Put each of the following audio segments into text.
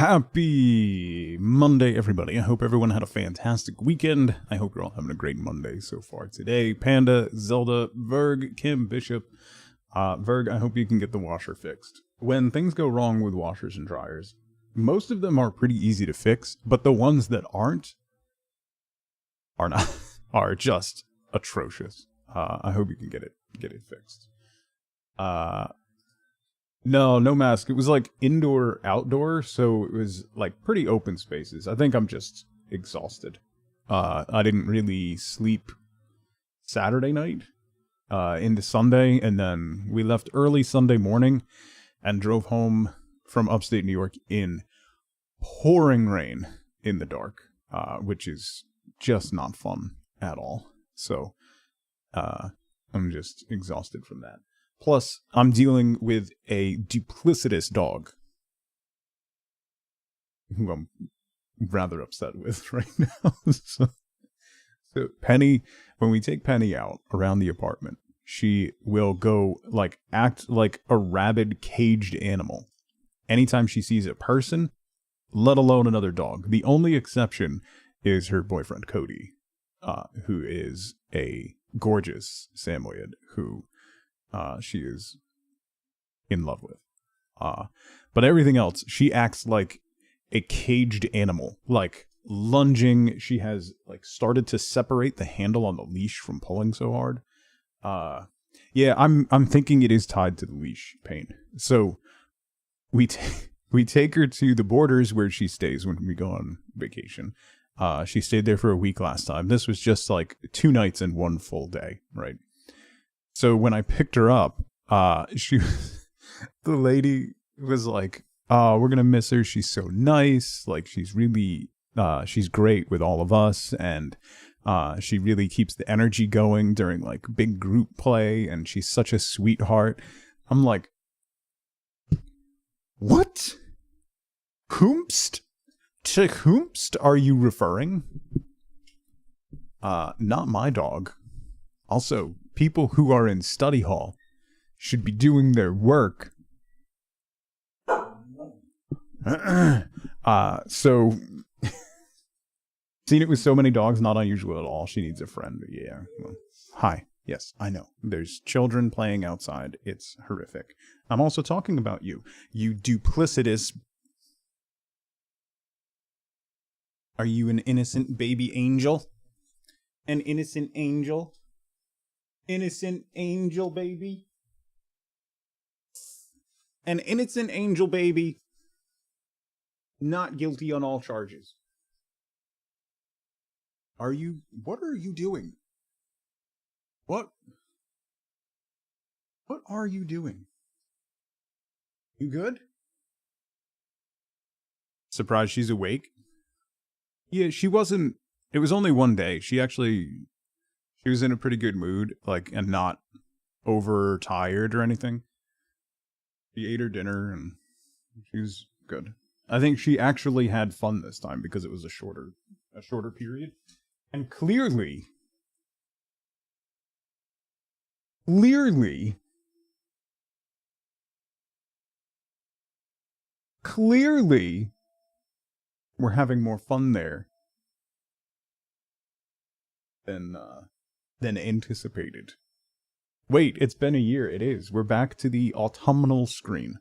Happy Monday, everybody. I hope everyone had a fantastic weekend. I hope you're all having a great Monday so far today. Panda, Zelda, Verg, Kim, Bishop. Verg, I hope you can get the washer fixed. When things go wrong with washers and dryers, most of them are pretty easy to fix, but the ones that aren't are not are just atrocious. I hope you can get it fixed. No mask. It was like indoor, outdoor, so it was like pretty open spaces. I think I'm just exhausted. I didn't really sleep Saturday night into Sunday, and then we left early Sunday morning and drove home from upstate New York in pouring rain in the dark, which is just not fun at all. So I'm just exhausted from that. Plus, I'm dealing with a duplicitous dog who I'm rather upset with right now. So Penny, when we take Penny out around the apartment, she will go act like a rabid caged animal anytime she sees a person, let alone another dog. The only exception is her boyfriend Cody, who is a gorgeous Samoyed who she is in love with. But everything else, she acts like a caged animal, like lunging. She has started to separate the handle on the leash from pulling so hard. Yeah, I'm thinking it is tied to the leash pain. So we take her to the Borders where she stays when we go on vacation. She stayed there for a week last time. This was just 2 nights and 1 full day, right? So when I picked her up, the lady was like, "Oh, we're gonna miss her. She's so nice. She's really, she's great with all of us, and she really keeps the energy going during big group play, and she's such a sweetheart." I'm like, what? Whomst? To whomst are you referring? Not my dog. Also, people who are in study hall should be doing their work. So seeing it with so many dogs, not unusual at all. She needs a friend. Yeah. Well, hi. Yes, I know. There's children playing outside. It's horrific. I'm also talking about you. You duplicitous. Are you an innocent baby angel? An innocent angel? Innocent angel baby? An innocent angel baby. Not guilty on all charges. What are you doing? What are you doing? You good? Surprised she's awake? Yeah, she wasn't. It was only 1 day. She was in a pretty good mood, and not overtired or anything. She ate her dinner and she was good. I think she actually had fun this time because it was a shorter period. And clearly, we're having more fun there than anticipated. Wait, it's been a year. It is. We're back to the autumnal screen.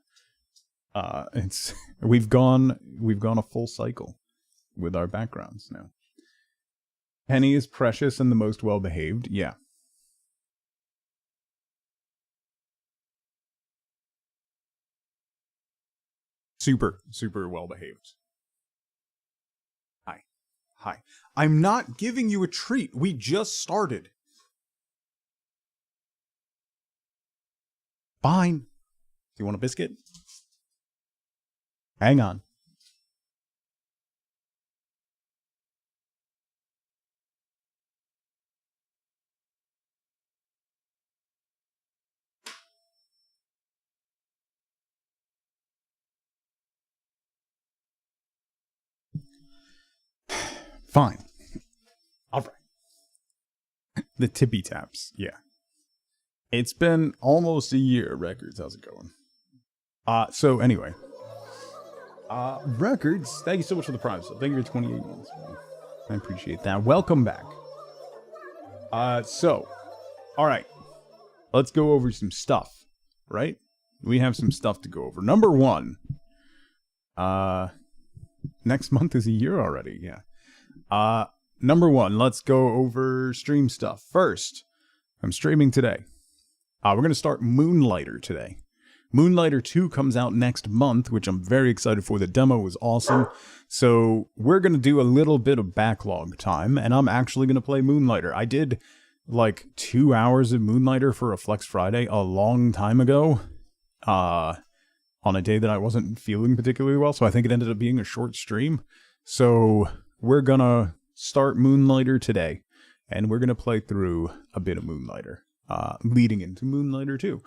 We've gone a full cycle with our backgrounds now. Penny is precious and the most well behaved. Yeah. Super well behaved. Hi. I'm not giving you a treat. We just started. Fine. Do you want a biscuit? Hang on. Fine. All right. The tippy taps. Yeah. It's been almost a year, Records. How's it going? So anyway. Records, thank you so much for the prime sub. Thank you for 28 months. I appreciate that. Welcome back. So, all right. Let's go over some stuff, right? We have some stuff to go over. Number one, next month is a year already, yeah. Number one, let's go over stream stuff. First, I'm streaming today. We're going to start Moonlighter today. Moonlighter 2 comes out next month, which I'm very excited for. The demo was awesome. So we're going to do a little bit of backlog time, and I'm actually going to play Moonlighter. I did like 2 hours of Moonlighter for a Flex Friday a long time ago, on a day that I wasn't feeling particularly well, so I think it ended up being a short stream. So we're going to start Moonlighter today, and we're going to play through a bit of Moonlighter. Leading into Moonlighter 2.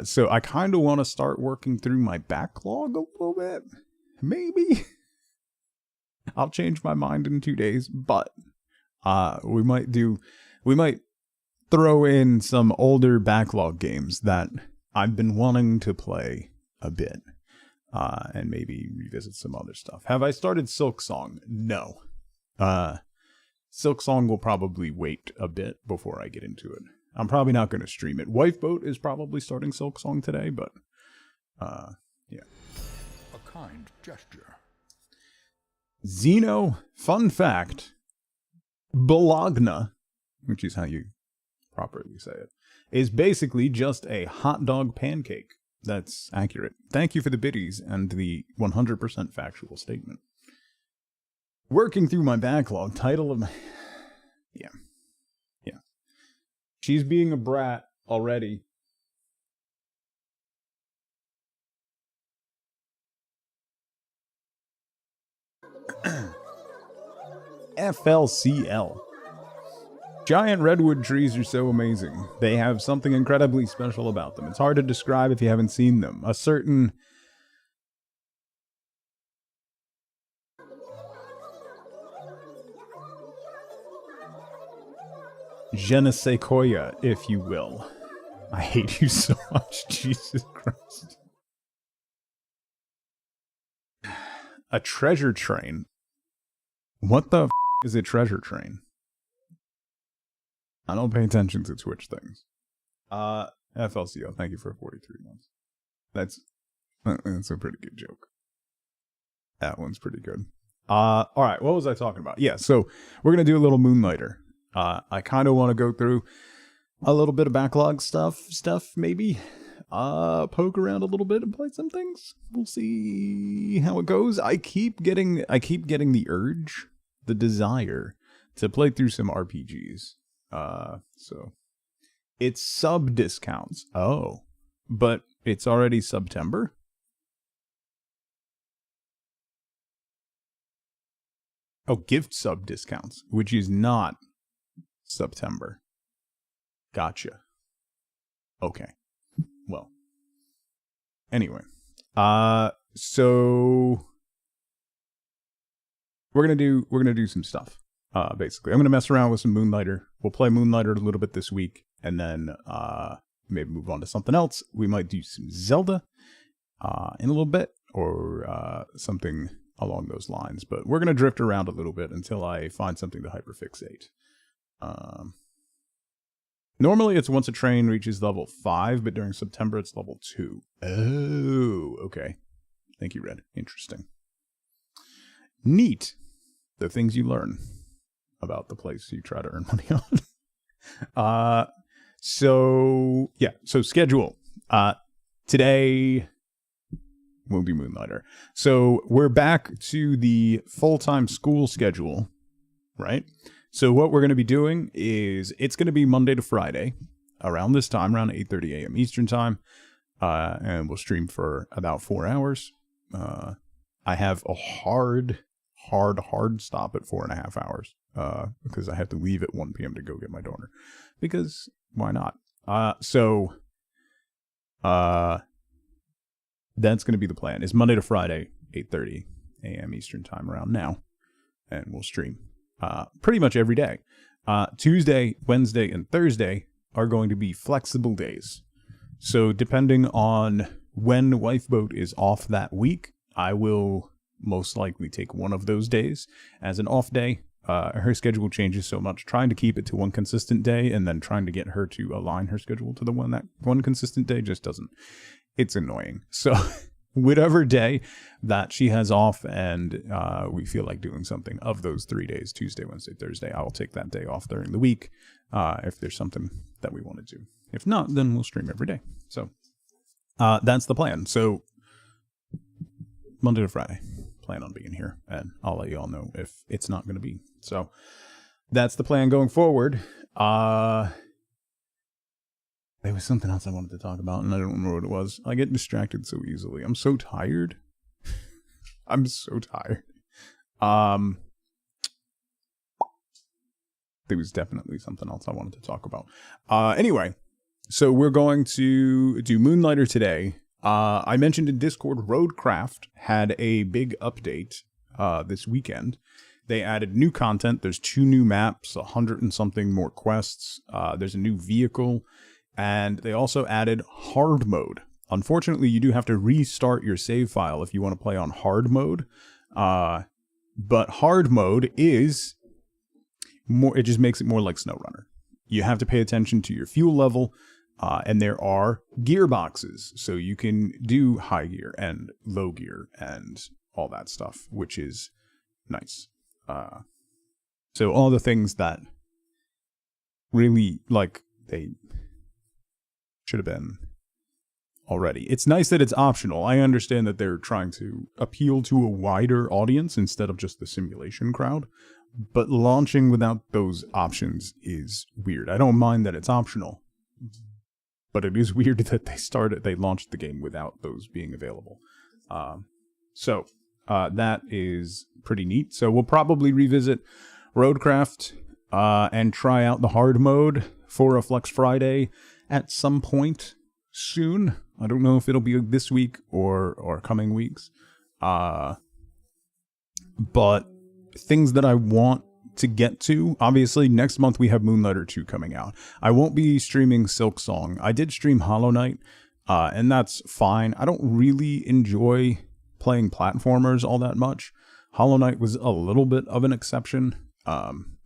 So I kind of want to start working through my backlog a little bit. Maybe. I'll change my mind in 2 days, but we might throw in some older backlog games that I've been wanting to play a bit. And maybe revisit some other stuff. Have I started Silksong? No. Silksong will probably wait a bit before I get into it. I'm probably not going to stream it. Wifeboat is probably starting Silksong today, but yeah. A kind gesture. Xeno, fun fact, Bologna, which is how you properly say it, is basically just a hot dog pancake. That's accurate. Thank you for the biddies and the 100% factual statement. Working through my backlog, title of my... Yeah. She's being a brat already. FLCL. Giant redwood trees are so amazing. They have something incredibly special about them. It's hard to describe if you haven't seen them. A certain... je ne sais quoi, if you will. I hate you so much, Jesus Christ. A treasure train? What the f*** is a treasure train? I don't pay attention to Twitch things. FLCO, thank you for 43 months. That's a pretty good joke. That one's pretty good. Alright, what was I talking about? Yeah, so we're gonna do a little Moonlighter. I kind of want to go through a little bit of backlog stuff maybe. Poke around a little bit and play some things. We'll see how it goes. I keep getting the urge, the desire to play through some RPGs. So it's sub discounts. Oh, but it's already September. Oh, gift sub discounts, which is not September. Gotcha. Okay. Well. Anyway. So we're gonna do some stuff. Basically. I'm gonna mess around with some Moonlighter. We'll play Moonlighter a little bit this week, and then maybe move on to something else. We might do some Zelda in a little bit, or something along those lines. But we're gonna drift around a little bit until I find something to hyperfixate. Normally it's once a train reaches level 5, but during September it's level 2. Oh, okay. Thank you, Red. Interesting. Neat. The things you learn about the place you try to earn money on. So schedule. Today will be Moonlighter. So we're back to the full-time school schedule, right? So what we're going to be doing is it's going to be Monday to Friday around this time, around 8:30 a.m. Eastern time, and we'll stream for about 4 hours. I have a hard stop at 4.5 hours because I have to leave at 1 p.m. to go get my daughter, because why not? So that's going to be the plan. Is Monday to Friday, 8:30 a.m. Eastern time around now, and we'll stream pretty much every day. Tuesday, Wednesday, and Thursday are going to be flexible days. So depending on when Wifeboat is off that week, I will most likely take one of those days as an off day. Her schedule changes so much. Trying to keep it to one consistent day and then trying to get her to align her schedule to the one consistent day just doesn't. It's annoying. So whatever day that she has off and we feel like doing something of those 3 days, Tuesday, Wednesday, Thursday, I will take that day off during the week if there's something that we want to do. If not, then we'll stream every day. So that's the plan. So Monday to Friday, plan on being here, and I'll let you all know if it's not going to be. So that's the plan going forward. There was something else I wanted to talk about, and I don't remember what it was. I get distracted so easily. I'm so tired. I'm so tired. There was definitely something else I wanted to talk about. Anyway, so we're going to do Moonlighter today. I mentioned in Discord, Roadcraft had a big update this weekend. They added new content. There's 2 new maps, 100 and something more quests. There's a new vehicle, and they also added hard mode. Unfortunately, you do have to restart your save file if you want to play on hard mode. But hard mode is more, it just makes it more like SnowRunner. You have to pay attention to your fuel level, and there are gearboxes, so you can do high gear and low gear and all that stuff, which is nice. So all the things that really, like, they should have been already. It's nice that it's optional. I understand that they're trying to appeal to a wider audience instead of just the simulation crowd, but launching without those options is weird. I don't mind that it's optional, but it is weird that they launched the game without those being available. So that is pretty neat. So we'll probably revisit Roadcraft and try out the hard mode for a Flex Friday at some point soon. I don't know if it'll be this week or coming weeks. But things that I want to get to, obviously next month we have Moonlighter 2 coming out. I won't be streaming Silksong. I did stream Hollow Knight, and that's fine. I don't really enjoy playing platformers all that much. Hollow Knight was a little bit of an exception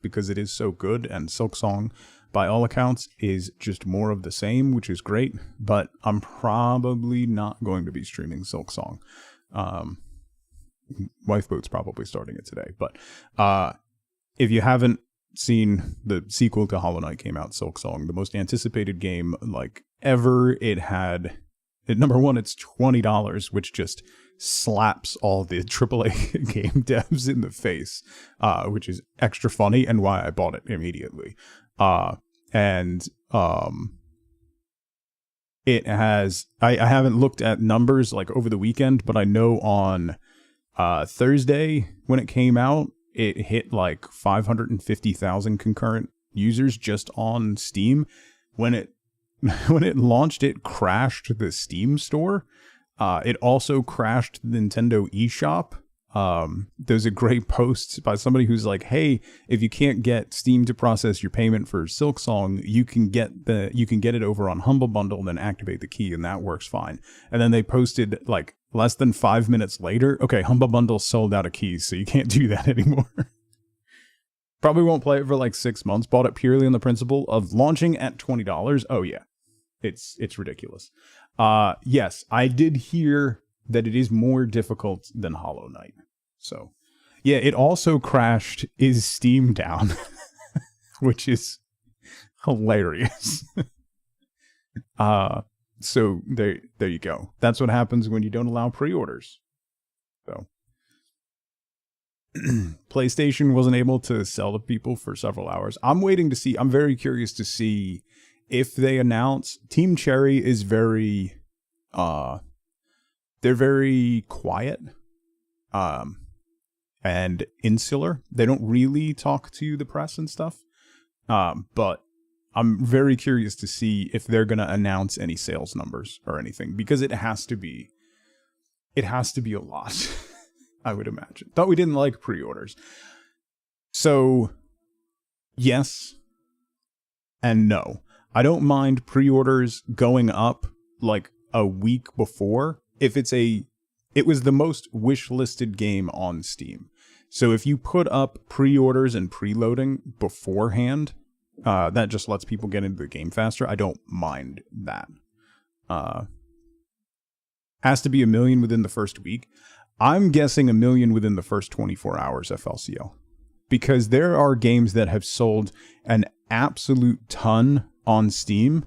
because it is so good, and Silksong, by all accounts, is just more of the same, which is great, but I'm probably not going to be streaming Silksong. Wifeboat's probably starting it today, but if you haven't seen, the sequel to Hollow Knight came out, Silksong, the most anticipated game like ever. Number one, it's $20, which just slaps all the AAA game devs in the face, which is extra funny and why I bought it immediately. It has, I haven't looked at numbers like over the weekend, but I know on Thursday when it came out, it hit like 550,000 concurrent users just on Steam. When it launched, it crashed the Steam store. It also crashed the Nintendo eShop. There's a great post by somebody who's like, hey, if you can't get Steam to process your payment for Silksong, you can get it over on Humble Bundle and then activate the key, and that works fine. And then they posted like less than 5 minutes later, okay, Humble Bundle sold out of keys, so you can't do that anymore. Probably won't play it for like 6 months. Bought it purely on the principle of launching at $20. Oh yeah, it's ridiculous. Yes, I did hear that it is more difficult than Hollow Knight. So, yeah, it also crashed Is Steam Down, which is hilarious. So there you go. That's what happens when you don't allow pre-orders. So PlayStation wasn't able to sell to people for several hours. I'm waiting to see. I'm very curious to see if they announce. Team Cherry is very they're very quiet and insular. They don't really talk to the press and stuff. But I'm very curious to see if they're going to announce any sales numbers or anything, because it has to be a lot. I would imagine. Thought we didn't like pre-orders. So yes and no. I don't mind pre-orders going up like a week before if it's a it was the most wish-listed game on Steam. So if you put up pre-orders and preloading beforehand, that just lets people get into the game faster. I don't mind that. Has to be 1 million within the first week. I'm guessing 1 million within the first 24 hours, FLCL. Because there are games that have sold an absolute ton on Steam.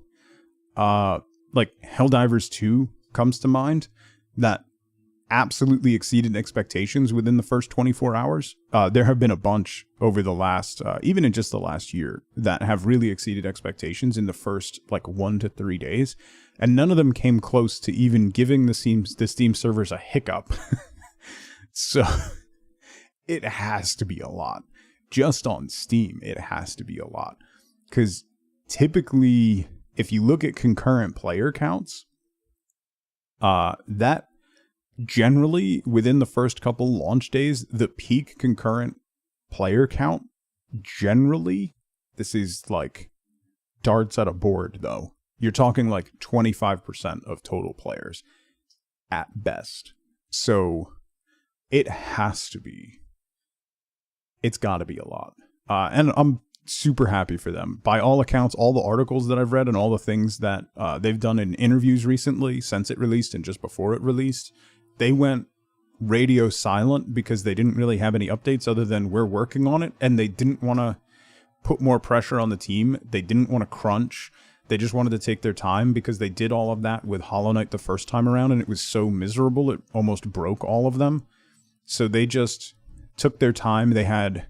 Like Helldivers 2 comes to mind, that absolutely exceeded expectations within the first 24 hours. There have been a bunch over the last, even in just the last year, that have really exceeded expectations in the first like 1 to 3 days. And none of them came close to even giving the Steam servers a hiccup. So it has to be a lot. Just on Steam, it has to be a lot. Because typically, if you look at concurrent player counts, that generally, within the first couple launch days, the peak concurrent player count, generally, this is like darts at a board, though. You're talking like 25% of total players at best. So it has to be. It's got to be a lot. And I'm super happy for them. By all accounts, all the articles that I've read and all the things that they've done in interviews recently, since it released and just before it released, they went radio silent because they didn't really have any updates other than we're working on it, and they didn't want to put more pressure on the team. They didn't want to crunch. They just wanted to take their time because they did all of that with Hollow Knight the first time around, and it was so miserable it almost broke all of them. So they just took their time. They had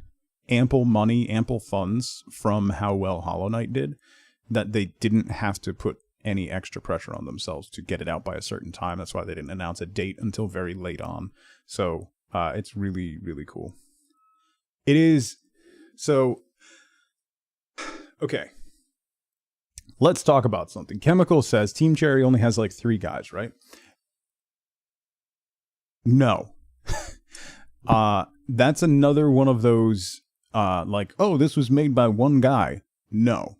ample money, ample funds from how well Hollow Knight did, that they didn't have to put any extra pressure on themselves to get it out by a certain time. That's why they didn't announce a date until very late on. So it's really, really cool. It is. So, okay. Let's talk about something. Chemical says Team Cherry only has like 3 guys, right? No. That's another one of those, like, oh, this was made by one guy. No.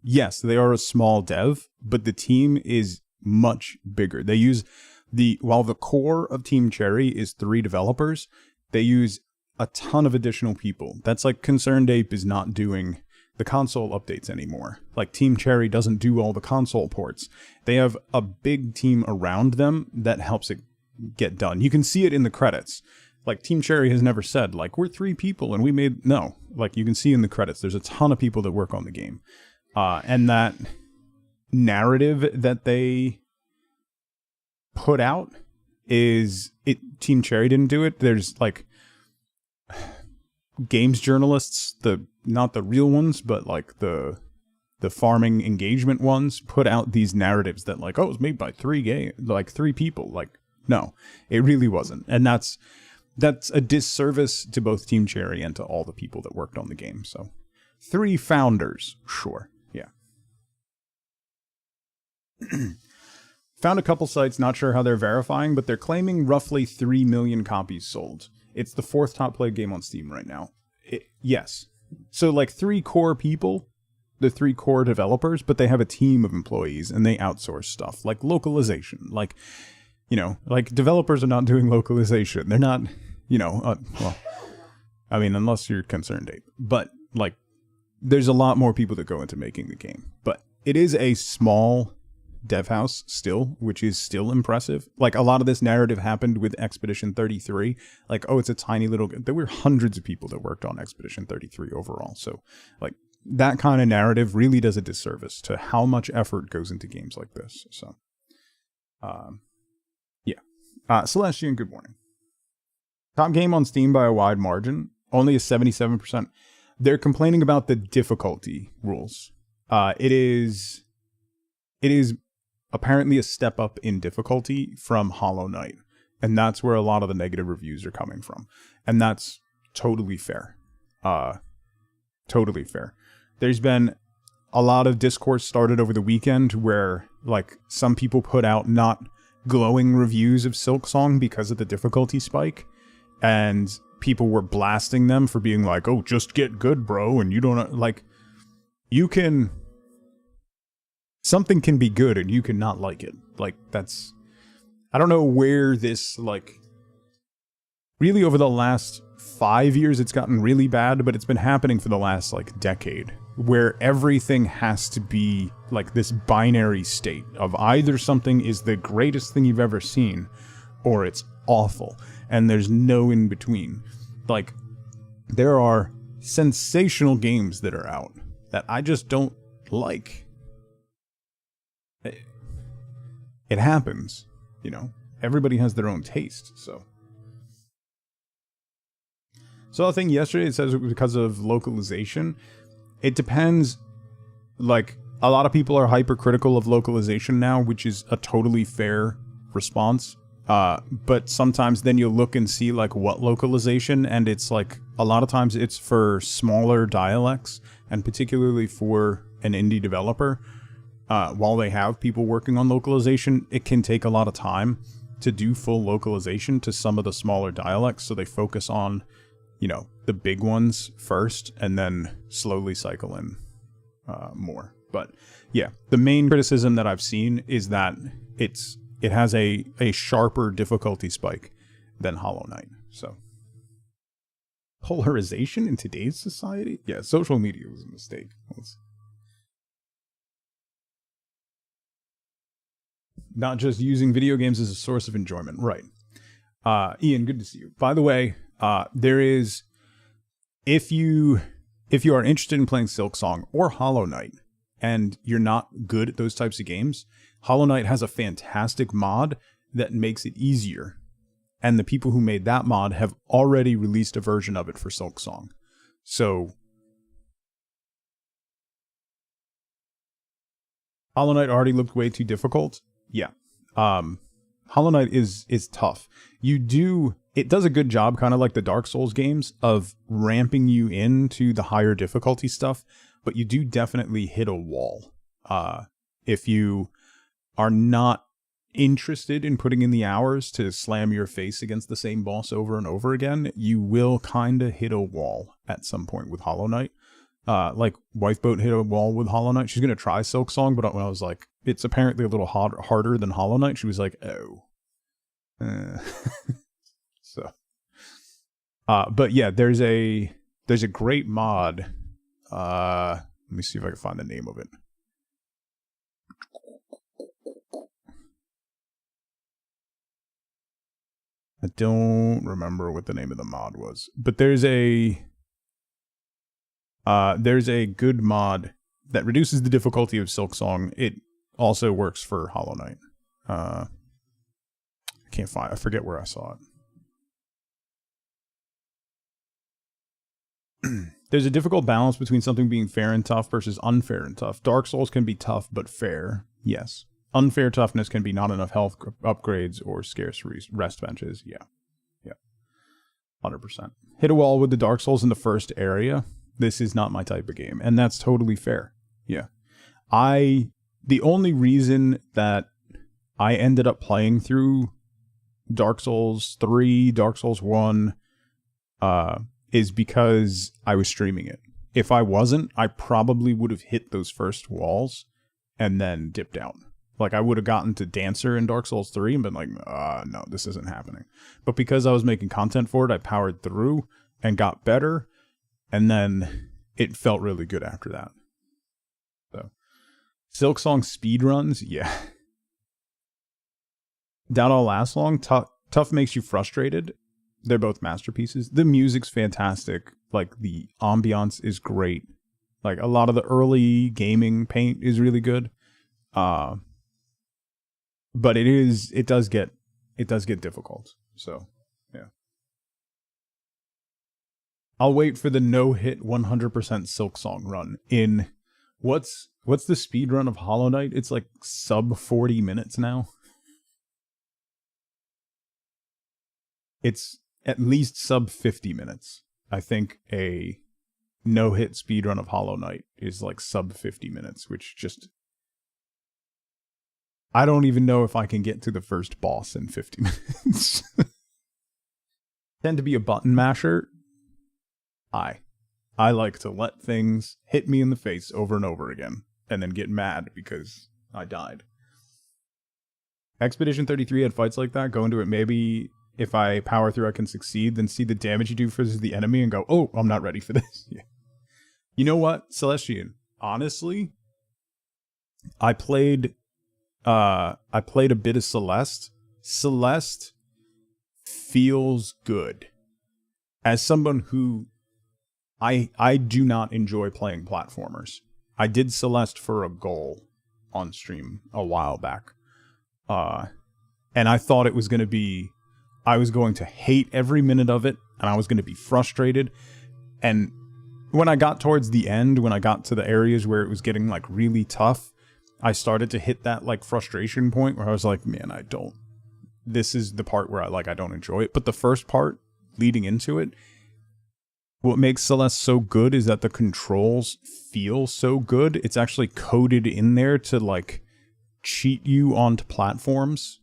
Yes, they are a small dev, but the team is much bigger. They use while the core of Team Cherry is 3 developers, they use a ton of additional people. That's like Concerned Ape is not doing the console updates anymore. Like Team Cherry doesn't do all the console ports. They have a big team around them that helps it get done. You can see it in the credits. Like Team Cherry has never said like we're 3 people and we made no. Like you can see in the credits, there's a ton of people that work on the game, and that narrative that they put out is it. Team Cherry didn't do it. There's like games journalists, not the real ones, but like the farming engagement ones, put out these narratives that like, oh, it was made by 3 people. Like, no, it really wasn't. And that's a disservice to both Team Cherry and to all the people that worked on the game. So 3 founders, sure. Yeah. Found a couple sites, not sure how they're verifying, but they're claiming roughly 3 million copies sold. It's the 4th top played game on Steam right now. Yes. So like 3 core people, the 3 core developers, but they have a team of employees and they outsource stuff like localization. Like, you know, like developers are not doing localization. They're not, you know, well, I mean, unless you're Concerned Ape, but like there's a lot more people that go into making the game, but it is a small dev house still, which is still impressive. Like a lot of this narrative happened with Expedition 33. Like, oh, it's a tiny little, there were hundreds of people that worked on Expedition 33 overall. So like that kind of narrative really does a disservice to how much effort goes into games like this. So, yeah. Celestian, good morning. Top game on Steam by a wide margin, only a 77%. They're complaining about the difficulty rules. It is apparently a step up in difficulty from Hollow Knight, and that's where a lot of the negative reviews are coming from, and that's totally fair. Totally fair. There's been a lot of discourse started over the weekend where like some people put out not glowing reviews of Silksong because of the difficulty spike, and people were blasting them for being like, oh, just get good, bro, and you don't like, you can, something can be good and you can not like it. Like that's, I don't know where this, like, really over the last 5 years it's gotten really bad, but it's been happening for the last, like, decade, where everything has to be, like, this binary state of either something is the greatest thing you've ever seen, or it's awful, and there's no in between. Like, there are sensational games that are out that I just don't like. It happens, you know. Everybody has their own taste, so. So I think yesterday it says it was because of localization. It depends. Like, a lot of people are hypercritical of localization now, which is a totally fair response. But sometimes then you'll look and see, like, what localization, and it's like, a lot of times it's for smaller dialects, and particularly for an indie developer. While they have people working on localization, it can take a lot of time to do full localization to some of the smaller dialects, so they focus on, you know, the big ones first, and then slowly cycle in more. But yeah, the main criticism that I've seen is that it has a sharper difficulty spike than Hollow Knight. So, polarization in today's society? Yeah, social media was a mistake. Not just using video games as a source of enjoyment. Right. Ian, good to see you. By the way, there is, if you are interested in playing Silksong or Hollow Knight, and you're not good at those types of games, Hollow Knight has a fantastic mod that makes it easier. And the people who made that mod have already released a version of it for Silksong. So, Hollow Knight already looked way too difficult. Yeah. Hollow Knight is tough. It does a good job, kind of like the Dark Souls games, of ramping you into the higher difficulty stuff, but you do definitely hit a wall. If you are not interested in putting in the hours to slam your face against the same boss over and over again, you will kind of hit a wall at some point with Hollow Knight. Like, Wifeboat hit a wall with Hollow Knight. She's going to try Silksong, but when I was like, it's apparently a little harder than Hollow Knight, she was like, oh. So. But yeah, there's a great mod. Let me see if I can find the name of it. I don't remember what the name of the mod was, but there's a good mod that reduces the difficulty of Silksong. It also works for Hollow Knight. I forget where I saw it. There's a difficult balance between something being fair and tough versus unfair and tough. Dark Souls can be tough but fair, yes. Unfair toughness can be not enough health upgrades or scarce rest benches. Yeah. 100%. Hit a wall with the Dark Souls in the first area. This is not my type of game, and that's totally fair. Yeah. The only reason that I ended up playing through Dark Souls 3, Dark Souls 1, is because I was streaming it. If I wasn't, I probably would have hit those first walls and then dipped out. Like, I would have gotten to Dancer in Dark Souls 3 and been like, no, this isn't happening. But because I was making content for it, I powered through and got better, and then it felt really good after that. So, Silksong speedruns, yeah. Doubt I'll last long. Tough makes you frustrated. They're both masterpieces. The music's fantastic. Like, the ambiance is great. Like, a lot of the early gaming paint is really good. But it does get difficult. So, yeah. I'll wait for the no-hit 100% Silksong run in what's the speed run of Hollow Knight? It's like sub 40 minutes now. It's at least sub 50 minutes. I think a no-hit speedrun of Hollow Knight is like sub 50 minutes, which just... I don't even know if I can get to the first boss in 50 minutes. Tend to be a button masher. I like to let things hit me in the face over and over again, and then get mad because I died. Expedition 33 had fights like that. Go into it, maybe if I power through, I can succeed, then see the damage you do versus the enemy and go, oh, I'm not ready for this. Yeah. You know what, Celestian? Honestly, I played a bit of Celeste. Celeste feels good. As someone who I do not enjoy playing platformers. I did Celeste for a goal on stream a while back. And I thought it was going to be, I was going to hate every minute of it, and I was going to be frustrated. And when I got towards the end, when I got to the areas where it was getting like really tough, I started to hit that like frustration point where I was like, man, this is the part where I don't enjoy it. But the first part leading into it, what makes Celeste so good is that the controls feel so good. It's actually coded in there to like cheat you onto platforms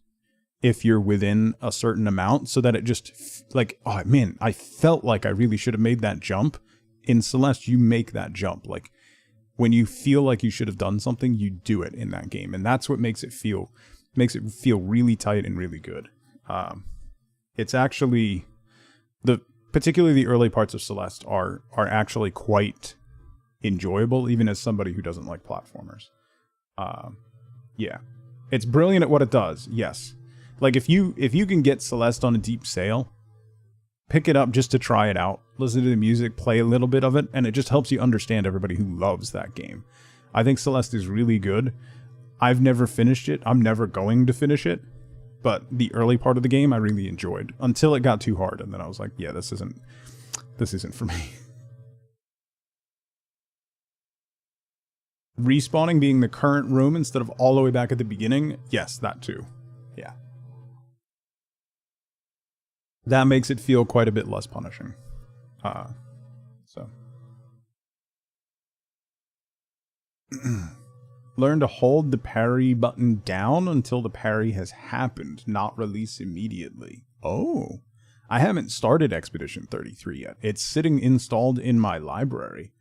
if you're within a certain amount, so that it just like, oh man, I felt like I really should have made that jump. In Celeste, you make that jump. Like when you feel like you should have done something, you do it in that game, and that's what makes it feel really tight and really good. It's actually particularly the early parts of Celeste are actually quite enjoyable, even as somebody who doesn't like platformers. Yeah, it's brilliant at what it does. Yes, like if you can get Celeste on a deep sale, pick it up just to try it out. Listen to the music, play a little bit of it, and it just helps you understand everybody who loves that game. I think Celeste is really good. I've never finished it. I'm never going to finish it. But the early part of the game I really enjoyed until it got too hard, and then I was like, yeah, this isn't for me. Respawning being the current room instead of all the way back at the beginning, yes, that too. Yeah. That makes it feel quite a bit less punishing. So. Learn to hold the parry button down until the parry has happened, not release immediately. Oh, I haven't started Expedition 33 yet. It's sitting installed in my library.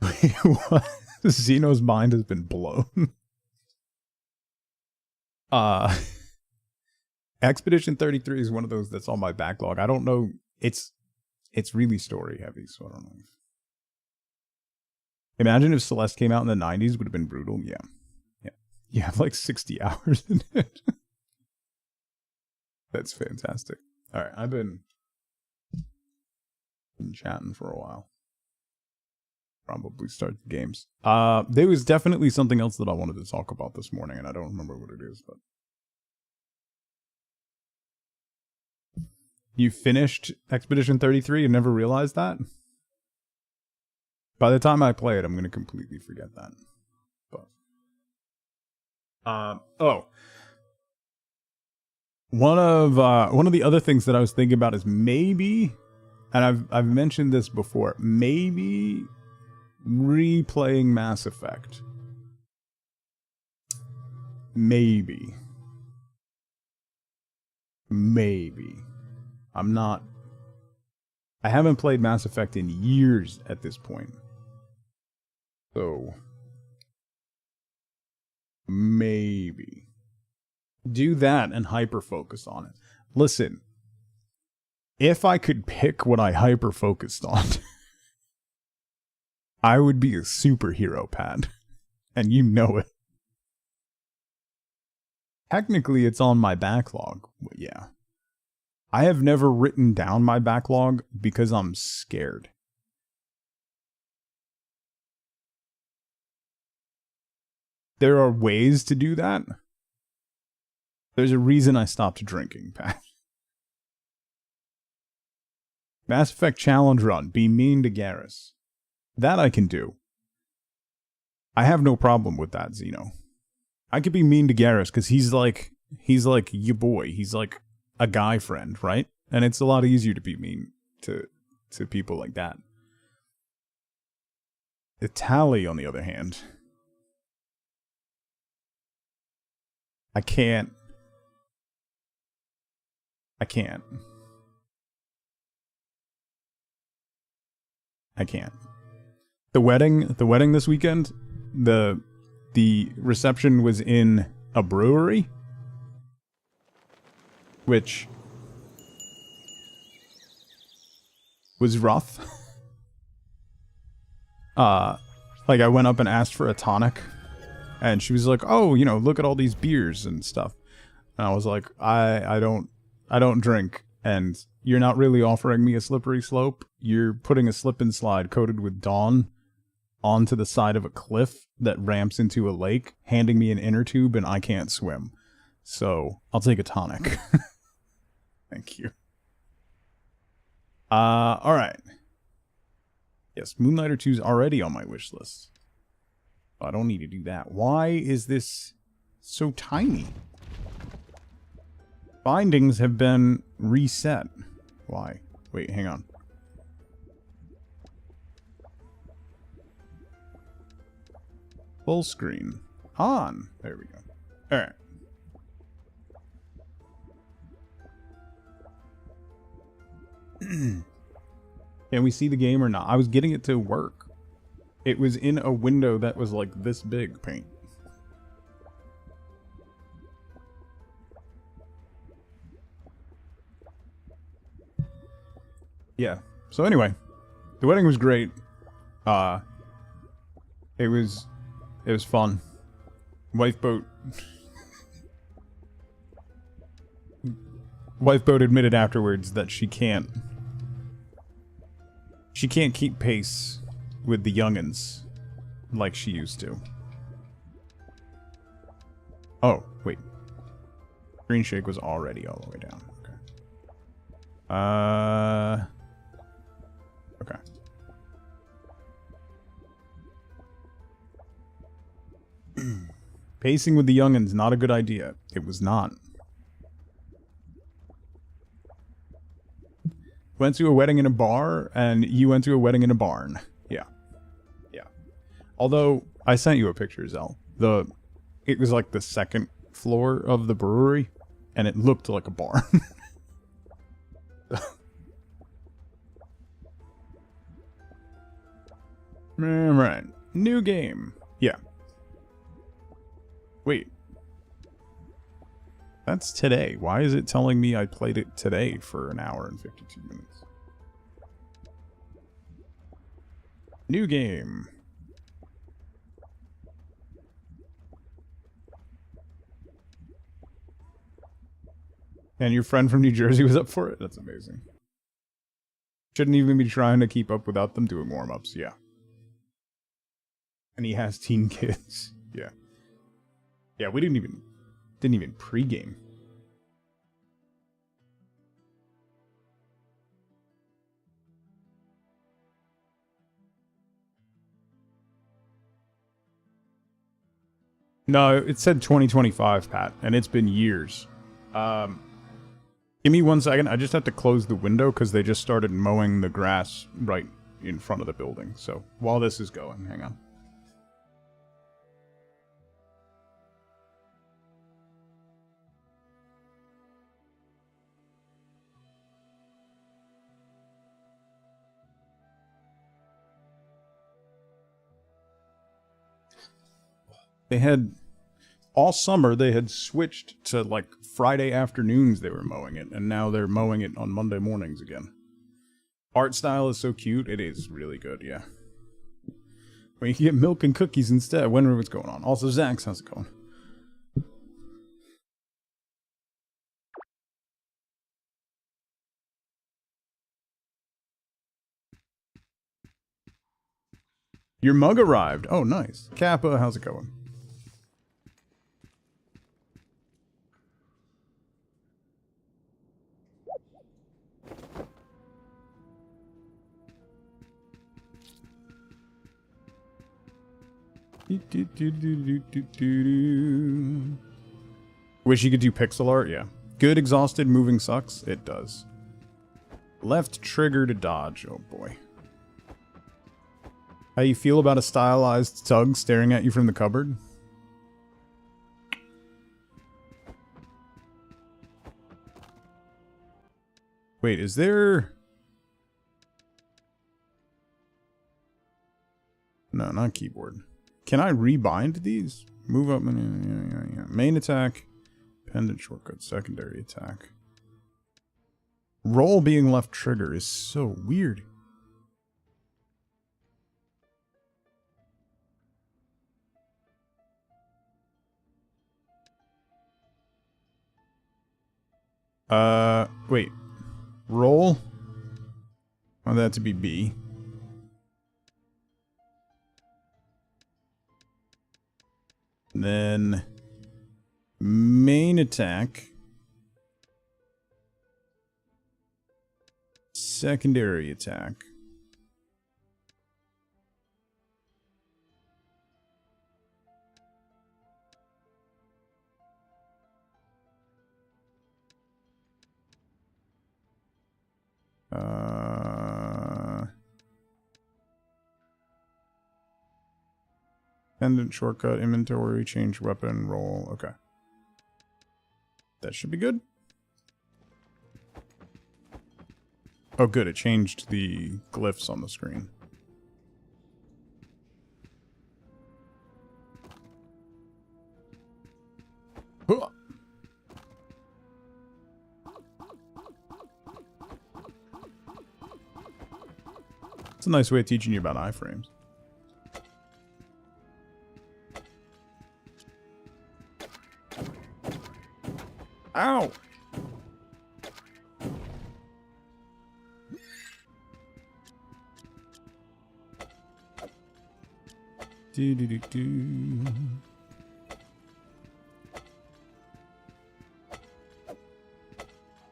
Wait, what? Xeno's mind has been blown. Expedition 33 is one of those that's on my backlog. I don't know. It's really story heavy, so I don't know. Imagine if Celeste came out in the 90s, would have been brutal. Yeah. You have like 60 hours in it. That's fantastic. All right, I've been chatting for a while. Probably start the games. There was definitely something else that I wanted to talk about this morning, and I don't remember what it is, but you finished Expedition 33 and never realized that? By the time I play it, I'm going to completely forget that. But one of the other things that I was thinking about is maybe, and I've mentioned this before, maybe replaying Mass Effect. Maybe. I haven't played Mass Effect in years at this point. So, maybe. Do that and hyper-focus on it. Listen, if I could pick what I hyper-focused on, I would be a superhero, Pat. And you know it. Technically, it's on my backlog. Yeah. I have never written down my backlog because I'm scared. There are ways to do that. There's a reason I stopped drinking, Pat. Mass Effect Challenge Run. Be mean to Garrus. That I can do. I have no problem with that, Xeno. I could be mean to Garrus because he's like your boy. He's like a guy friend, right? And it's a lot easier to be mean to people like that. The Tally, on the other hand, I can't. The wedding this weekend, the reception was in a brewery, which was rough. Like I went up and asked for a tonic, and she was like, "Oh, you know, look at all these beers and stuff." And I was like, I don't drink, and you're not really offering me a slippery slope. You're putting a slip and slide coated with Dawn onto the side of a cliff that ramps into a lake, handing me an inner tube, and I can't swim. So I'll take a tonic. Thank you. All right. Yes, Moonlighter 2 is already on my wish list. I don't need to do that. Why is this so tiny? Bindings have been reset. Why? Wait, hang on. Full screen. On. There we go. Alright. Can we see the game or not? I was getting it to work. It was in a window that was like this big, Paint. Yeah. So anyway, the wedding was great. It was fun. Wife boat admitted afterwards that she can't keep pace with the youngins like she used to. Oh, wait. Screen shake was already all the way down. Okay. Okay. Pacing with the youngins, not a good idea. It was not. Went to a wedding in a bar, and you went to a wedding in a barn. Yeah. Yeah. Although, I sent you a picture, Zell. It was like the second floor of the brewery, and it looked like a barn. Right. New game. Yeah. Wait. That's today. Why is it telling me I played it today for an hour and 52 minutes? New game. And your friend from New Jersey was up for it? That's amazing. Shouldn't even be trying to keep up without them doing warm-ups. Yeah. And he has teen kids. Yeah. Yeah, we didn't even pregame. No, it said 2025, Pat, and it's been years. Give me 1 second. I just have to close the window because they just started mowing the grass right in front of the building. So while this is going, hang on. They had, all summer, they had switched to, like, Friday afternoons they were mowing it, and now they're mowing it on Monday mornings again. Art style is so cute. It is really good, yeah. When you can get milk and cookies instead. I wonder what's going on. Also, Zach, how's it going? Your mug arrived. Oh, nice. Kappa, how's it going? Wish you could do pixel art, yeah. Good exhausted moving sucks? It does. Left trigger to dodge, oh boy. How you feel about a stylized tug staring at you from the cupboard? Wait, is there... No, not keyboard. Can I rebind these? Move up, main attack, pendant shortcut, secondary attack. Roll being left trigger is so weird. Wait. Roll? I want that to be B. And then main attack. Secondary attack. Pendant, shortcut, inventory, change weapon, roll. Okay. That should be good. Oh, good. It changed the glyphs on the screen. Huh. It's a nice way of teaching you about iframes. Ow! Do do do do.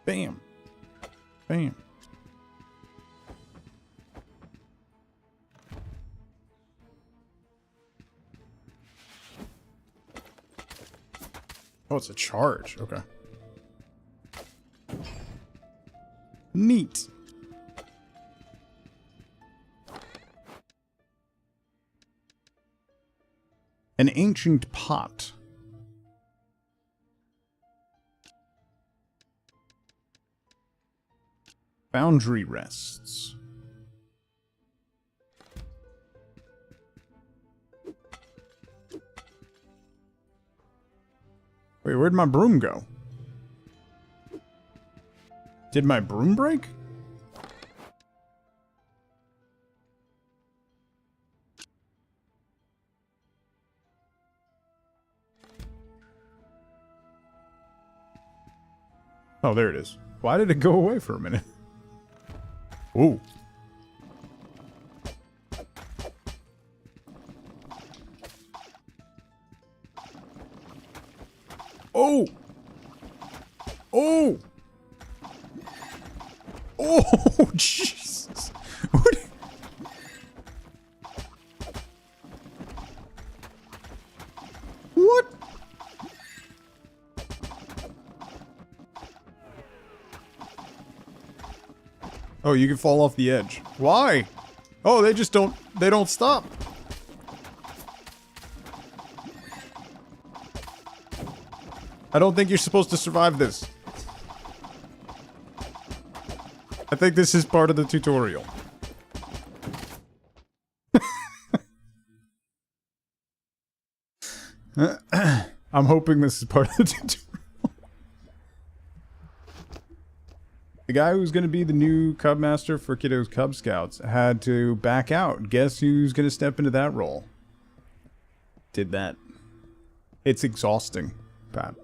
Bam. Bam. Oh, it's a charge. Okay. Neat. An ancient pot. Boundary rests. Wait, where'd my broom go? Did my broom break? Oh, there it is. Why did it go away for a minute? Ooh. Oh! Oh! Oh, Jesus! What? What? Oh, you can fall off the edge. Why? Oh, they just don't... They don't stop. I don't think you're supposed to survive this. I think this is part of the tutorial. I'm hoping this is part of the tutorial. The guy who's going to be the new Cub Master for Kiddo's Cub Scouts had to back out. Guess who's going to step into that role? Did that. It's exhausting, Pat.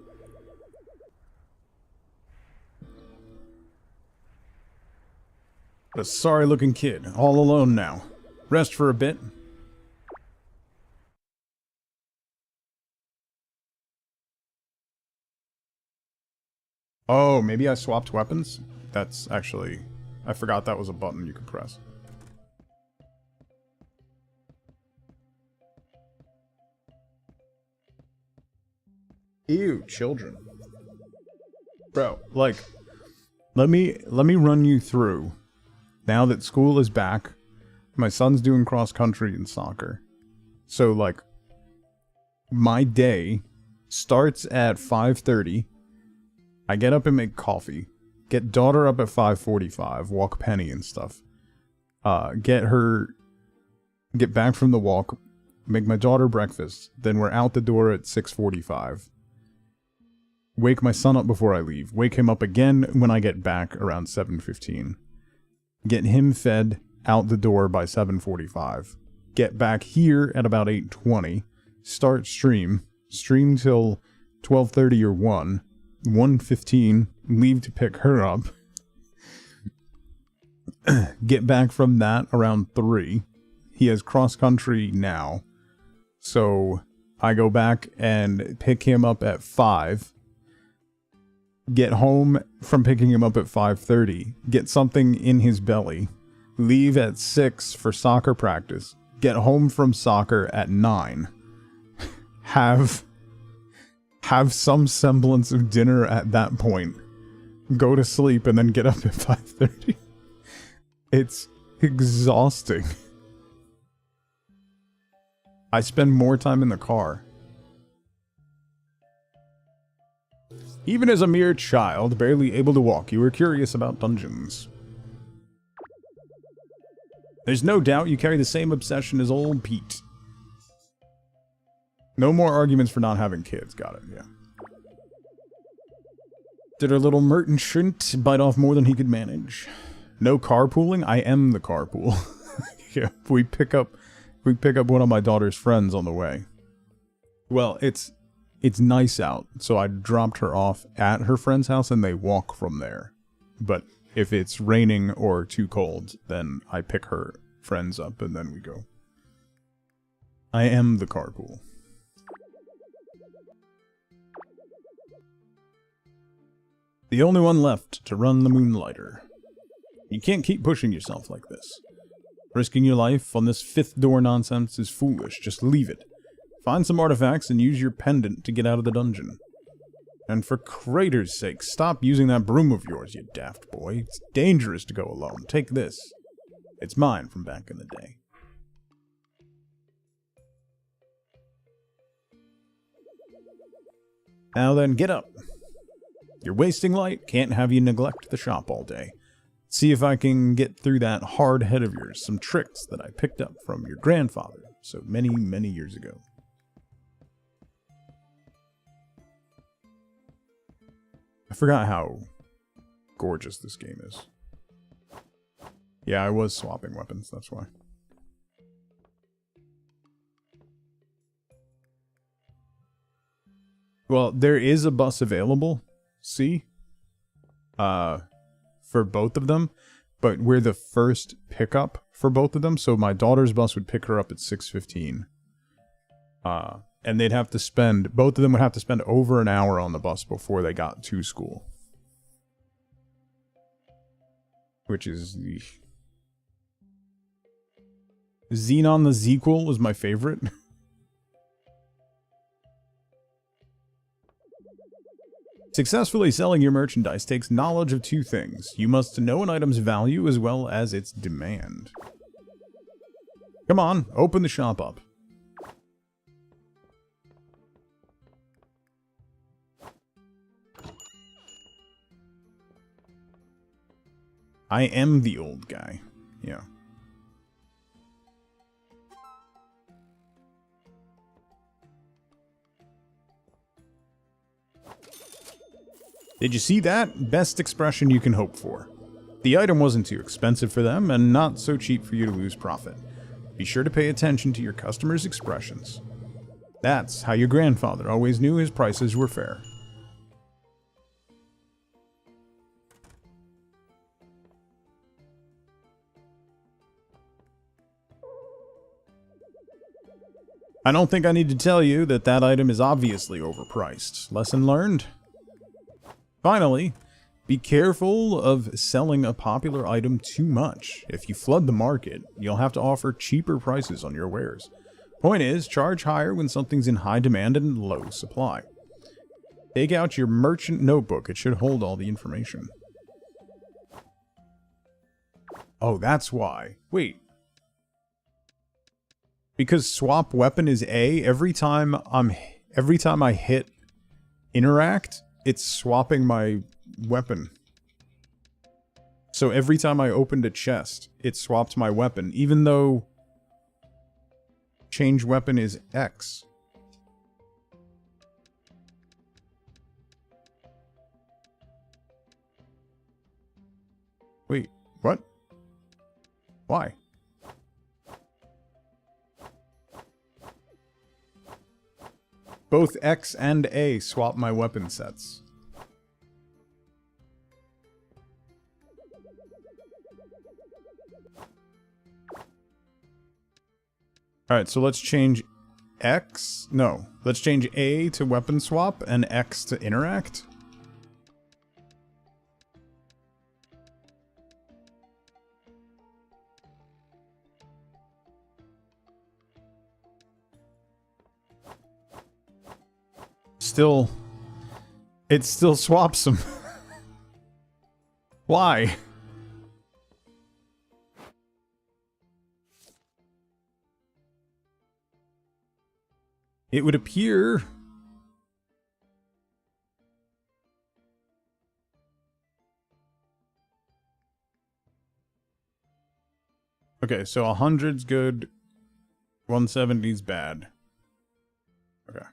A sorry-looking kid, all alone now. Rest for a bit. Oh, maybe I swapped weapons? That's actually... I forgot that was a button you could press. Ew, children. Bro, like... Let me run you through... Now that school is back, my son's doing cross-country and soccer. So, like, my day starts at 5:30. I get up and make coffee. Get daughter up at 5:45, walk Penny and stuff. Get back from the walk, make my daughter breakfast. Then we're out the door at 6:45. Wake my son up before I leave. Wake him up again when I get back around 7:15. Get him fed out the door by 7:45. Get back here at about 8:20. Start stream. Stream till 12:30 or 1. 1:15. Leave to pick her up. Get back from that around 3. He has cross country now. So I go back and pick him up at 5. Get home from picking him up at 5:30. Get something in his belly. Leave at 6 for soccer practice. Get home from soccer at 9. Have some semblance of dinner at that point. Go to sleep and then get up at 5:30. It's exhausting. I spend more time in the car. Even as a mere child, barely able to walk, you were curious about dungeons. There's no doubt you carry the same obsession as old Pete. No more arguments for not having kids. Got it, yeah. Did our little merchant bite off more than he could manage? No carpooling? I am the carpool. Yeah, we pick up one of my daughter's friends on the way. Well, it's nice out, so I dropped her off at her friend's house and they walk from there. But if it's raining or too cold, then I pick her friends up and then we go. I am the carpool. The only one left to run the Moonlighter. You can't keep pushing yourself like this. Risking your life on this fifth door nonsense is foolish. Just leave it. Find some artifacts and use your pendant to get out of the dungeon. And for crater's sake, stop using that broom of yours, you daft boy. It's dangerous to go alone. Take this. It's mine from back in the day. Now then, get up. You're wasting light. Can't have you neglect the shop all day. See if I can get through that hard head of yours. Some tricks that I picked up from your grandfather so many, many years ago. I forgot how gorgeous this game is. Yeah, I was swapping weapons, that's why. Well, there is a bus available, see? For both of them, but we're the first pickup for both of them, so my daughter's bus would pick her up at 6:15. And they'd have to spend, both of them would have to spend over an hour on the bus before they got to school. Which is... Xenon the Zequel was my favorite. Successfully selling your merchandise takes knowledge of two things. You must know an item's value as well as its demand. Come on, open the shop up. I am the old guy. Yeah. Did you see that? Best expression you can hope for. The item wasn't too expensive for them, and not so cheap for you to lose profit. Be sure to pay attention to your customers' expressions. That's how your grandfather always knew his prices were fair. I don't think I need to tell you that that item is obviously overpriced. Lesson learned? Finally, be careful of selling a popular item too much. If you flood the market, you'll have to offer cheaper prices on your wares. Point is, charge higher when something's in high demand and low supply. Take out your merchant notebook. It should hold all the information. Oh, that's why. Wait. Because swap weapon is A, every time I hit interact, it's swapping my weapon. So every time I opened a chest, it swapped my weapon, even though change weapon is X. Wait, what? Why? Both X and A swap my weapon sets. Alright, so let's change X. No, let's change A to weapon swap and X to interact. Still, it still swaps them. Why? It would appear. Okay, so 100's good, 170's bad. Okay.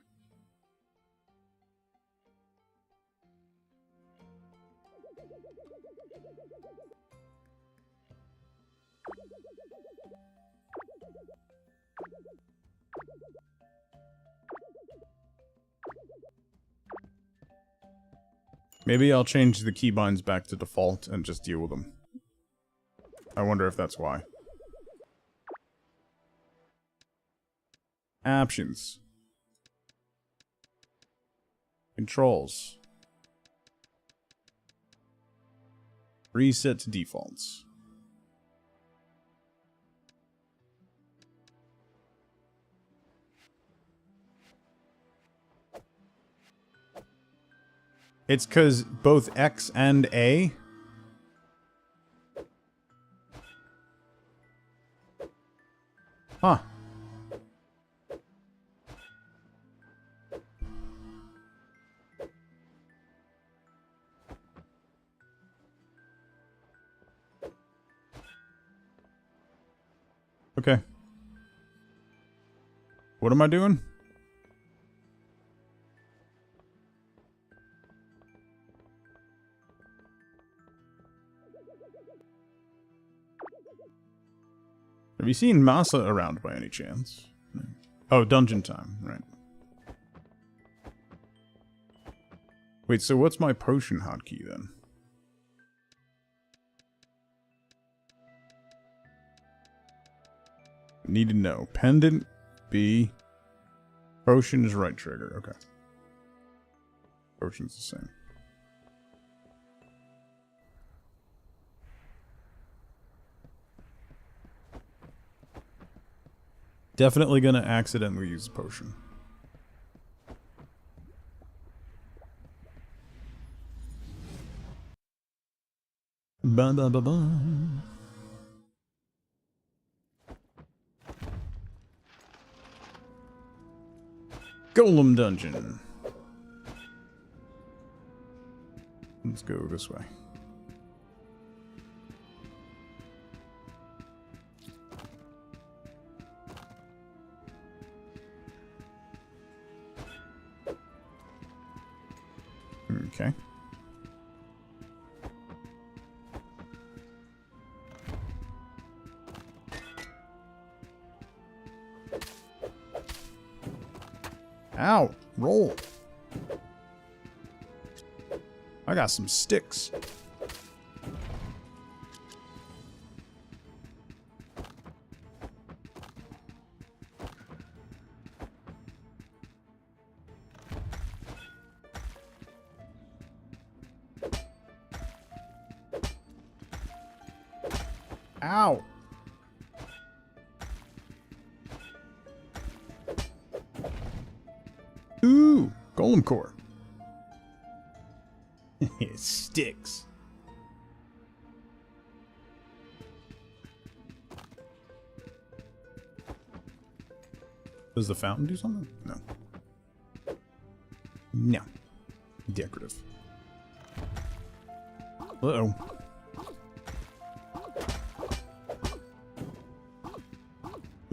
Maybe I'll change the keybinds back to default and just deal with them. I wonder if that's why. Options. Controls. Reset to defaults. It's because both X and A. Huh. Okay. What am I doing? Have you seen Masa around by any chance? Oh, dungeon time, right. Wait, so what's my potion hotkey then? Need to know. Pendant, B. Potion is right trigger, okay. Potion's the same. Definitely gonna accidentally use potion. Ba ba ba ba. Golem dungeon. Let's go this way. Okay. Ow! Roll! I got some sticks. Ow! Ooh! Golem core. It sticks. Does the fountain do something? No. No. Decorative. Uh-oh.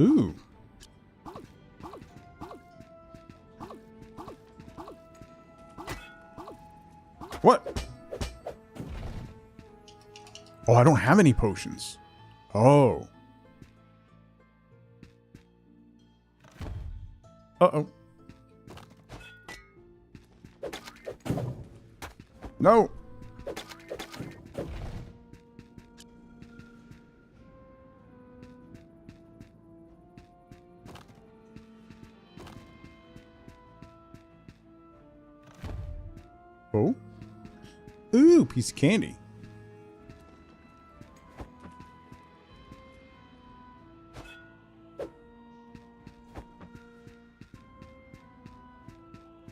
Ooh. What? Oh, I don't have any potions. Oh. Uh-oh. No! Oh? Ooh, piece of candy.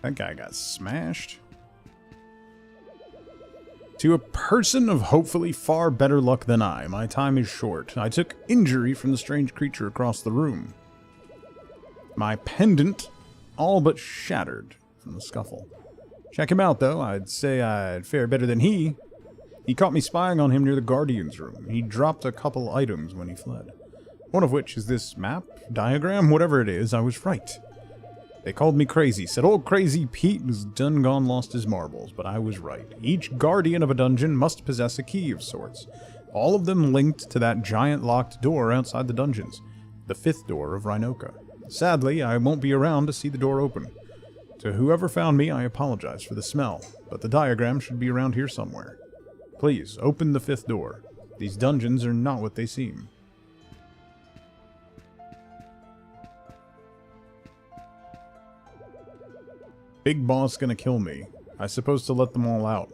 That guy got smashed. To a person of hopefully far better luck than I, my time is short. I took injury from the strange creature across the room. My pendant all but shattered from the scuffle. Check him out, though. I'd say I'd fare better than he. He caught me spying on him near the Guardian's room. He dropped a couple items when he fled. One of which is this map, diagram, whatever it is. I was right. They called me crazy, said old Crazy Pete was done gone lost his marbles, but I was right. Each guardian of a dungeon must possess a key of sorts. All of them linked to that giant locked door outside the dungeons. The 5th door of Rhinoka. Sadly, I won't be around to see the door open. To whoever found me, I apologize for the smell, but the diagram should be around here somewhere. Please, open the 5th door. These dungeons are not what they seem. Big boss gonna kill me. I supposed to let them all out.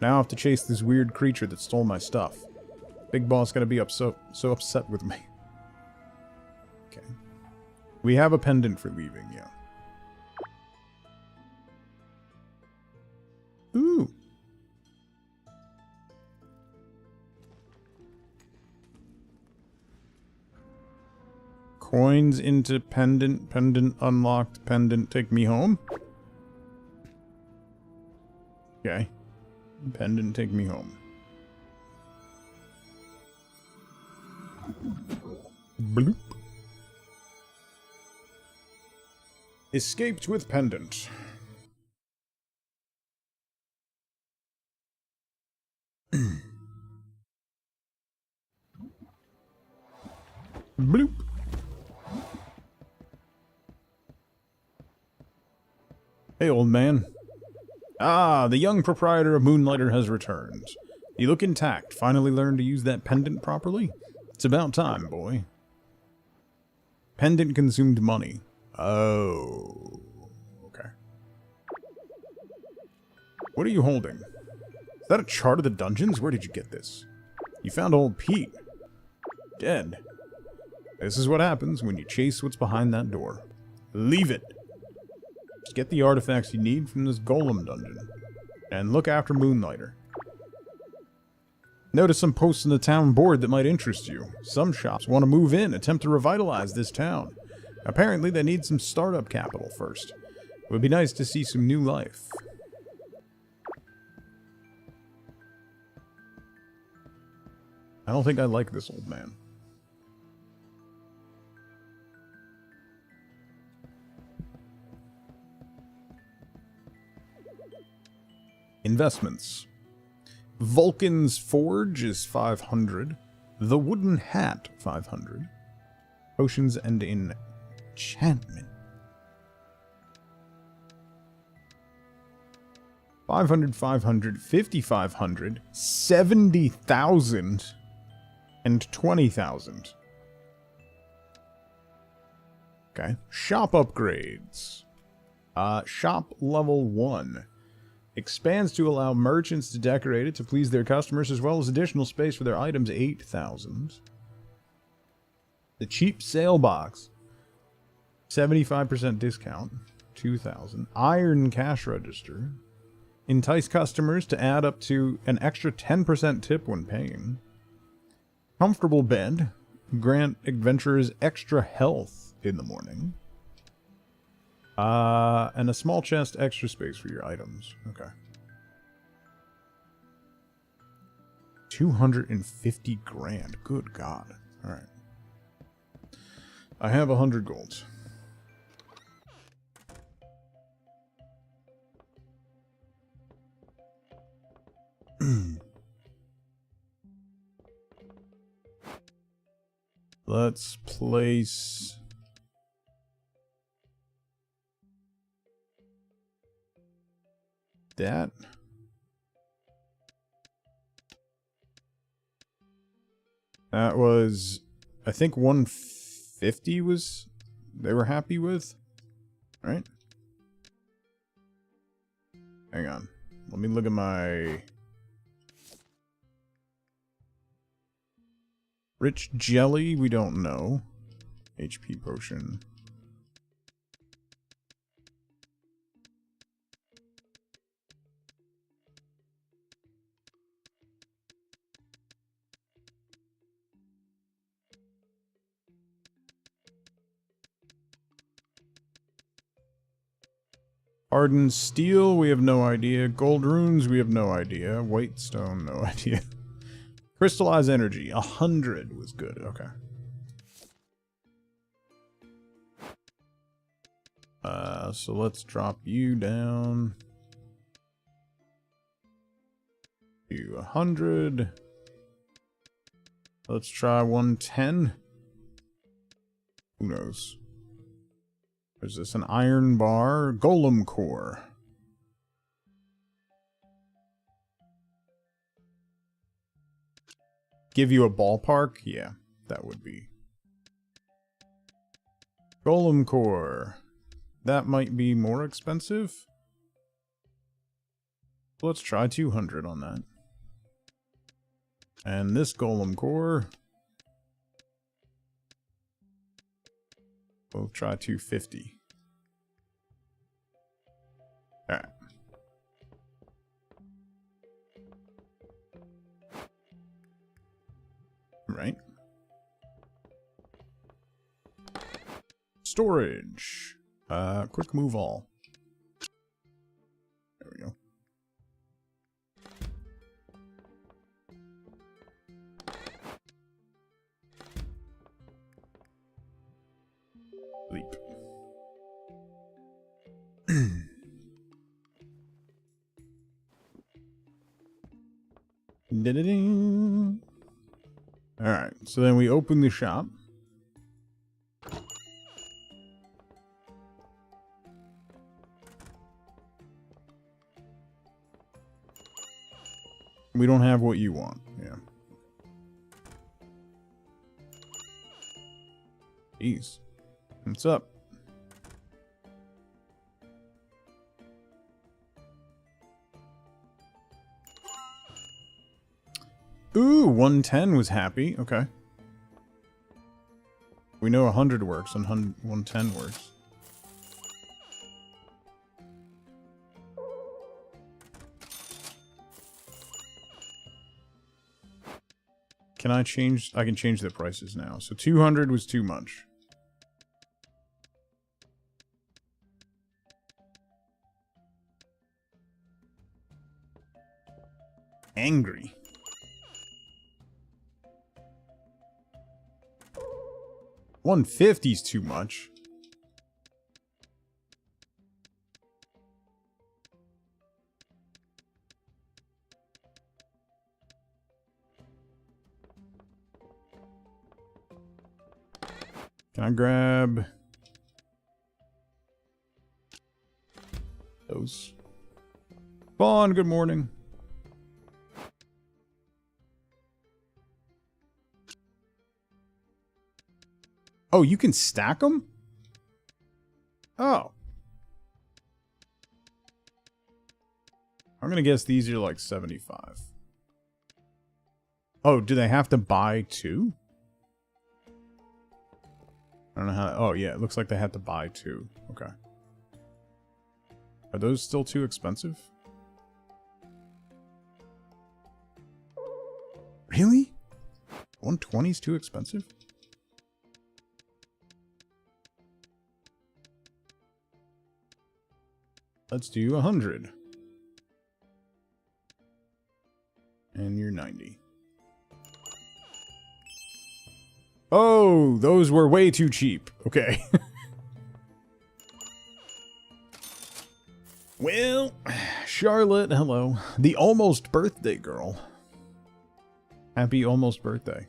Now I have to chase this weird creature that stole my stuff. Big boss gonna be so upset with me. Okay. We have a pendant for leaving, yeah. Ooh. Coins into pendant, pendant unlocked, pendant take me home. Okay. Pendant take me home. Bloop. Escaped with pendant. Bloop. Hey, old man. Ah, the young proprietor of Moonlighter has returned. You look intact. Finally learned to use that pendant properly? It's about time, boy. Pendant consumed money. Oh. Okay. What are you holding? Is that a chart of the dungeons? Where did you get this? You found old Pete. Dead. This is what happens when you chase what's behind that door. Leave it. Just get the artifacts you need from this golem dungeon. And look after Moonlighter. Notice some posts in the town board that might interest you. Some shops want to move in, attempt to revitalize this town. Apparently they need some startup capital first. It would be nice to see some new life. I don't think I like this old man. Investments. Vulcan's Forge is 500. The Wooden Hat, 500. Potions and enchantment. 500, 500, 5,500, 70,000, and 20,000. Okay. Shop upgrades. Shop level 1. Expands to allow merchants to decorate it to please their customers, as well as additional space for their items, 8,000. The cheap sale box, 75% discount, 2,000. Iron cash register, entice customers to add up to an extra 10% tip when paying. Comfortable bed, grant adventurers extra health in the morning. And a small chest, extra space for your items. Okay. 250 grand. Good God. Alright. I have 100 gold. Let's place... that. That was, I think 150 was, they were happy with, right? Hang on. Let me look at my... Rich jelly, we don't know. HP potion. Hardened steel, we have no idea. Gold runes, we have no idea. White stone, no idea. Crystallized energy, 100 was good, okay. So let's drop you down to 100. Let's try 110. Who knows? Is this an iron bar? Golem core. Give you a ballpark? Yeah, that would be. Golem core. That might be more expensive. Let's try 200 on that. And this golem core. We'll try 250. Alright. Right. Storage. Quick move all. There we go. Leap. Da-da-ding. Alright, so then we open the shop. We don't have what you want, yeah. Jeez. What's up? Ooh, 110 was happy. Okay. We know 100 works and 110 works. Can I change? I can change the prices now. So 200 was too much. Angry. $150's too much. Can I grab those? Vaughn, good morning. Oh, you can stack them? Oh. I'm gonna guess these are like 75. Oh, do they have to buy two? I don't know how... Oh, yeah, it looks like they have to buy two. Okay. Are those still too expensive? Really? 120 is too expensive? Let's do 100. And you're 90. Oh, those were way too cheap. Okay. Well, Charlotte, hello. The almost birthday girl. Happy almost birthday.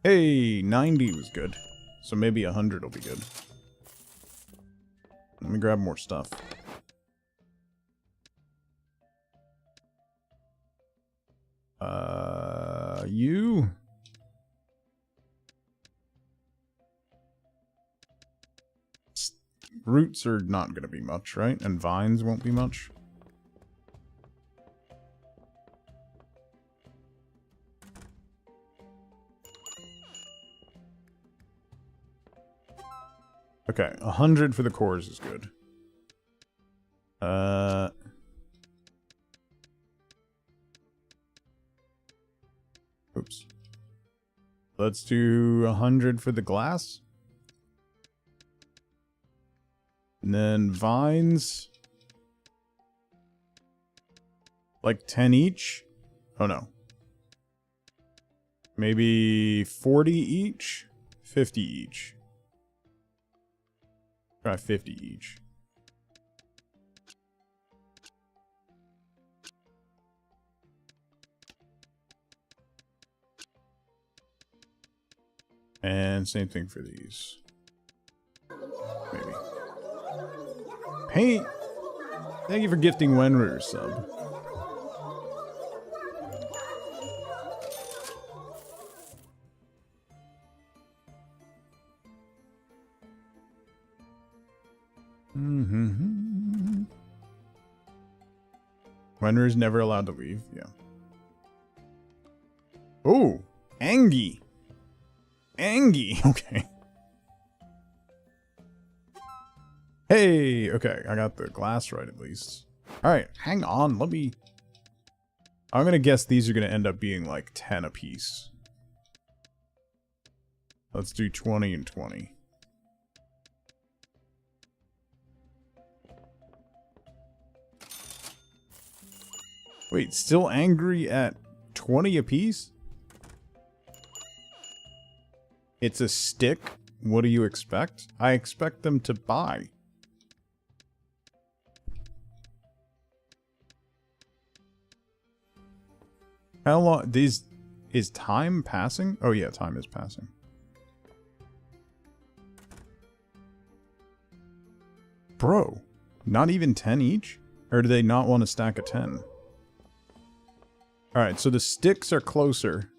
Hey, 90 was good. So maybe 100 will be good. Let me grab more stuff. You? Roots are not going to be much, right? And vines won't be much. Okay, 100 for the cores is good. Oops. Let's do 100 for the glass. And then vines. Like 10 each? Oh no. Maybe 40 each? 50 each. Try 50 each. And same thing for these. Maybe. Paint! Thank you for gifting Wenru sub. Wenru's never allowed to leave, yeah. Oh! Angie! Angie! Okay. Hey! Okay, I got the glass right at least. Alright, hang on, let me... I'm gonna guess these are gonna end up being like 10 apiece. Let's do 20 and 20. Wait, still angry at 20 apiece? It's a stick? What do you expect? I expect them to buy. How long? These... Is time passing? Oh yeah, time is passing. Bro, not even 10 each? Or do they not want to stack a 10? Alright, so the sticks are closer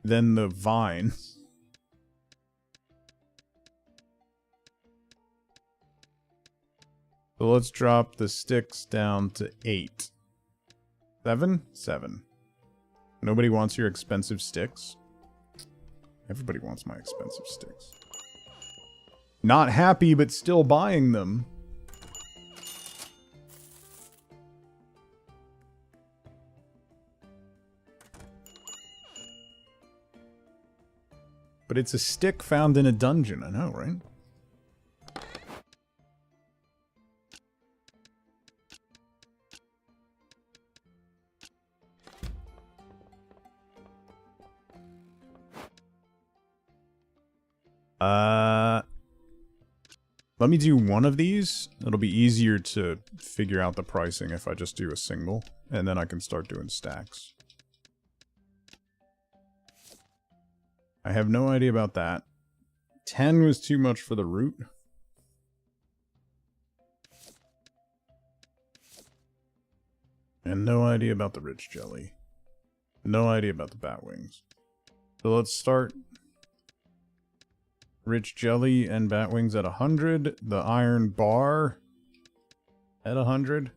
than the vines. So let's drop the sticks down to 8. 7? 7. Nobody wants your expensive sticks? Everybody wants my expensive sticks. Not happy, but still buying them. But it's a stick found in a dungeon, I know, right? Let me do one of these. It'll be easier to figure out the pricing if I just do a single, and then I can start doing stacks. I have no idea about that. 10 was too much for the root. And no idea about the rich jelly. No idea about the bat wings. So let's start rich jelly and bat wings at 100. The iron bar at 100.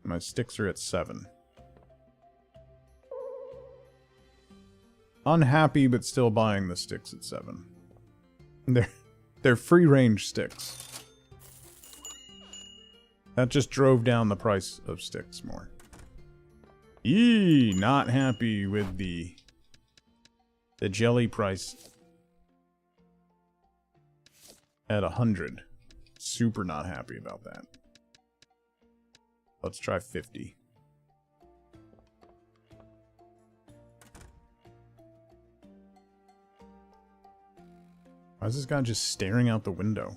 My sticks are at 7. Unhappy, but still buying the sticks at 7. They're free-range sticks. That just drove down the price of sticks more. Eee, not happy with the jelly price at 100. Super not happy about that. Let's try 50. Why is this guy just staring out the window?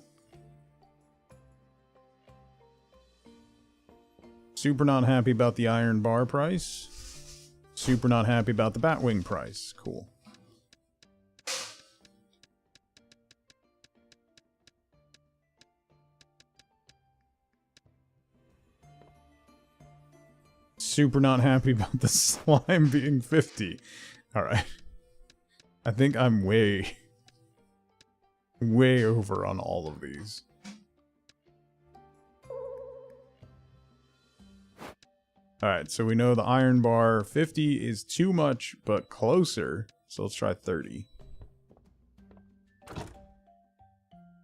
Super not happy about the iron bar price. Super not happy about the batwing price. Cool. super not happy about the slime being 50. Alright. I think I'm way over on all of these. Alright, so we know the iron bar 50 is too much, but closer. So let's try 30.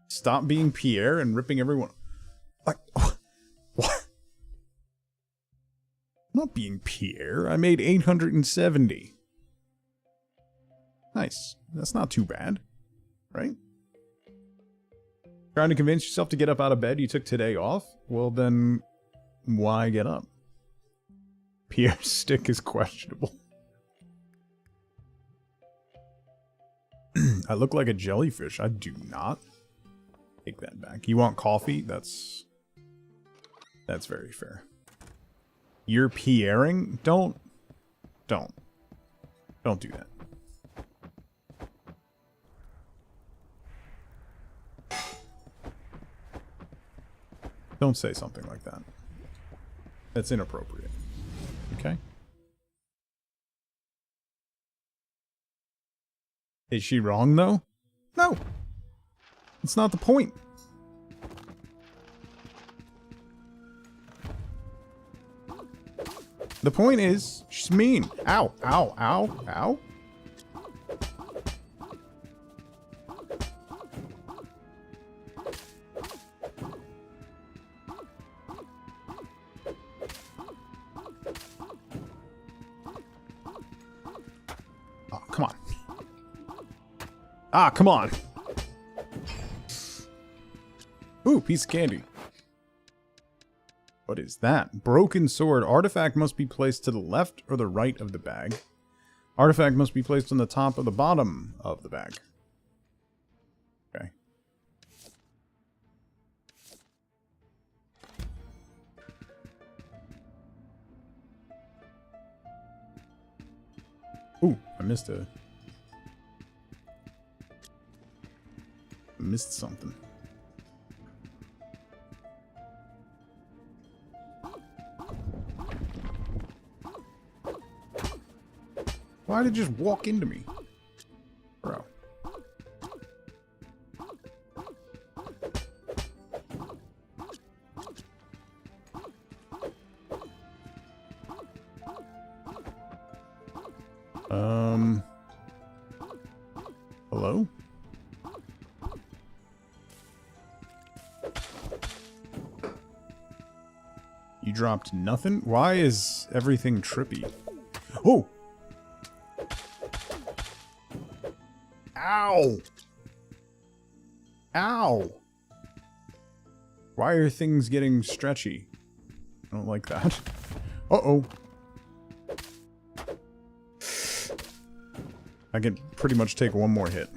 Stop being Pierre and ripping everyone. Like, what? I'm not being Pierre. I made 870. Nice. That's not too bad. Right? Trying to convince yourself to get up out of bed, you took today off? Well then, why get up? Pierre's stick is questionable. I look like a jellyfish. I do not. Take that back. You want coffee? That's very fair. You're Pierring? Don't do that. Don't say something like that. That's inappropriate. Okay? Is she wrong, though? No! It's not the point. The point is, she's mean. Ow, ow, ow, ow. Oh, come on. Ah, come on. Ooh, piece of candy. What is that? Broken sword. Artifact must be placed to the left or the right of the bag. Artifact must be placed on the top or the bottom of the bag. Okay. Ooh, I missed something. Why did it just walk into me? Bro. Hello? You dropped nothing? Why is everything trippy? Oh! Ow! Ow! Why are things getting stretchy? I don't like that. Uh-oh. I can pretty much take one more hit.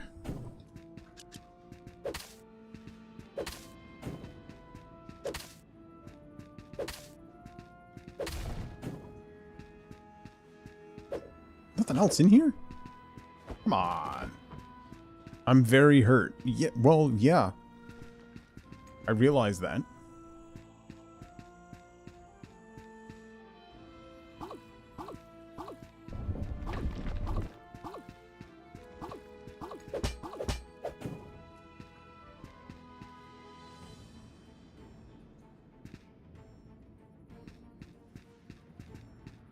Nothing else in here? Come on. I'm very hurt. Yeah, well, yeah. I realize that.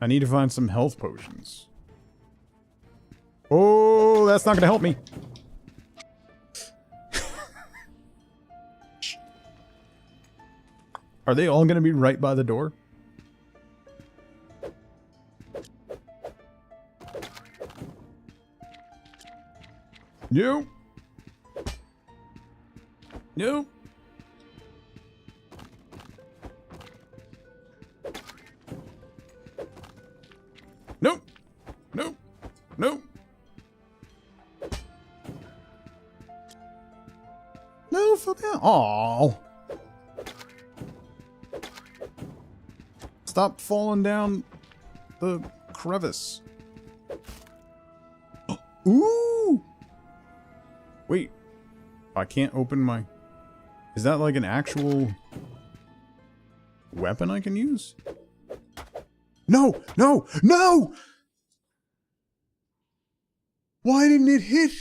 I need to find some health potions. Oh, that's not going to help me. Are they all going to be right by the door? No. No. Nope. Nope. Nope. No, for that. Aww. Stop falling down the crevice. Ooh! Wait. I can't open my... Is that like an actual weapon I can use? No! No! No! Why didn't it hit?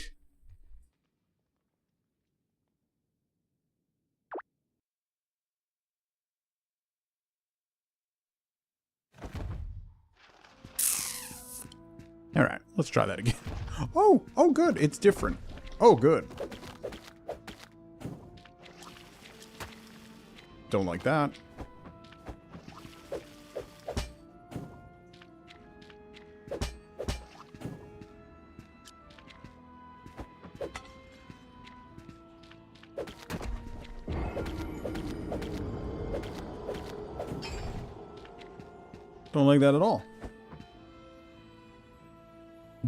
Alright, let's try that again. Oh! Oh, good. It's different. Oh, good. Don't like that. Don't like that at all.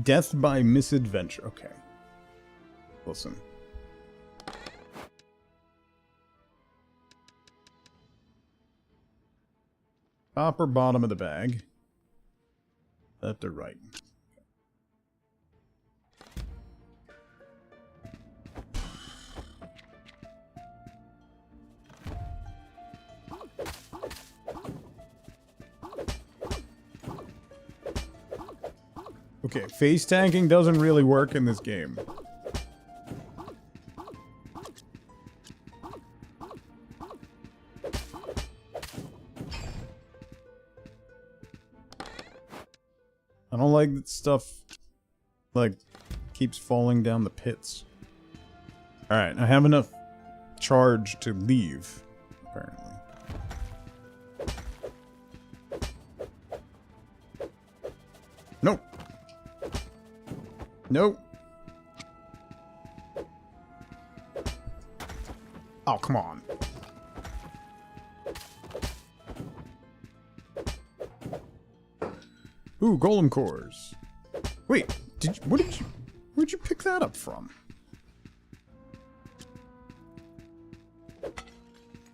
Death by misadventure. Okay. Listen. Top or bottom of the bag? Left or right? Okay, face tanking doesn't really work in this game. I don't like that stuff, like, keeps falling down the pits. Alright, I have enough charge to leave, apparently. Nope. Nope. Oh, come on. Ooh, golem cores. Wait, where'd you pick that up from?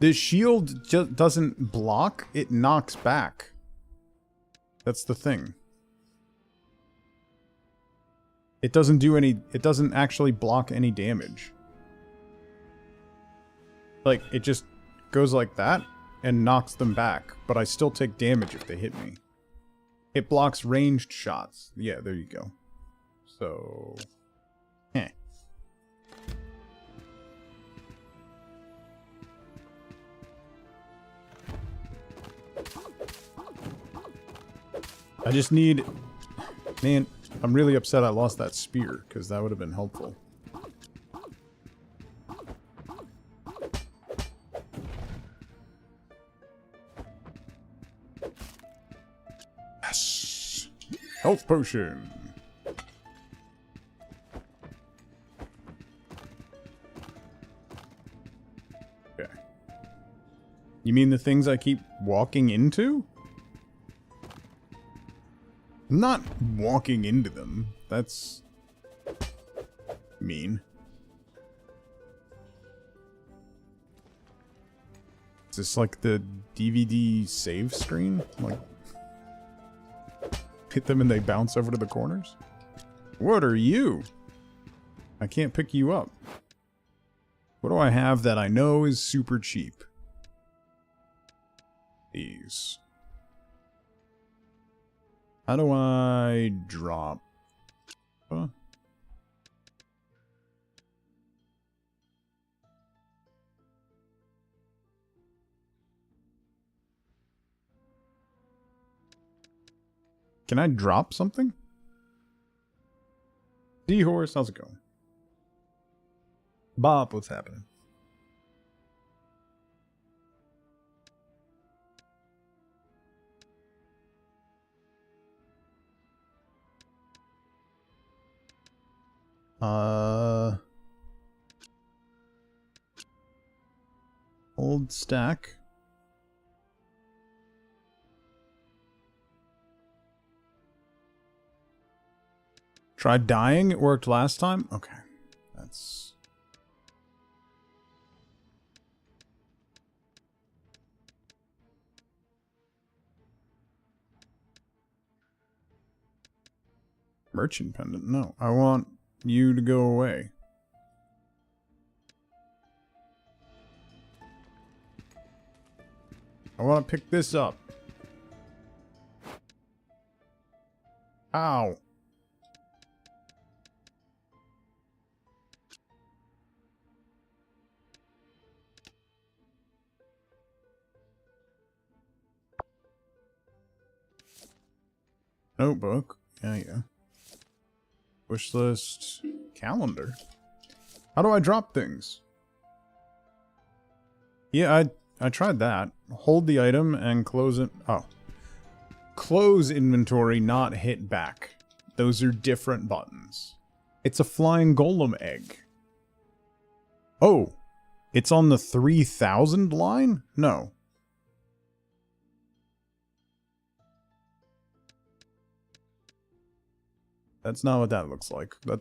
The shield just doesn't block, it knocks back. That's the thing. It doesn't do any, it doesn't actually block any damage. Like, it just goes like that and knocks them back, but I still take damage if they hit me. It blocks ranged shots. Yeah, there you go. So... heh. I just need... Man, I'm really upset I lost that spear, because that would have been helpful. Yes! Health potion! Okay. You mean the things I keep walking into? I'm not walking into them. That's... mean. Is this like the DVD save screen? Like... hit them and they bounce over to the corners? What are you? I can't pick you up. What do I have that I know is super cheap? These. How do I drop? Huh? Can I drop something? Seahorse, how's it going? Bob, what's happening? Old stack. Tried dying, it worked last time? Okay. That's... Merchant pendant? No. I want you to go away. I want to pick this up. Ow. Notebook. Yeah. Wish list. Calendar. How do I drop things? Yeah, I tried that. Hold the item and close it. Oh. Close inventory, not hit back. Those are different buttons. It's a flying golem egg. Oh. It's on the 3000 line? No. That's not what that looks like. The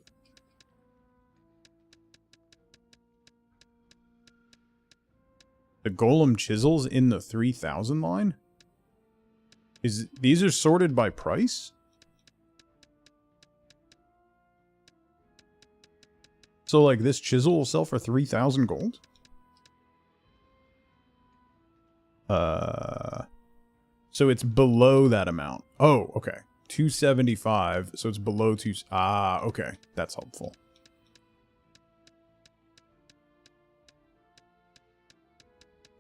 golem chisels in the 3000 line? These are sorted by price? So like this chisel will sell for 3000 gold? So it's below that amount. Oh, okay. 275, so it's below okay. That's helpful.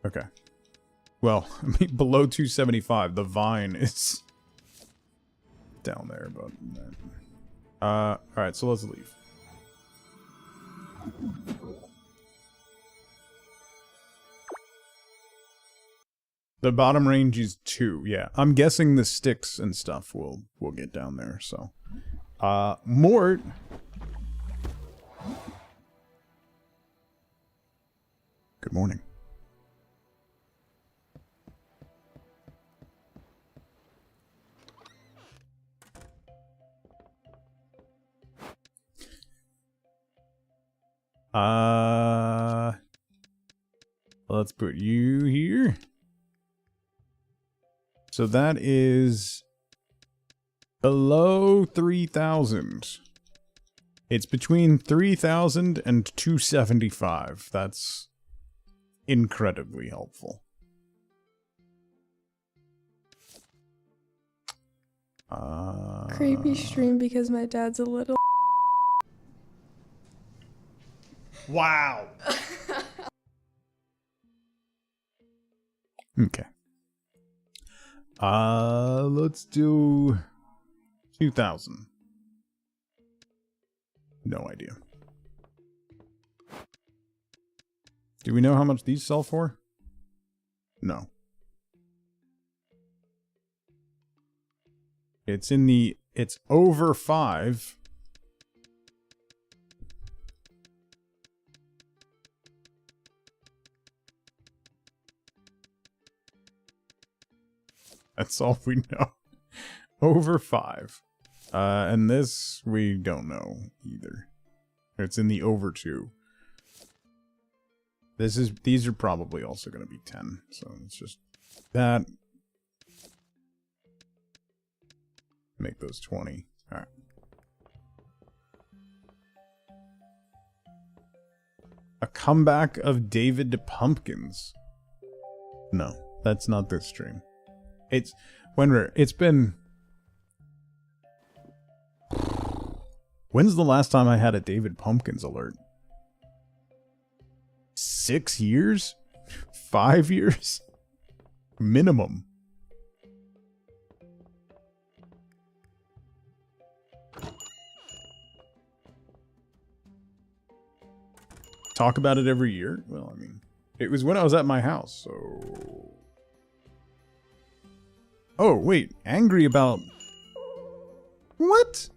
Okay. Well, I mean, below 275, the vine is down there, but... alright, so let's leave. The bottom range is 2, yeah. I'm guessing the sticks and stuff will get down there, so. Mort. Good morning. Let's put you here. So that is below 3000. It's between 3000 and 275. That's incredibly helpful. Creepy stream because my dad's a little. Wow. Okay. Let's do 2000. No idea. Do we know how much these sell for? No. It's over 5. That's all we know. Over 5. And this, we don't know either. It's in the over 2. These are probably also going to be 10. So it's just that. Make those 20. Alright. A comeback of David Pumpkins. No, that's not this stream. It's been... When's the last time I had a David Pumpkins alert? 6 years? 5 years? Minimum. Talk about it every year? Well, I mean, it was when I was at my house, so... Oh, wait. Angry about... What?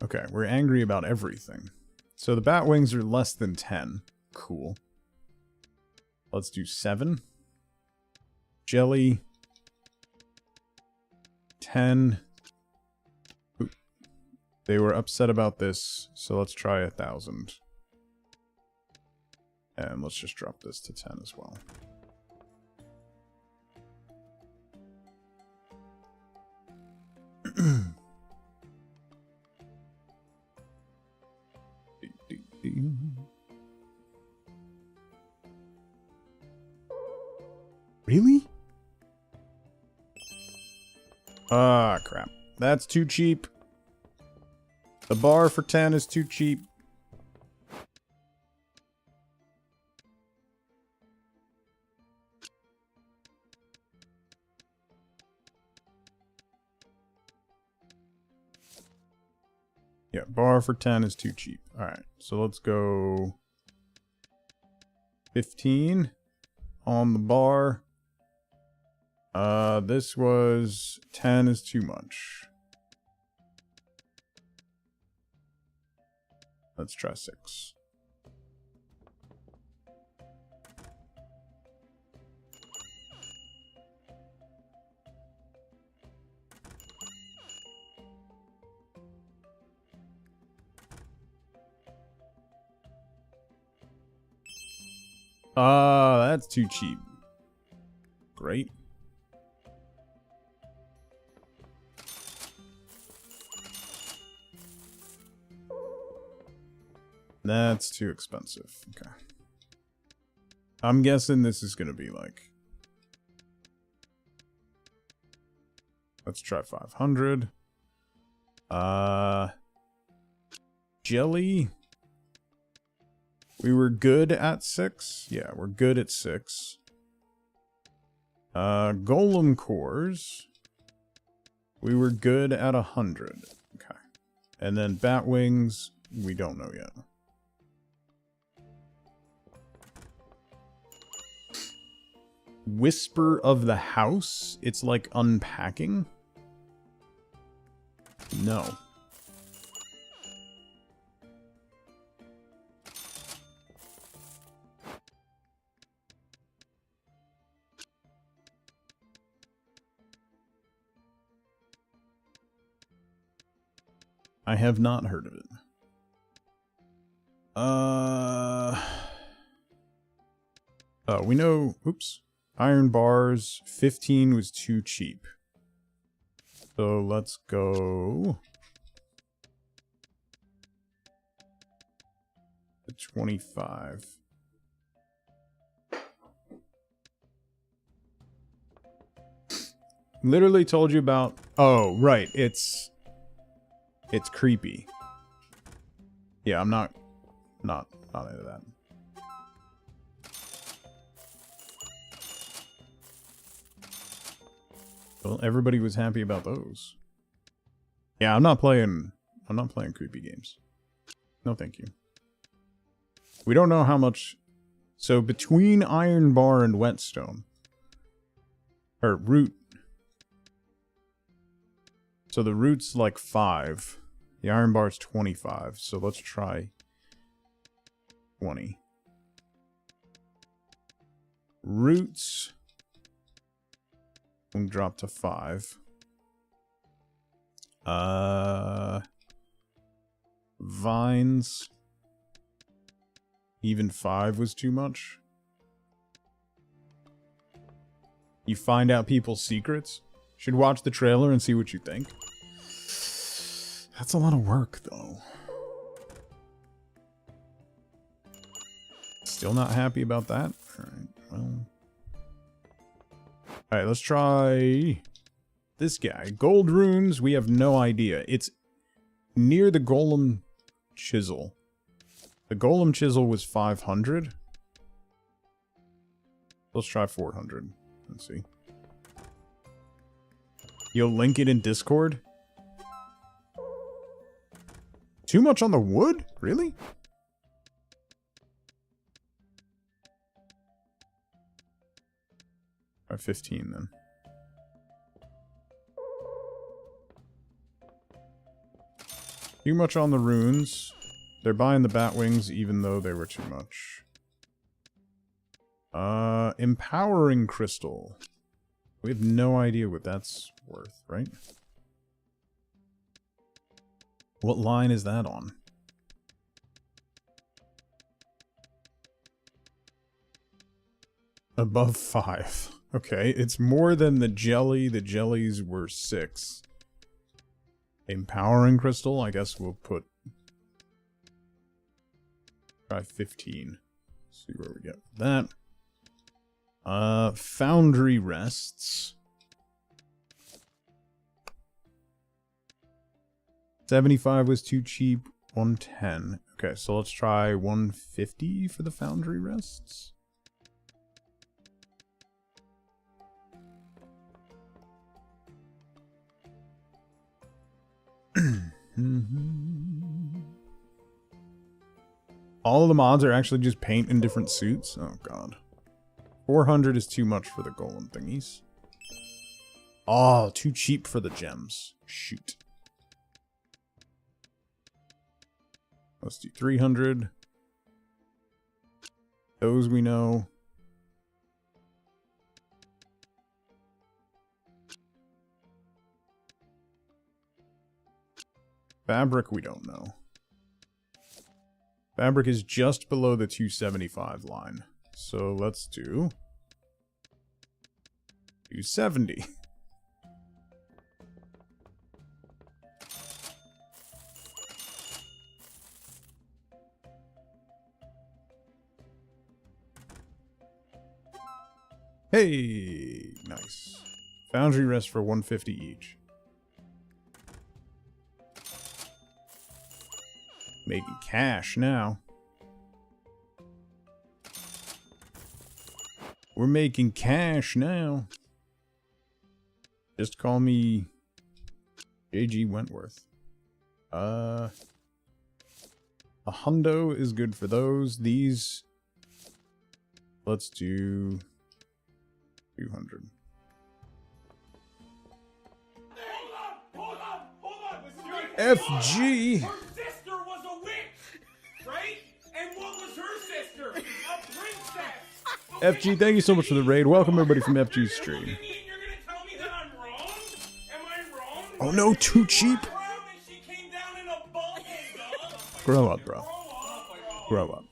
Okay, we're angry about everything. So the bat wings are less than 10. Cool. Let's do 7. Jelly. 10. Ooh. They were upset about this, so let's try 1,000. And let's just drop this to 10 as well. Really? Ah, crap. That's too cheap. The bar for 10 is too cheap. Yeah, bar for 10 is too cheap. Alright, so let's go 15 on the bar. This was 10 is too much. Let's try 6. That's too cheap. Great. That's too expensive. Okay. I'm guessing this is gonna be like... Let's try 500. Jelly. We were good at 6. Yeah, we're good at 6. Golem cores. We were good at 100. Okay. And then bat wings, we don't know yet. Whisper of the House? It's like unpacking? No. I have not heard of it. We know, oops. Iron bars, 15 was too cheap. So let's go to 25. Literally told you about, oh, right, it's creepy. Yeah, I'm not into that. Well, everybody was happy about those. Yeah, I'm not playing creepy games. No, thank you. We don't know how much. So between Iron Bar and Whetstone, or Root. So the Root's like 5. The Iron Bar's 25. So let's try 20. Roots. We'll drop to 5. Vines. Even 5 was too much. You find out people's secrets? Should watch the trailer and see what you think. That's a lot of work, though. Still not happy about that? Alright, well... Alright, let's try this guy. Gold runes, we have no idea. It's near the golem chisel. The golem chisel was 500. Let's try 400. Let's see. You'll link it in Discord? Too much on the wood? Really? Try 15 then. Too much on the runes. They're buying the bat wings even though they were too much. Empowering crystal. We have no idea what that's worth, right? What line is that on? Above 5. Okay, it's more than the jelly. The jellies were 6. Empowering crystal, I guess we'll put... Try 15. See where we get with that. Foundry rests. 75 was too cheap. 110. Okay, so let's try 150 for the foundry rests. All of the mods are actually just paint in different suits. Oh god. 400 is too much for the golem thingies. Oh, too cheap for the gems. Shoot. Let's do 300. Those we know. Fabric we don't know. Fabric is just below the 275 line. So let's do 270. Hey, nice. Foundry rest for 150 each. Making cash now. We're making cash now. Just call me JG Wentworth. A hundo is good for those. These, let's do 200. Hold on. FG. Her sister was a witch, right? And what was her sister? A princess. FG, thank you so much for the raid. Welcome everybody from FG stream. You're gonna tell me that I'm wrong? Am I wrong? Oh no, too cheap. She came down in a bubble, dog. Grow up, bro. Grow up.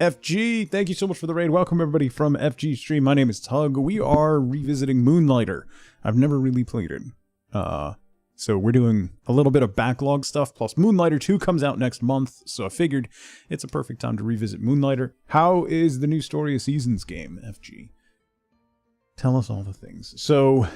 FG, thank you so much for the raid. Welcome everybody from FG stream. My name is Tug. We are revisiting Moonlighter. I've never really played it. So we're doing a little bit of backlog stuff, plus Moonlighter 2 comes out next month, so I figured it's a perfect time to revisit Moonlighter. How is the new Story of Seasons game, FG? Tell us all the things. So,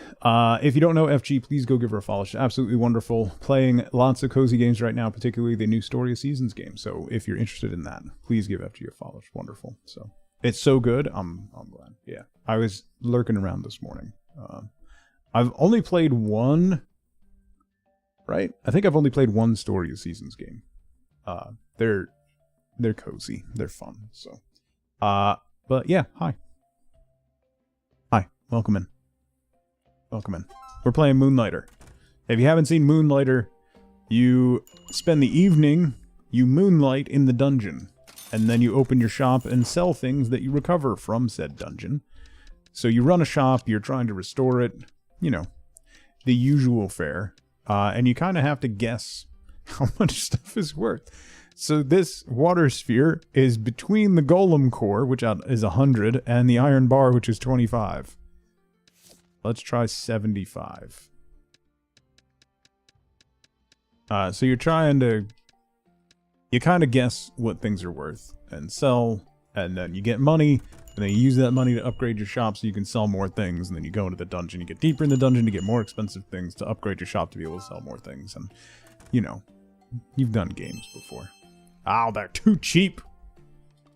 if you don't know FG, please go give her a follow. She's absolutely wonderful. Playing lots of cozy games right now, particularly the new Story of Seasons game. So, if you're interested in that, please give FG a follow. It's wonderful. So, it's so good. I'm glad. Yeah. I was lurking around this morning. I've only played one, right? I think I've only played one Story of Seasons game. They're cozy. They're fun. So, but yeah, hi. Welcome in. Welcome in. We're playing Moonlighter. If you haven't seen Moonlighter, you spend the evening, you moonlight in the dungeon, and then you open your shop and sell things that you recover from said dungeon. So you run a shop, you're trying to restore it, you know, the usual fare, and you kind of have to guess how much stuff is worth. So this water sphere is between the golem core, which is 100, and the iron bar, which is 25. Let's try 75. So you're trying to... You kind of guess what things are worth and sell, and then you get money, and then you use that money to upgrade your shop so you can sell more things, and then you go into the dungeon, you get deeper in the dungeon to get more expensive things to upgrade your shop to be able to sell more things, and, you know, you've done games before. Oh, they're too cheap!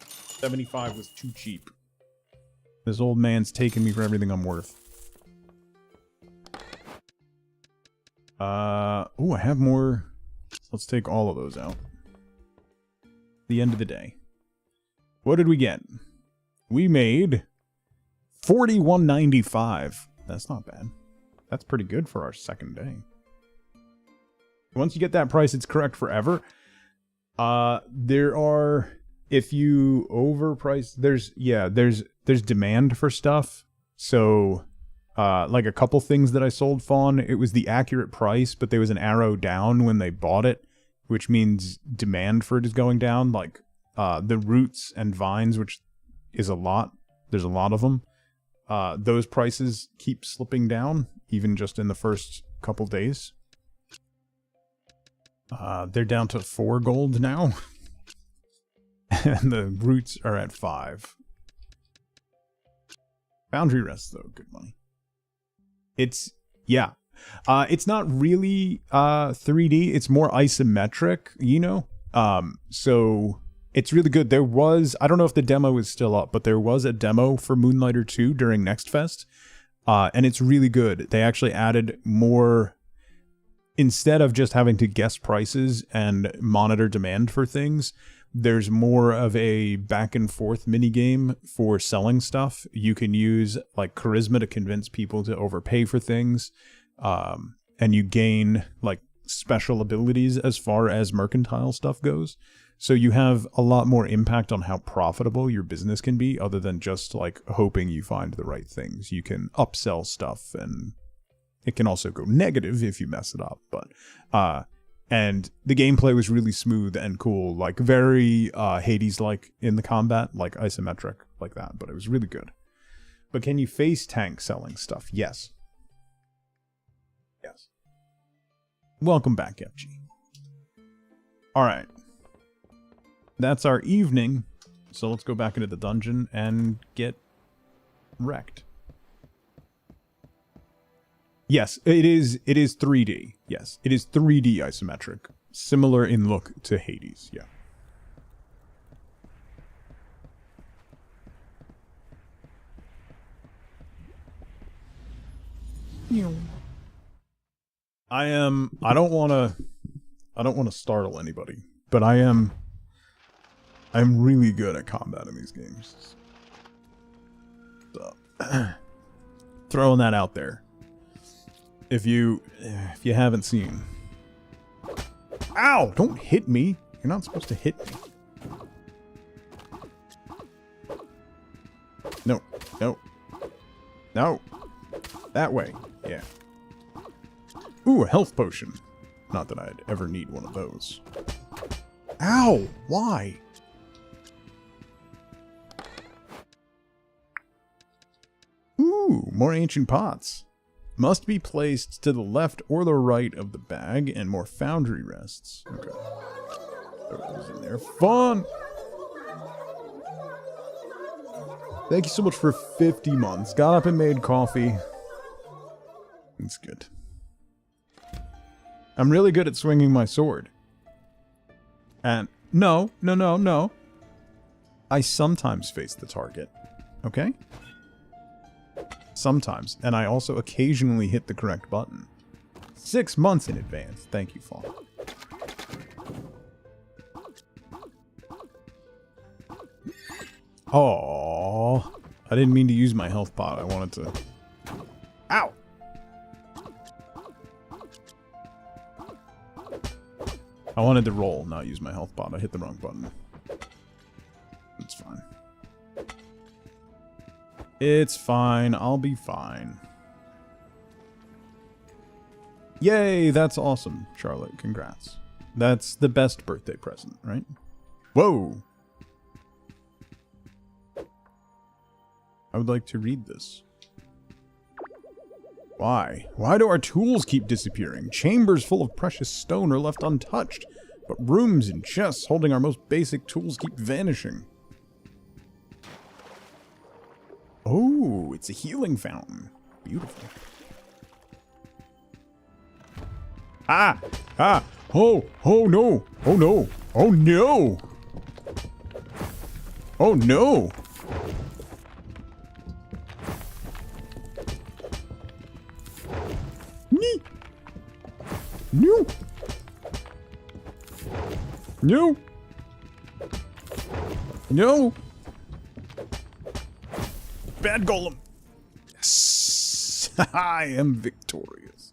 75 was too cheap. This old man's taking me for everything I'm worth. Oh, I have more. Let's take all of those out. The end of the day. What did we get? We made 41.95. That's not bad. That's pretty good for our second day. Once you get that price, it's correct forever. There are, if you overprice, there's demand for stuff. So, like a couple things that I sold Fawn, it was the accurate price, but there was an arrow down when they bought it, which means demand for it is going down. Like, the roots and vines, which is a lot. There's a lot of them. Those prices keep slipping down, even just in the first couple days. They're down to 4 gold now. And the roots are at 5. Foundry rest, though, good money. It's, yeah, It's not really 3D. It's more isometric, you know? So it's really good. There was, I don't know if the demo is still up, but there was a demo for Moonlighter 2 during Next Fest. And it's really good. They actually added more, instead of just having to guess prices and monitor demand for things, there's more of a back and forth mini game for selling stuff. You can use like charisma to convince people to overpay for things. And you gain like special abilities as far as mercantile stuff goes. So you have a lot more impact on how profitable your business can be, other than just like hoping you find the right things. You can upsell stuff, and it can also go negative if you mess it up. But and the gameplay was really smooth and cool, like very Hades-like in the combat, like isometric like that. But it was really good. But can you face tank selling stuff? Yes. Yes. Welcome back, FG. All right. That's our evening. So let's go back into the dungeon and get wrecked. Yes, it is 3D. Yes, it is 3D isometric. Similar in look to Hades, yeah. I don't want to startle anybody, but I'm really good at combat in these games. So, throwing that out there. If you haven't seen. Ow! Don't hit me. You're not supposed to hit me. No. No. No. That way. Yeah. Ooh, a health potion. Not that I'd ever need one of those. Ow! Why? Ooh, more ancient pots. Must be placed to the left or the right of the bag, and more foundry rests. Okay. Throw those in there. Fun! Thank you so much for 50 months. Got up and made coffee. It's good. I'm really good at swinging my sword. And no. I sometimes face the target. Okay? Sometimes. And I also occasionally hit the correct button. 6 months in advance. Thank you, Fall. Oh, I didn't mean to use my health pot. I wanted to... Ow! I wanted to roll, not use my health pot. I hit the wrong button. It's fine. It's fine. I'll be fine. Yay, that's awesome, Charlotte. Congrats. That's the best birthday present, right? Whoa! I would like to read this. Why? Why do our tools keep disappearing? Chambers full of precious stone are left untouched, but rooms and chests holding our most basic tools keep vanishing. Oh, it's a healing fountain. Beautiful. Ah! Ah! Oh! Oh no! Oh no! Oh no! Oh no! No! No! No! Bad golem! Yes! I am victorious.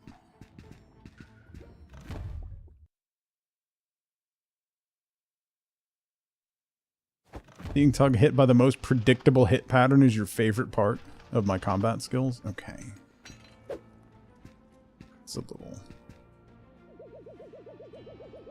Being tug hit by the most predictable hit pattern is your favorite part of my combat skills? Okay. It's a little...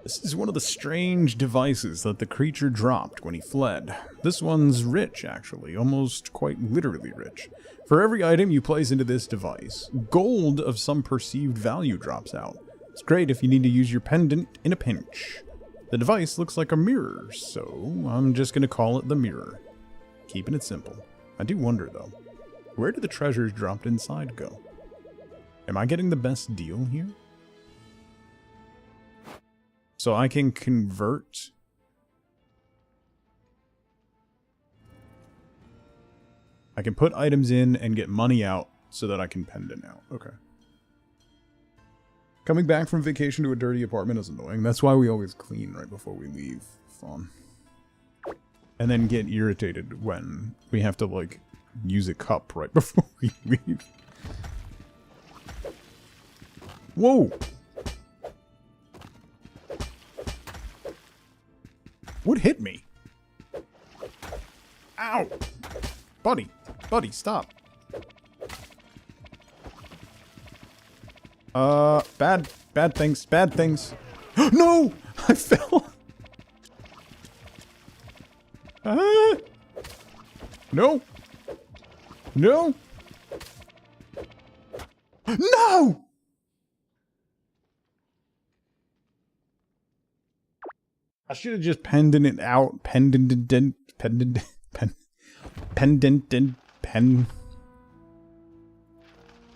This is one of the strange devices that the creature dropped when he fled. This one's rich, actually, almost quite literally rich. For every item you place into this device, gold of some perceived value drops out. It's great if you need to use your pendant in a pinch. The device looks like a mirror, so I'm just going to call it the mirror. Keeping it simple. I do wonder, though, where did the treasures dropped inside go? Am I getting the best deal here? So I can convert... I can put items in and get money out so that I can pendant out. Okay. Coming back from vacation to a dirty apartment is annoying. That's why we always clean right before we leave. Fun. And then get irritated when we have to, like, use a cup right before we leave. Whoa! What hit me? Ow! Buddy! Buddy, stop. Bad things, bad things. No! I fell! No! No! No! I should have just pendant it out. Pendant.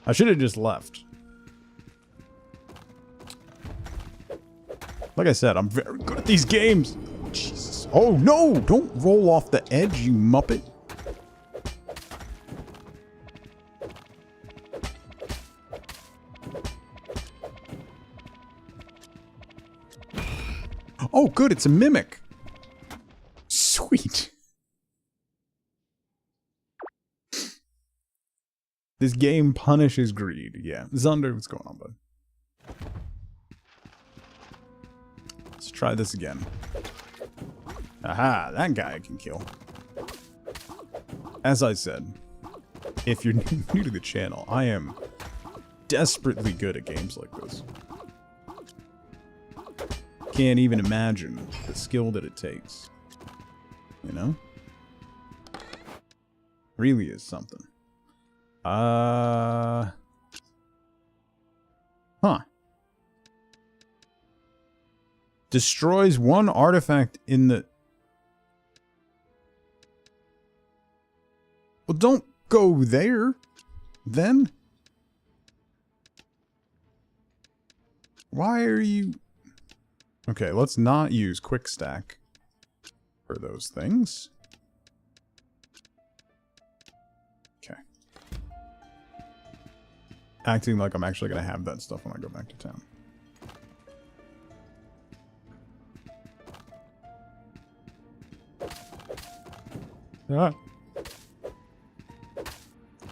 I should have just left. Like I said, I'm very good at these games. Jesus. Oh no! Don't roll off the edge, you muppet. Oh good, it's a mimic. Sweet. This game punishes greed. Yeah. Zunder, what's going on, bud? Let's try this again. Aha, that guy I can kill. As I said, if you're new to the channel, I am desperately good at games like this. Can't even imagine the skill that it takes. You know? Really is something. Huh. Destroys one artifact in the... Well, don't go there, then. Why are you... Okay, let's not use quick stack for those things. Okay. Acting like I'm actually going to have that stuff when I go back to town. Ah.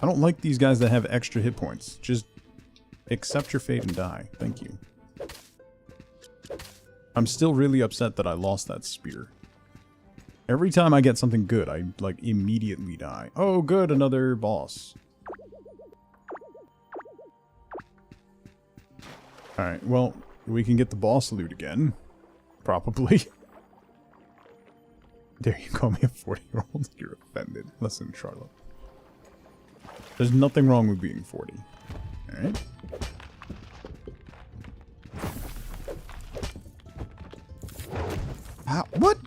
I don't like these guys that have extra hit points. Just accept your fate and die. Thank you. I'm still really upset that I lost that spear. Every time I get something good, I, like, immediately die. Oh, good, another boss. Alright, well, we can get the boss loot again. Probably. Dare you call me a 40-year-old? You're offended. Listen, Charlotte. There's nothing wrong with being 40. Alright? What?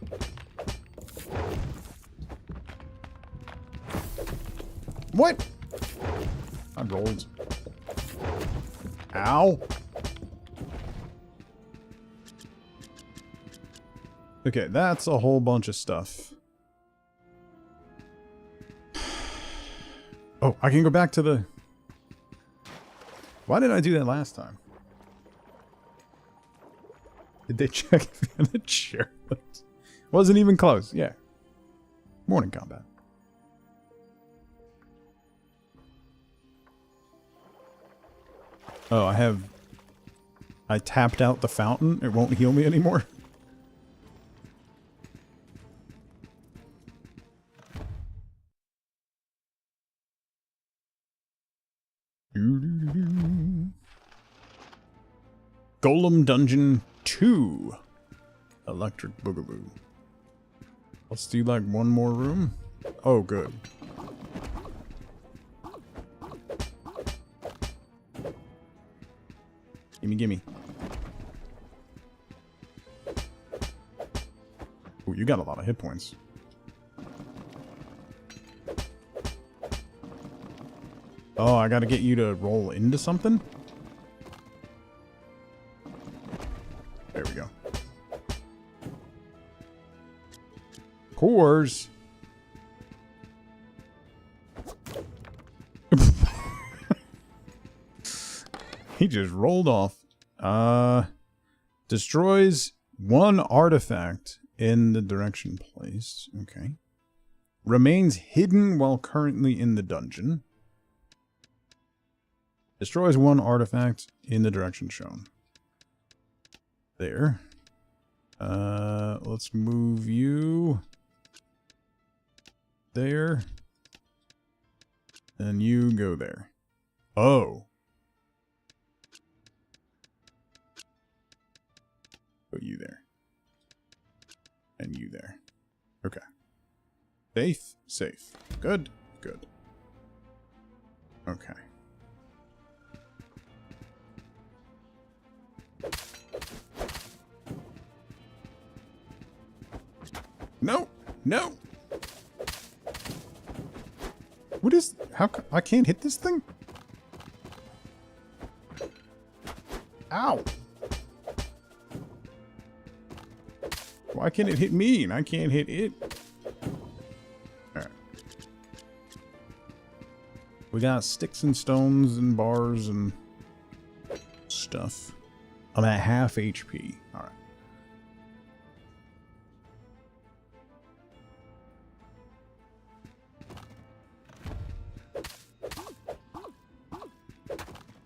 What? I rolled. Ow. Okay, that's a whole bunch of stuff. Oh, I can go back to the... Why did I do that last time? Did they check the chair? Wasn't even close, yeah. Morning combat. Oh, I tapped out the fountain. It won't heal me anymore. Golem Dungeon 2. Electric Boogaloo. Let's do like one more room. Oh, good. Gimme, gimme. Ooh, you got a lot of hit points. Oh, I gotta get you to roll into something? Pores. He just rolled off. Destroys one artifact in the direction placed. Okay. Remains hidden while currently in the dungeon. Destroys one artifact in the direction shown. There. Let's move you there. And you go there. Oh. Put you there. And you there. Okay. Safe, safe. Good, good. Okay. No, no. What is, how, I can't hit this thing? Ow. Why can't it hit me and I can't hit it? Alright. We got sticks and stones and bars and stuff. I'm at half HP. Alright.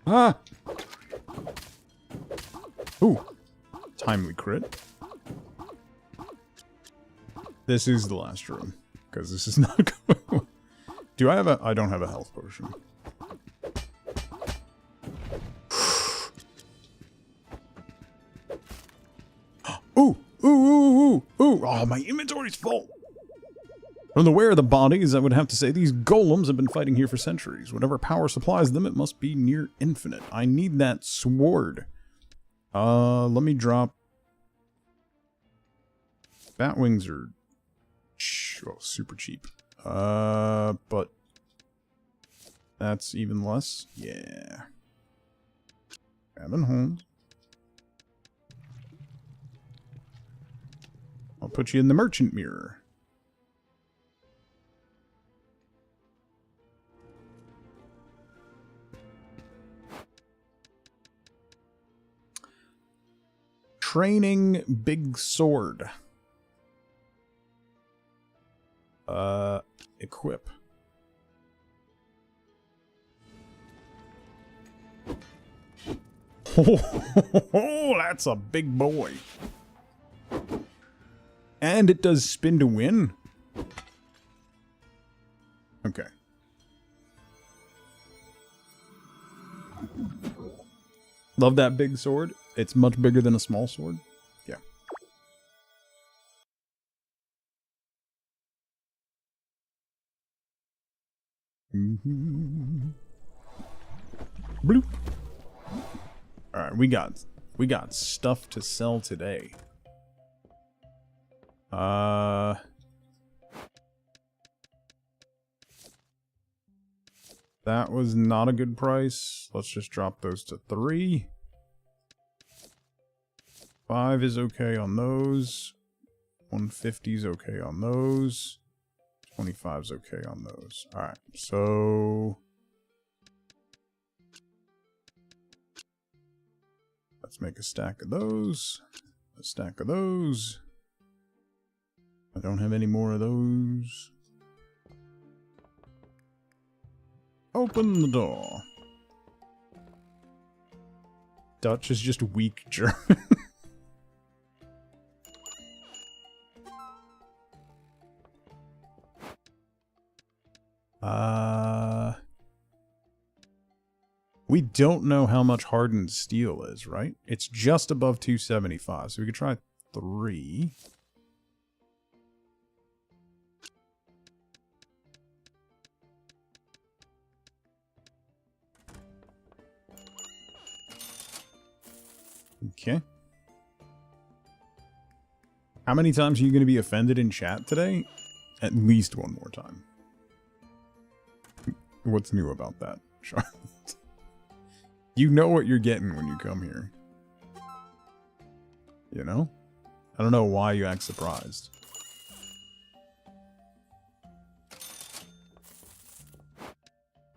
Ah! Ooh. Timely crit. This is the last room, because this is not going. Do I have a... I don't have a health potion. Ooh! Ooh, ooh, ooh, ooh! Oh, my inventory's full! From the wear of the bodies, I would have to say these golems have been fighting here for centuries. Whatever power supplies them, it must be near infinite. I need that sword. Let me drop... Bat wings are... Oh, super cheap. But... That's even less. Yeah. Grab and hold. I'll put you in the merchant mirror. Training big sword. Equip. Oh, that's a big boy. And it does spin to win. Okay. Love that big sword. It's much bigger than a small sword. Yeah. Bloop. All right, we got stuff to sell today. That was not a good price. Let's just drop those to 3. 5 is okay on those. 150 is okay on those. 25 is okay on those. Alright, so... let's make a stack of those. A stack of those. I don't have any more of those. Open the door. Dutch is just weak German. We don't know how much hardened steel is, right? It's just above 275, so we could try 3. Okay. How many times are you going to be offended in chat today? At least one more time. What's new about that, Charlotte? You know what you're getting when you come here. You know? I don't know why you act surprised.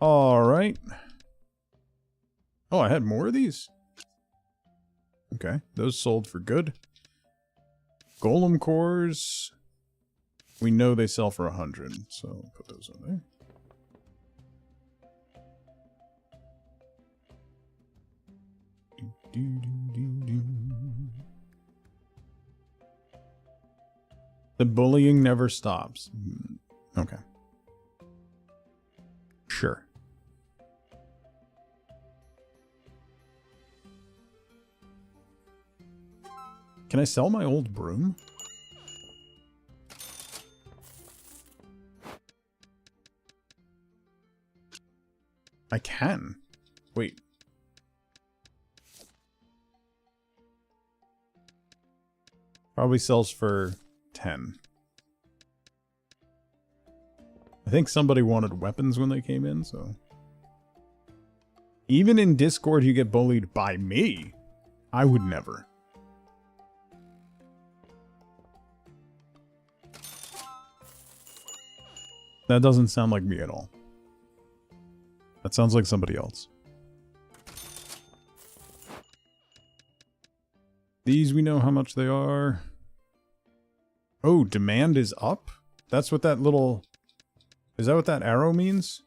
Alright. Oh, I had more of these? Okay, those sold for good. Golem cores. We know they sell for 100, so put those in there. The bullying never stops. Okay. Sure. Can I sell my old broom? I can. Wait. Probably sells for 10. I think somebody wanted weapons when they came in, so... Even in Discord you get bullied by me. I would never. That doesn't sound like me at all. That sounds like somebody else. These we know how much they are. Oh, demand is up? That's what that little... Is that what that arrow means?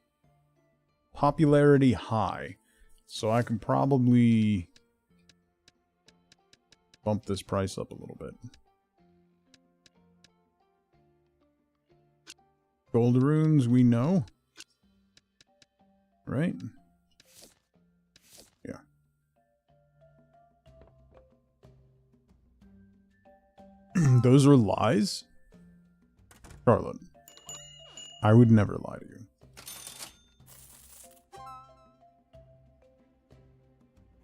Popularity high. So I can probably bump this price up a little bit. Gold runes we know. Right? Yeah. Those are lies? Charlotte, I would never lie to you.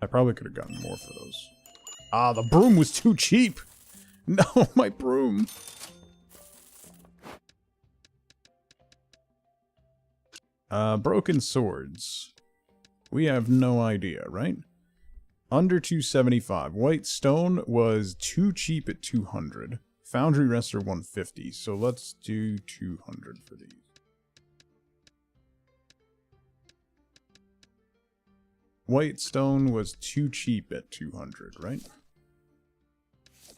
I probably could have gotten more for those. Ah, the broom was too cheap! No, my broom! Broken swords. We have no idea, right? Under 275. White stone was too cheap at 200. Foundry rests are 150, so let's do 200 for these. White stone was too cheap at 200, right?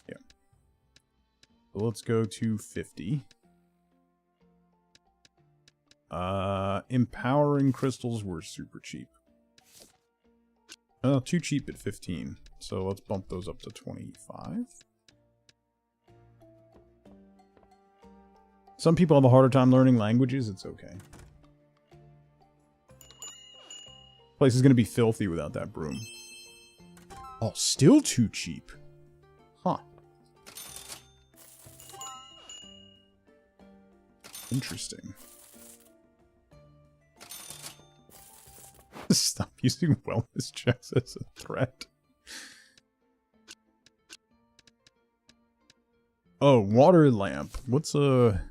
Yeah. So let's go to 50. Empowering crystals were super cheap. Too cheap at 15. So let's bump those up to 25. Some people have a harder time learning languages. It's okay. Place is going to be filthy without that broom. Oh, still too cheap. Huh. Interesting. Stop using wellness checks as a threat. Oh, water lamp. What's a...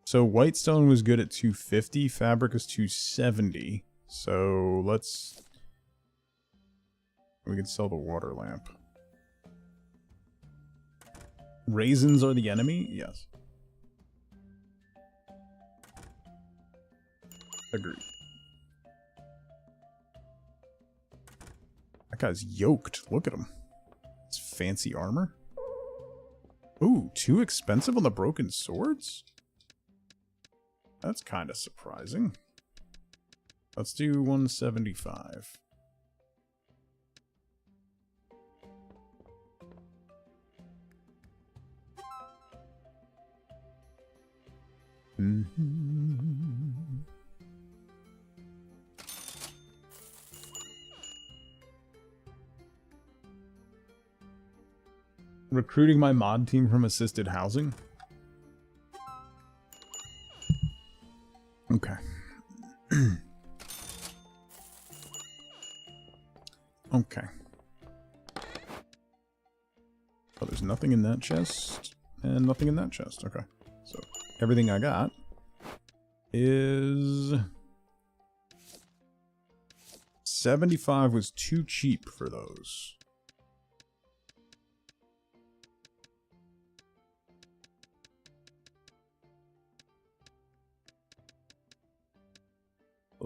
So white stone was good at 250. Fabric is 270. So let's... We can sell the water lamp. Raisins are the enemy? Yes. Agreed. That guy's yoked. Look at him. It's fancy armor. Ooh, too expensive on the broken swords? That's kind of surprising. Let's do 175. Recruiting my mod team from assisted housing? Okay. Okay. Oh, there's nothing in that chest, and nothing in that chest. Okay. So, everything I got is... 75 was too cheap for those.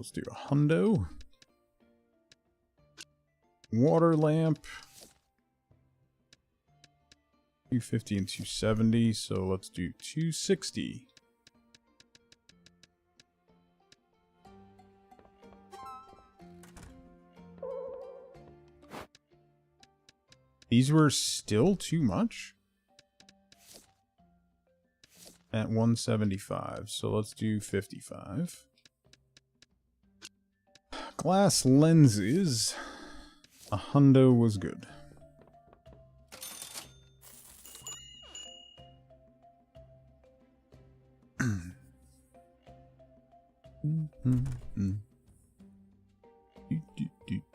let's do a hundo. Water lamp. 250 and 270, so let's do 260. These were still too much? At 175, so let's do 55. Glass lenses. A hundo was good.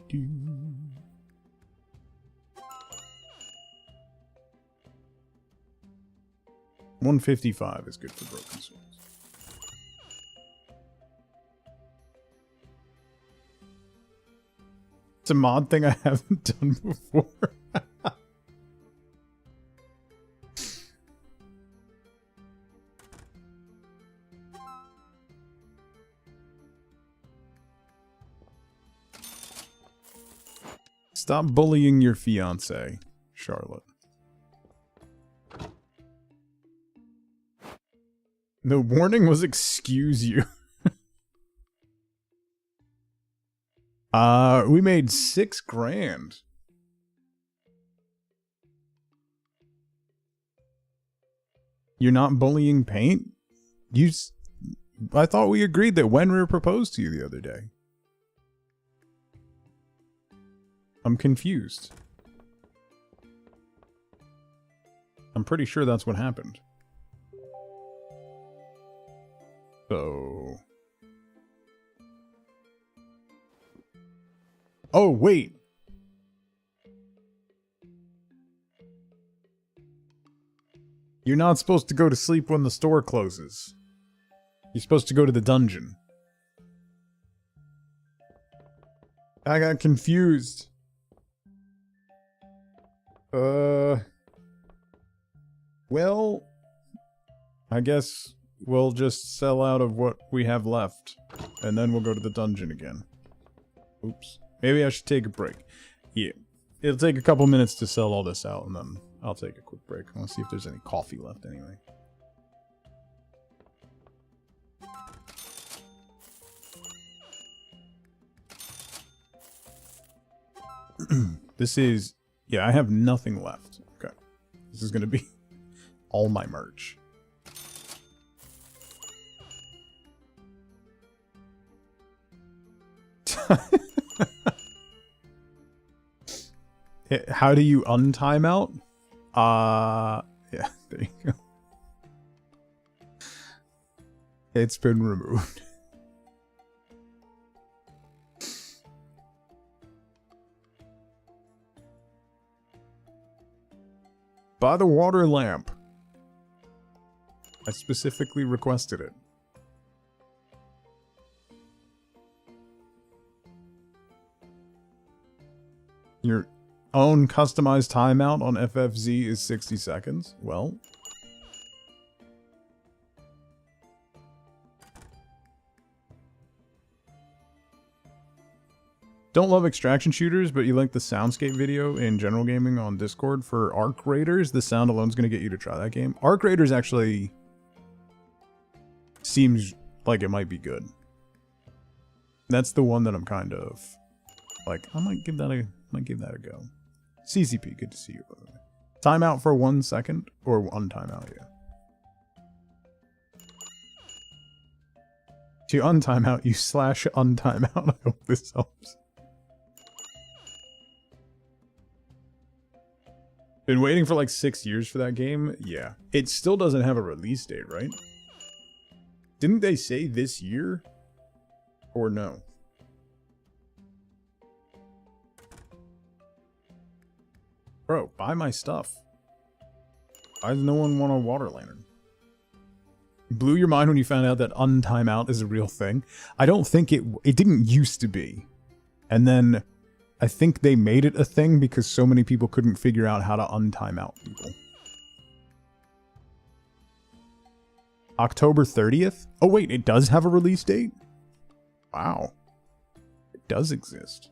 Do. 155 is good for broken swords. It's a mod thing I haven't done before. Stop bullying your fiance, Charlotte. The warning was excuse you. We made $6 grand. You're not bullying paint? I thought we agreed that Wenrir proposed to you the other day. I'm confused. I'm pretty sure that's what happened. So... Oh, wait! You're not supposed to go to sleep when the store closes. You're supposed to go to the dungeon. I got confused. Well, I guess we'll just sell out of what we have left, and then we'll go to the dungeon again. Oops. Maybe I should take a break. Yeah. It'll take a couple minutes to sell all this out, and then I'll take a quick break. I want to see if there's any coffee left anyway. This is... Yeah, I have nothing left. Okay. This is going to be all my merch. How do you untime out? Yeah, there you go. It's been removed. Buy the water lamp. I specifically requested it. Your own customized timeout on FFZ is 60 seconds. Well. Don't love extraction shooters, but you like the soundscape video in general gaming on Discord for Arc Raiders. The sound alone is going to get you to try that game. Arc Raiders actually seems like it might be good. That's the one that I'm kind of like, I might give that a go. CCP, good to see you, by the way. Timeout for 1 second, or untimeout, yeah. To untimeout, you slash untimeout. I hope this helps. Been waiting for like 6 years for that game? Yeah. It still doesn't have a release date, right? Didn't they say this year? Or no? Bro, buy my stuff. Why does no one want a water lantern? Blew your mind when you found out that untimeout is a real thing? I don't think it didn't used to be. And then I think they made it a thing because so many people couldn't figure out how to untimeout people. October 30th? Oh wait, it does have a release date? Wow. It does exist.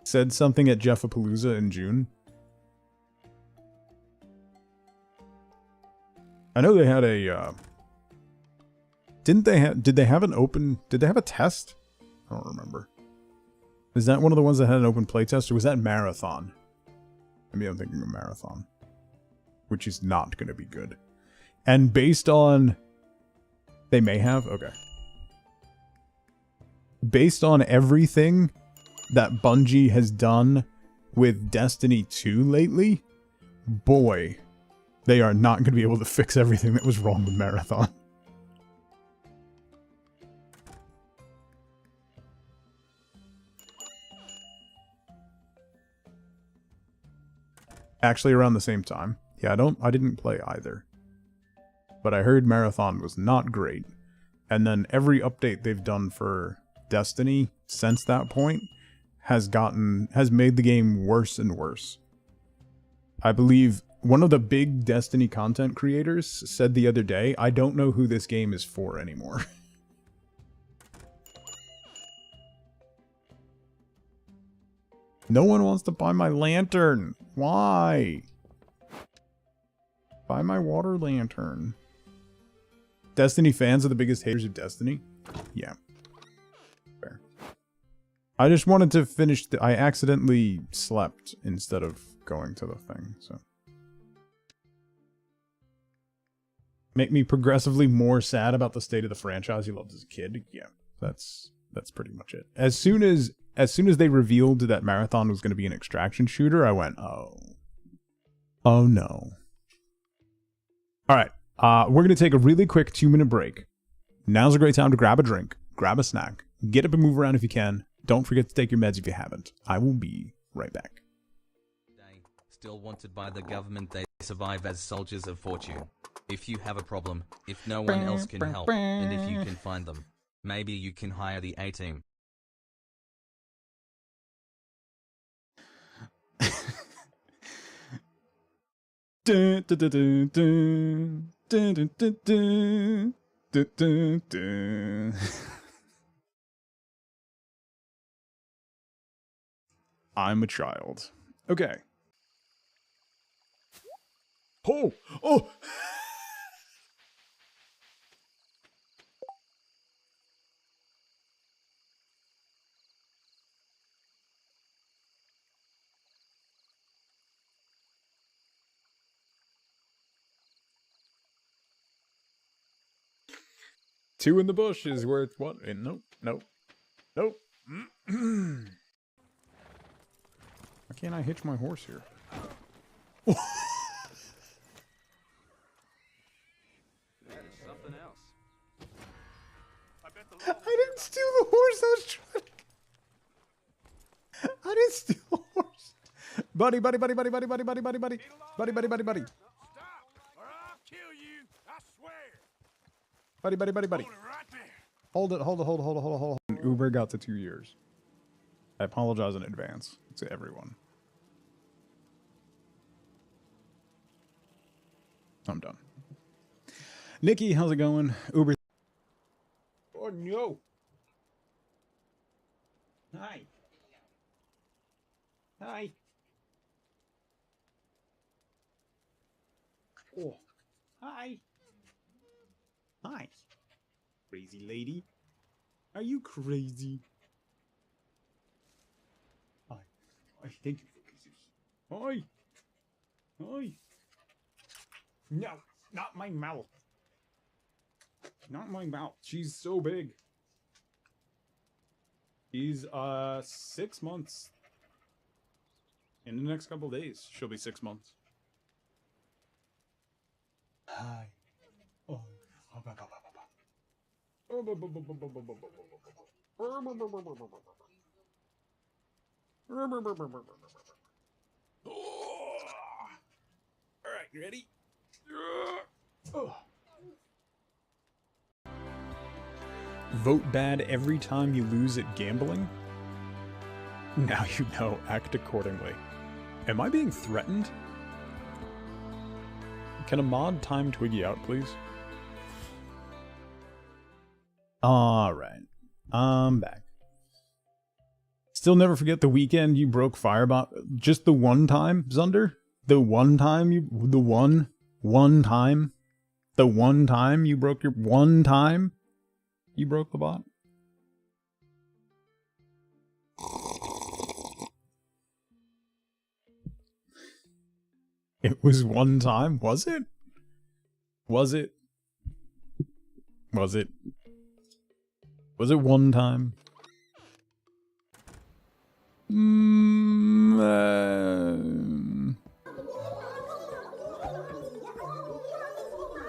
Said something at Jeffapalooza in June. I know they had a, did they have a test? I don't remember. Is that one of the ones that had an open playtest, or was that Marathon? Maybe I'm thinking of Marathon. Which is not going to be good. And based on... They may have? Okay. Based on everything that Bungie has done with Destiny 2 lately, boy, they are not going to be able to fix everything that was wrong with Marathon. Actually, around the same time. Yeah, I didn't play either. But I heard Marathon was not great. And then every update they've done for Destiny since that point has made the game worse and worse. I believe one of the big Destiny content creators said the other day, I don't know who this game is for anymore. No one wants to buy my lantern. Why? Buy my water lantern. Destiny fans are the biggest haters of Destiny? Yeah. Fair. I just wanted to finish I accidentally slept instead of going to the thing, so. Make me progressively more sad about the state of the franchise you loved as a kid? Yeah. That's pretty much it. As soon as they revealed that Marathon was going to be an extraction shooter, I went, oh. Oh no. Alright, we're going to take a really quick 2-minute break. Now's a great time to grab a drink, grab a snack, get up and move around if you can. Don't forget to take your meds if you haven't. I will be right back. Still wanted by the government, they survive as soldiers of fortune. If you have a problem, if no one else can help, and if you can find them, maybe you can hire the A-team. Dun, dun, dun, dun, dun, dun, dun, dun, dun, dun, dun, dun. I'm a child. Okay. Oh! Oh! Two in the bush is worth what? Nope. Nope. Nope. Why can't I hitch my horse here? That is something else. I didn't steal the horse. I was trying. I didn't steal the horse. Buddy, buddy, buddy, buddy, buddy, buddy, buddy, buddy, buddy, buddy, buddy, buddy, buddy. Stop, or I'll kill you. I swear. Buddy, buddy, buddy, buddy. Hold it right there. Hold it, hold it, hold it, hold it, hold it, hold it. Uber got to 2 years. I apologize in advance to everyone. I'm done. Nikki, how's it going? Uber. Oh no. Hi. Hi. Oh. Hi. Hi. Crazy lady. Are you crazy? Hi. I think you're crazy. Hi. Hi. No, not my mouth. Not my mouth. She's so big. She's 6 months. In the next couple days, she'll be 6 months. Hi. Oh. Alright, you ready? Vote bad every time you lose at gambling? Now you know, act accordingly. Am I being threatened? Can a mod time Twiggy out, please? Alright. I'm back. Still never forget the weekend you broke Firebot. Just the one time, Zunder? The one time you... The one time? The one time you broke your... One time you broke the bot? It was one time, was it? Was it? Was it? Was it one time?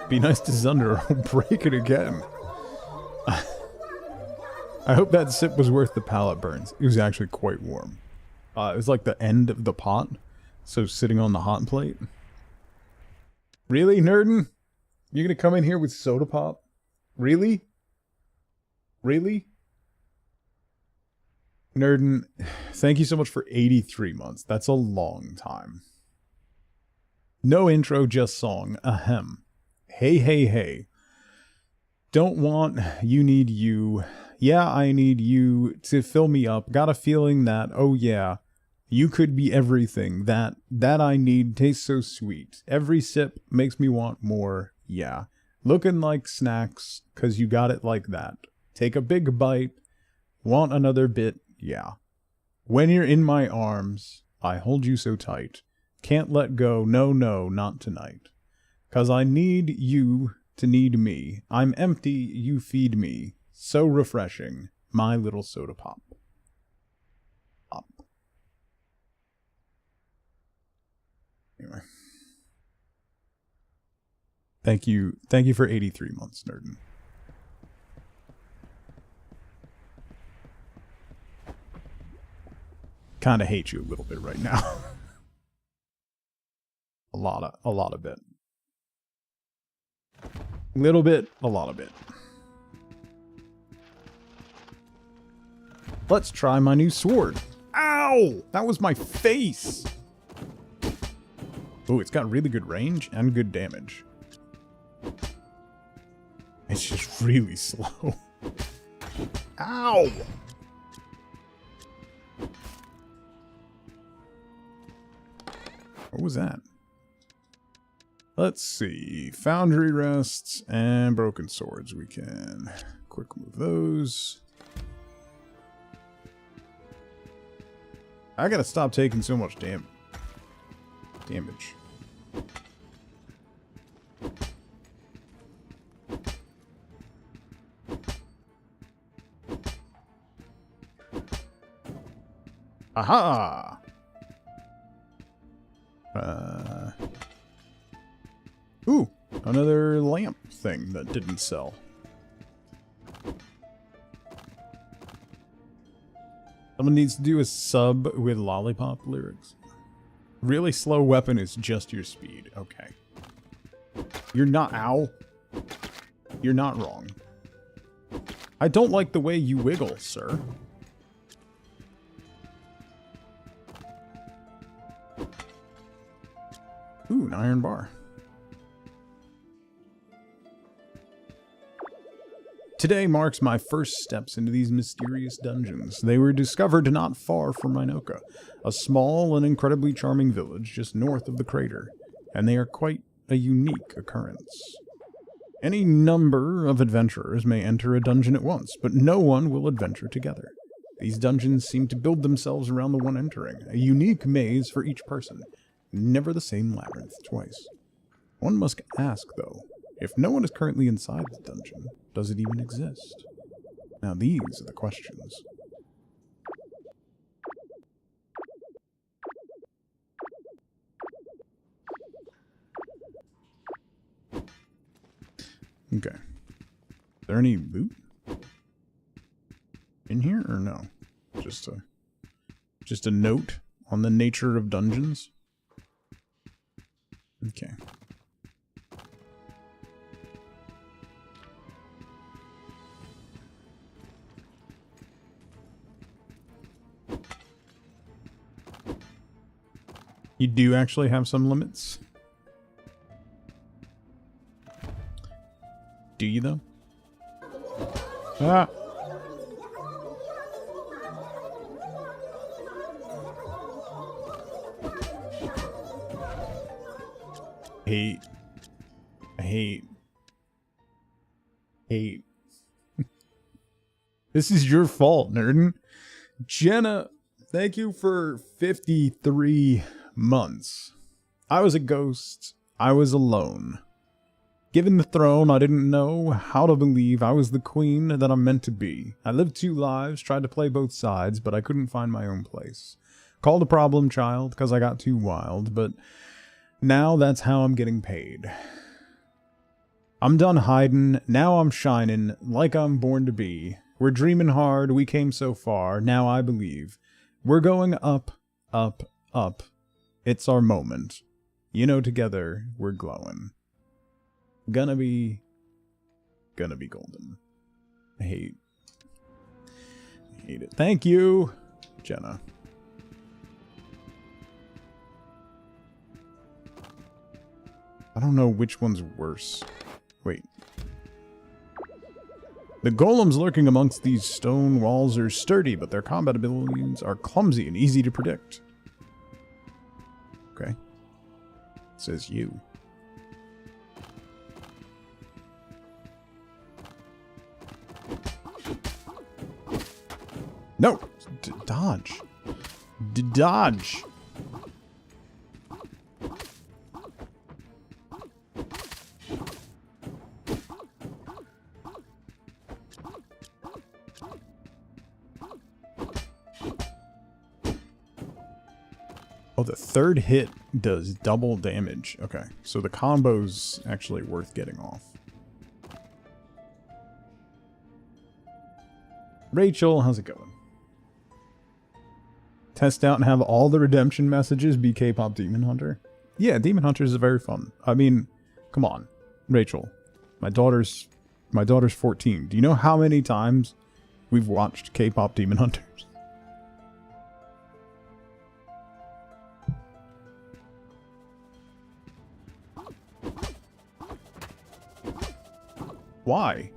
Be nice to Zunder or I'll break it again. I hope that sip was worth the palate burns. It was actually quite warm. It was like the end of the pot, so sitting on the hot plate. Really, Nerdin? You're gonna come in here with soda pop? Really? Really? Nerdin, thank you so much for 83 months. That's a long time. No intro, just song. Ahem. Hey, hey, hey. Don't want, you need you. Yeah, I need you to fill me up. Got a feeling that, oh yeah, you could be everything. That I need tastes so sweet. Every sip makes me want more. Yeah. Looking like snacks, 'cause you got it like that. Take a big bite. Want another bit? Yeah. When you're in my arms, I hold you so tight. Can't let go. No, no, not tonight. 'Cause I need you to need me. I'm empty, you feed me. So refreshing. My little soda pop. Pop. Anyway. Thank you for 83 months, Nerdin. Kinda hate you a little bit right now. a lot of bit. Little bit, a lot of bit. Let's try my new sword. Ow! That was my face! Oh, it's got really good range and good damage. It's just really slow. Ow! What was that? Let's see. Foundry rests and broken swords. We can quick move those. I gotta stop taking so much damage. Aha! Ooh, another lamp thing that didn't sell. Someone needs to do a sub with lollipop lyrics. Really slow weapon is just your speed. Okay. You're not... Ow. You're not wrong. I don't like the way you wiggle, sir. Ooh, an iron bar. Today marks my first steps into these mysterious dungeons. They were discovered not far from Minoka, a small and incredibly charming village just north of the crater, and they are quite a unique occurrence. Any number of adventurers may enter a dungeon at once, but no one will adventure together. These dungeons seem to build themselves around the one entering, a unique maze for each person, never the same labyrinth twice. One must ask, though, if no one is currently inside the dungeon, does it even exist? Now these are the questions. Okay. Is there any loot in here or no? Just a note on the nature of dungeons? Okay. You do actually have some limits? Do you, though? Ah. Hate. This is your fault, Nerdin. Jenna, thank you for 53 months. I was a ghost. I was alone. Given the throne, I didn't know how to believe I was the queen that I'm meant to be. I lived 2 lives, tried to play both sides, but I couldn't find my own place. Called a problem child because I got too wild, but now that's how I'm getting paid. I'm done hiding, now I'm shining like I'm born to be. We're dreaming hard, we came so far, now I believe. We're going up, up, up. It's our moment. You know, together, we're glowing. Gonna be golden. I hate it. Thank you, Jenna. I don't know which one's worse. Wait. The golems lurking amongst these stone walls are sturdy, but their combat abilities are clumsy and easy to predict. Okay. Says you. No! Dodge. Dodge! Oh, the third hit does double damage. Okay, so the combo's actually worth getting off. Rachel, how's it going? Test out and have all the redemption messages be K-pop Demon Hunter? Yeah, Demon Hunter is very fun. I mean, come on. Rachel, my daughter's 14. Do you know how many times we've watched K-pop Demon Hunters? Why?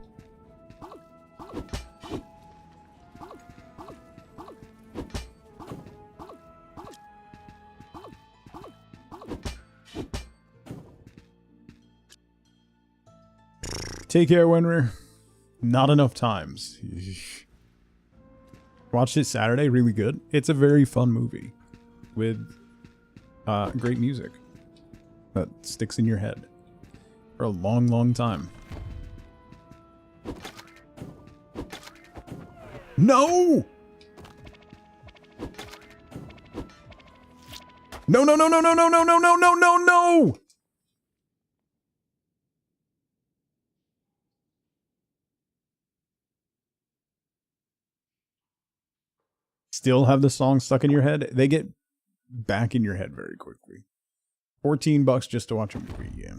Take care, Winry. Not enough times. Watched it Saturday, really good. It's a very fun movie with great music that sticks in your head for a long, long time. No! No, no, no, no, no, no, no, no, no, no, no, no! Still have the song stuck in your head? They get back in your head very quickly. $14 just to watch a movie, yeah.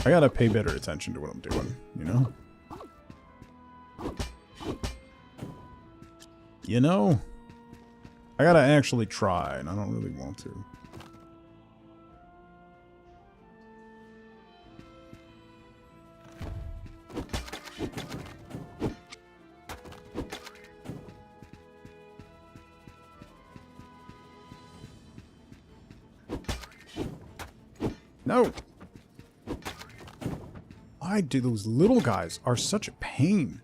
I gotta pay better attention to what I'm doing, you know? You know? I gotta actually try, and I don't really want to. No! Why do those little guys are such a pain?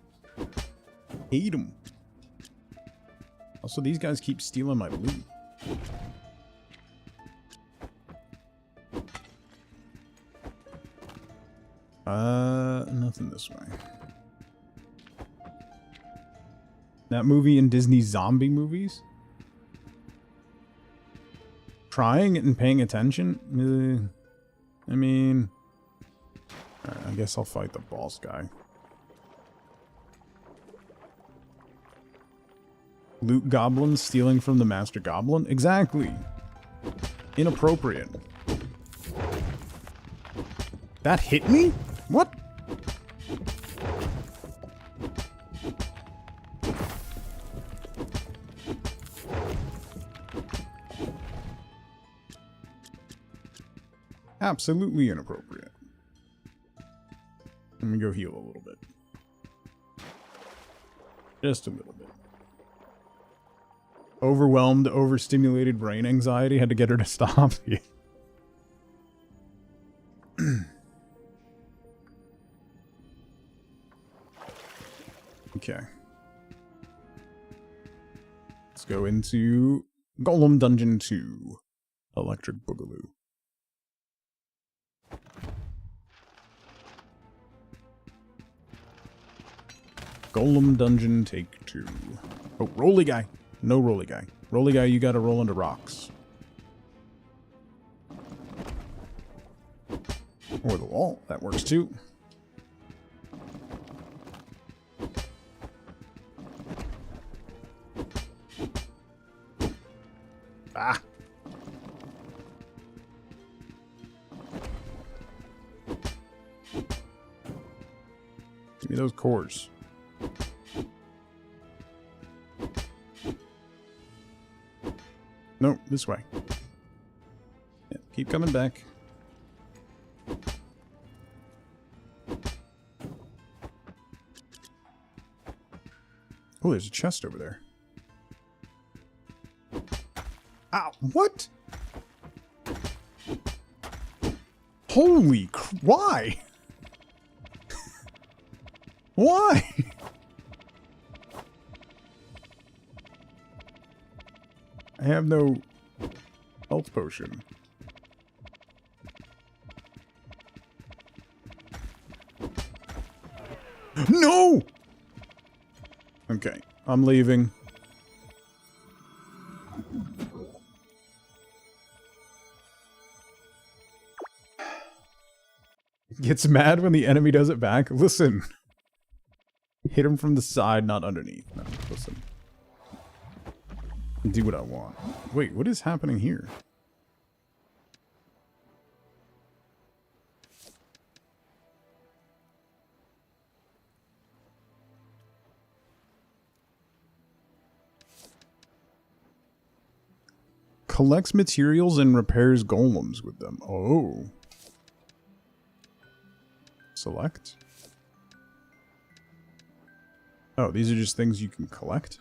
Hate them. Also, these guys keep stealing my loot. Nothing this way. That movie in Disney zombie movies? Trying and paying attention? I mean... Alright, I guess I'll fight the boss guy. Loot goblins stealing from the master goblin? Exactly. Inappropriate. That hit me? What? Absolutely inappropriate. Let me go heal a little bit. Just a little bit. Overwhelmed, overstimulated brain anxiety. Had to get her to stop. Yeah. Okay. Let's go into Golem Dungeon 2. Electric Boogaloo. Golem Dungeon take 2. Oh, Rolly Guy. No Rolly Guy. Rolly Guy, you gotta roll into rocks. Or the wall. That works too. Ah! Give me those cores. No, this way. Yeah, keep coming back. Oh, there's a chest over there. Ow, what? Holy why? Why? I have no health potion. No! Okay, I'm leaving. Gets mad when the enemy does it back. Listen. Hit him from the side, not underneath. No, listen. Do what I want. Wait, what is happening here? Collects materials and repairs golems with them. Oh. Select. Oh, these are just things you can collect?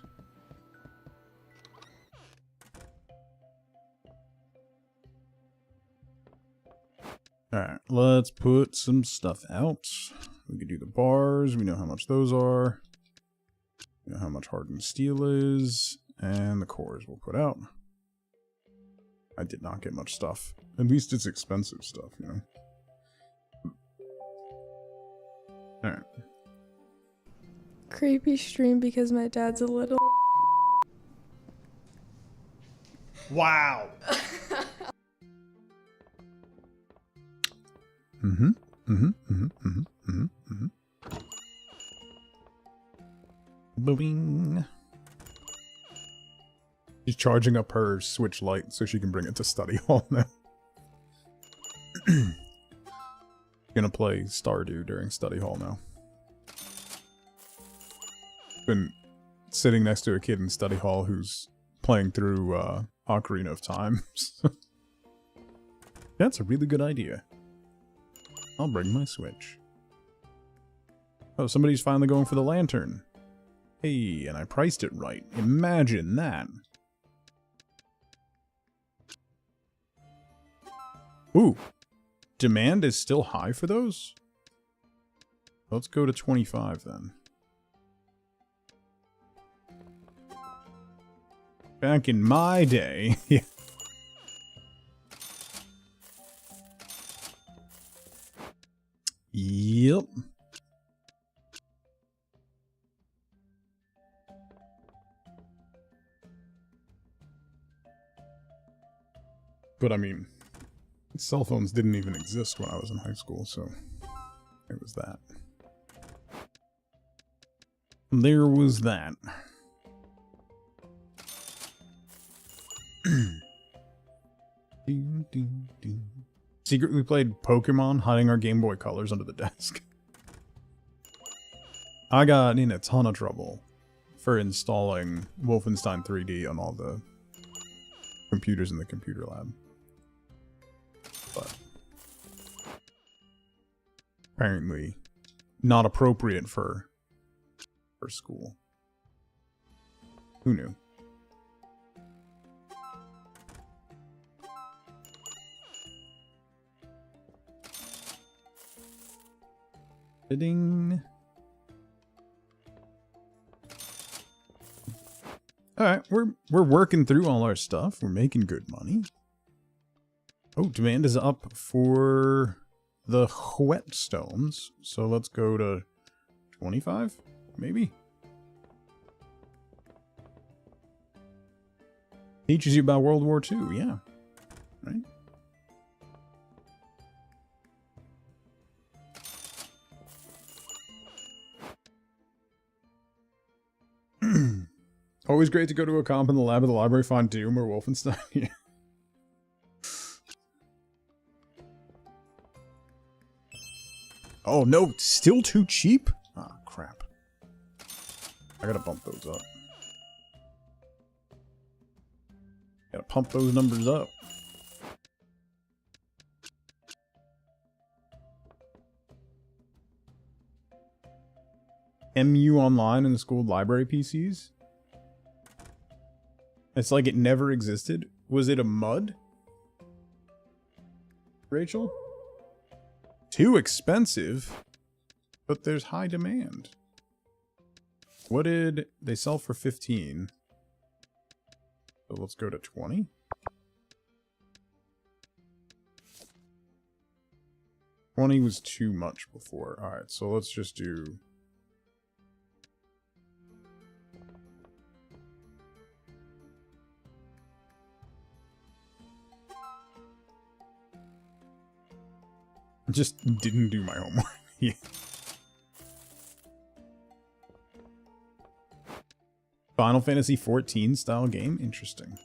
Alright, let's put some stuff out. We can do the bars. We know how much those are. We know how much hardened steel is. And the cores we'll put out. I did not get much stuff. At least it's expensive stuff, you know? Alright. Creepy stream because my dad's a little. Wow! Boing. She's charging up her Switch Lite so she can bring it to study hall now. Gonna play Stardew during study hall now. Been sitting next to a kid in study hall who's playing through Ocarina of Time. That's a really good idea. I'll bring my Switch. Oh, somebody's finally going for the lantern. Hey, and I priced it right. Imagine that. Ooh. Demand is still high for those? Let's go to 25 then. Back in my day. Yeah. Yep. But I mean, cell phones didn't even exist when I was in high school, so there was that. There was that. Secretly played Pokemon, hiding our Game Boy Colors under the desk. I got in a ton of trouble for installing Wolfenstein 3D on all the computers in the computer lab. But apparently not appropriate for school. Who knew? Ding. All right, we're working through all our stuff. We're making good money. Oh, demand is up for the whetstones. So let's go to 25, maybe. Teaches you about World War II, yeah. Right? Always great to go to a comp in the lab of the library, find Doom or Wolfenstein. Yeah. Oh no, still too cheap? Ah, crap. I gotta bump those up. Gotta pump those numbers up. MU Online in the school library PCs? It's like it never existed. Was it a MUD? Rachel? Too expensive, but there's high demand. What did they sell for 15? So let's go to 20. $20 was too much before. Alright, so let's just do... Just didn't do my homework. Yeah. Final Fantasy 14 style game? Interesting.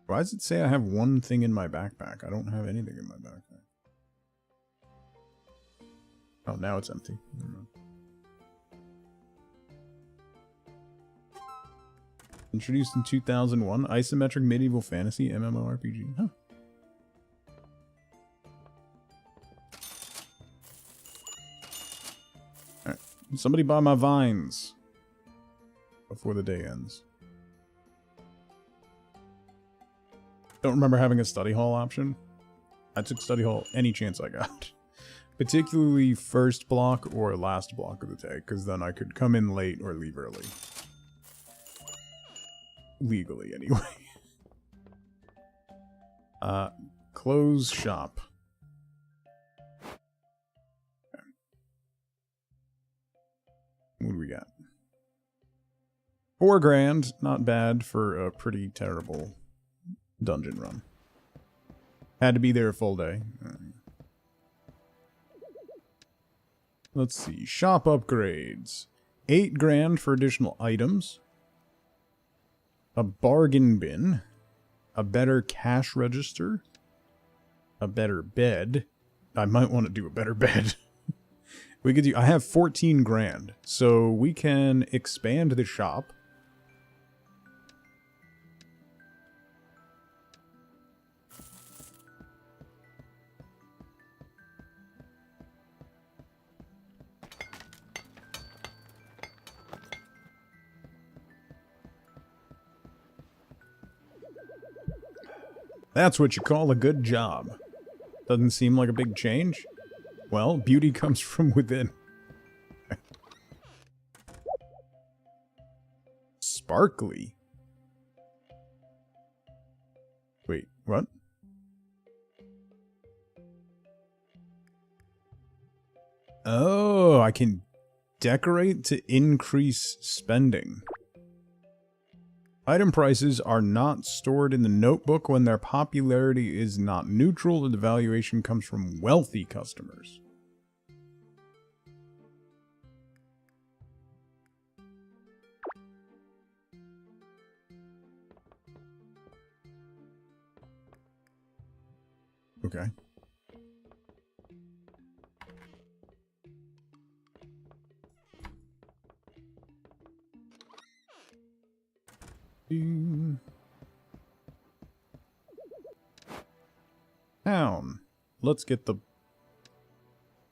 Why does it say I have one thing in my backpack? I don't have anything in my backpack. Oh, now it's empty. Never mind. Introduced in 2001, isometric medieval fantasy MMORPG. Huh. Alright. Somebody buy my vines before the day ends. Don't remember having a study hall option. I took study hall any chance I got. Particularly first block or last block of the day, because then I could come in late or leave early. Legally, anyway. Close shop. Okay. What do we got? $4 grand, not bad for a pretty terrible dungeon run. Had to be there a full day. Let's see. Shop upgrades. $8 grand for additional items. A bargain bin. A better cash register. A better bed. I might want to do a better bed. We could do... I have 14 grand. So we can expand the shop. That's what you call a good job. Doesn't seem like a big change? Well, beauty comes from within. Sparkly. Wait, what? Oh, I can decorate to increase spending. Item prices are not stored in the notebook when their popularity is not neutral. The valuation comes from wealthy customers. Okay. Town. Let's get the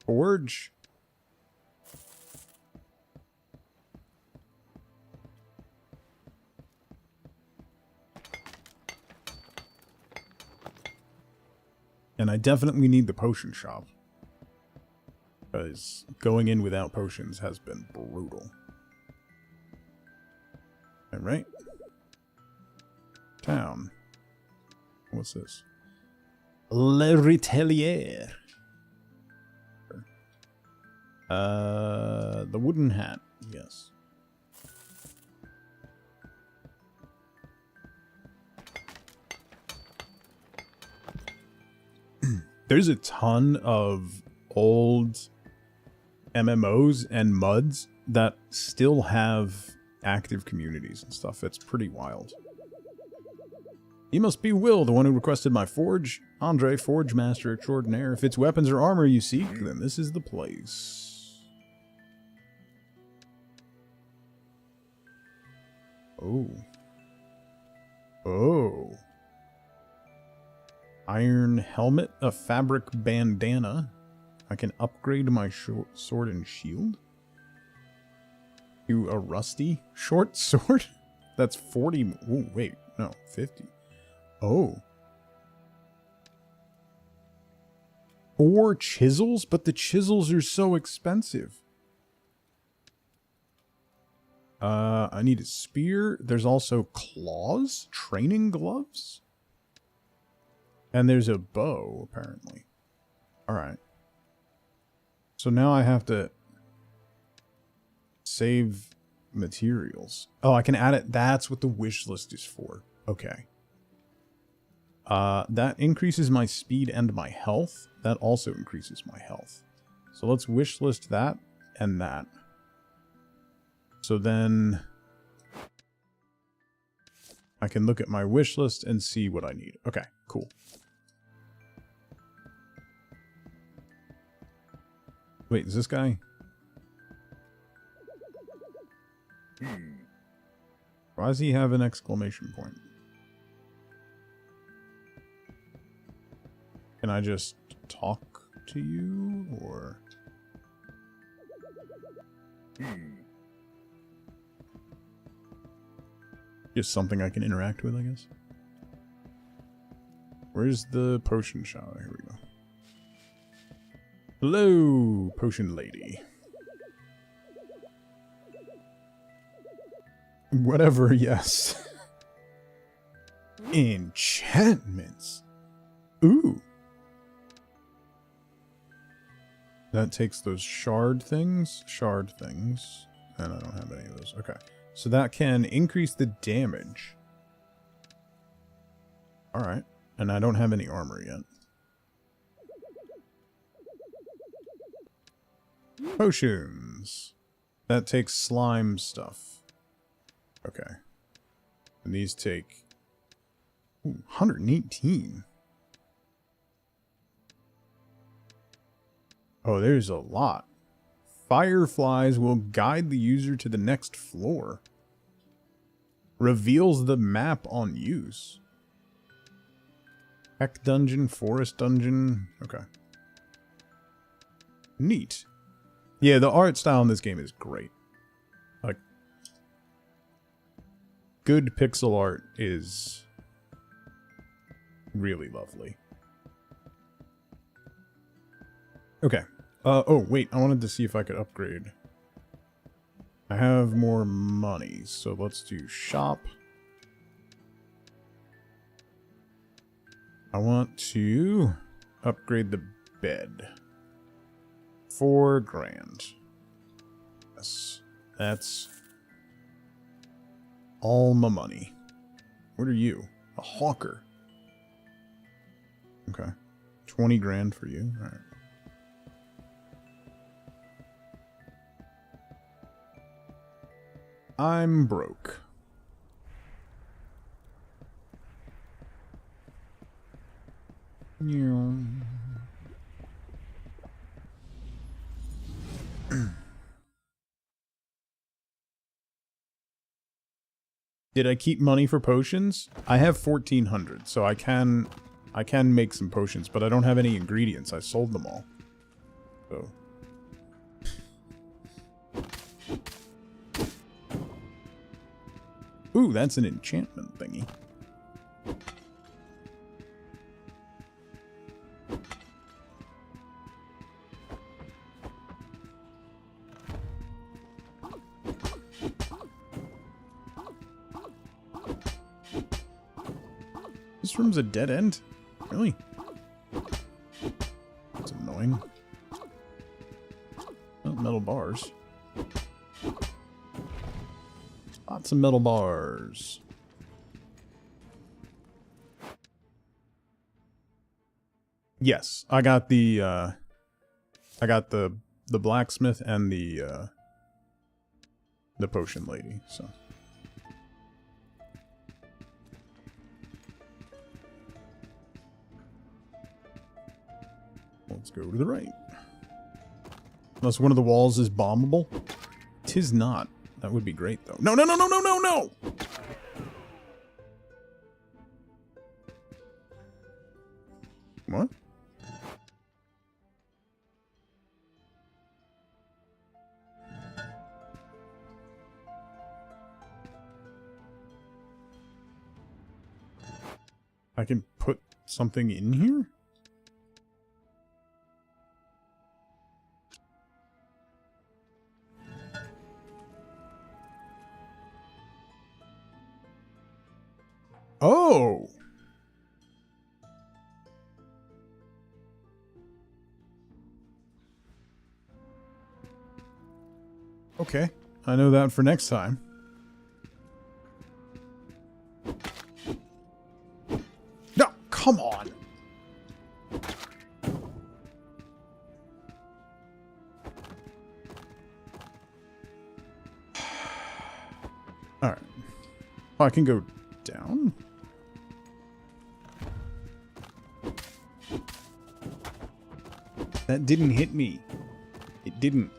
forge. And I definitely need the potion shop. Because going in without potions has been brutal. Alright. Town. What's this? Le Retelier. The wooden hat. Yes. There's a ton of old MMOs and MUDs that still have active communities and stuff. It's pretty wild. You must be Will, the one who requested my forge. Andre, Forge Master Extraordinaire. If it's weapons or armor you seek, then this is the place. Oh. Oh. Iron helmet, a fabric bandana. I can upgrade my sword and shield. To a rusty short sword? That's 40. Oh, wait. No, 50. Oh. 4 chisels? But the chisels are so expensive. I need a spear. There's also claws, training gloves. And there's a bow, apparently. Alright. So now I have to save materials. Oh, I can add it. That's what the wish list is for. Okay. That increases my speed and my health. That also increases my health. So let's wish list that and that. So then I can look at my wish list and see what I need. Okay, cool. Wait, is this guy? Why does he have an exclamation point? Can I just talk to you, or? Just something I can interact with, I guess. Where's the potion shop? Here we go. Hello, potion lady. Whatever, yes. Enchantments. Ooh. That takes those shard things. And I don't have any of those. Okay. So that can increase the damage. Alright. And I don't have any armor yet. Potions. That takes slime stuff. Okay. And these take 118. Oh, there's a lot. Fireflies will guide the user to the next floor. Reveals the map on use. Heck dungeon, forest dungeon. Okay. Neat. Yeah, the art style in this game is great. Like, good pixel art is really lovely. Okay. Oh, wait. I wanted to see if I could upgrade. I have more money, so let's do shop. I want to upgrade the bed. 4 grand. Yes. That's all my money. What are you? A hawker. Okay. 20 grand for you. All right. I'm broke. Did I keep money for potions? I have 1,400, so I can I can make some potions, but I don't have any ingredients. I sold them all. So. Ooh, that's an enchantment thingy. This room's a dead end? Really? That's annoying. Oh, metal bars. Lots of metal bars. Yes, I got the blacksmith and the potion lady, so. Let's go to the right. Unless one of the walls is bombable. 'Tis not. That would be great, though. No, no, no, no, no, no, no! What? I can put something in here? Oh! Okay, I know that for next time. No, come on! Alright. Oh, I can go down? That didn't hit me. It didn't.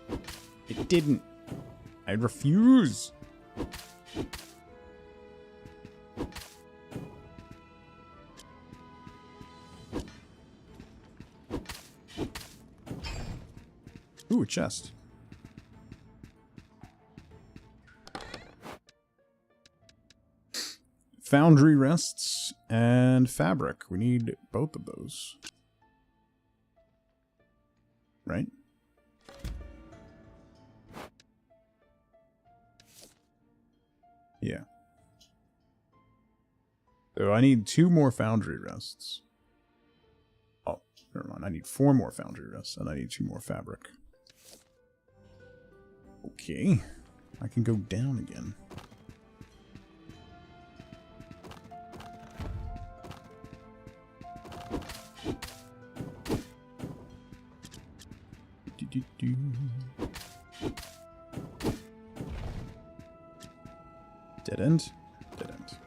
It didn't. I refuse. Ooh, a chest. Foundry rests and fabric. We need both of those. Right? Yeah. So I need 2 more foundry rests. Oh, never mind. I need 4 more foundry rests, and I need 2 more fabric. Okay. I can go down again. Dead end. Dead end.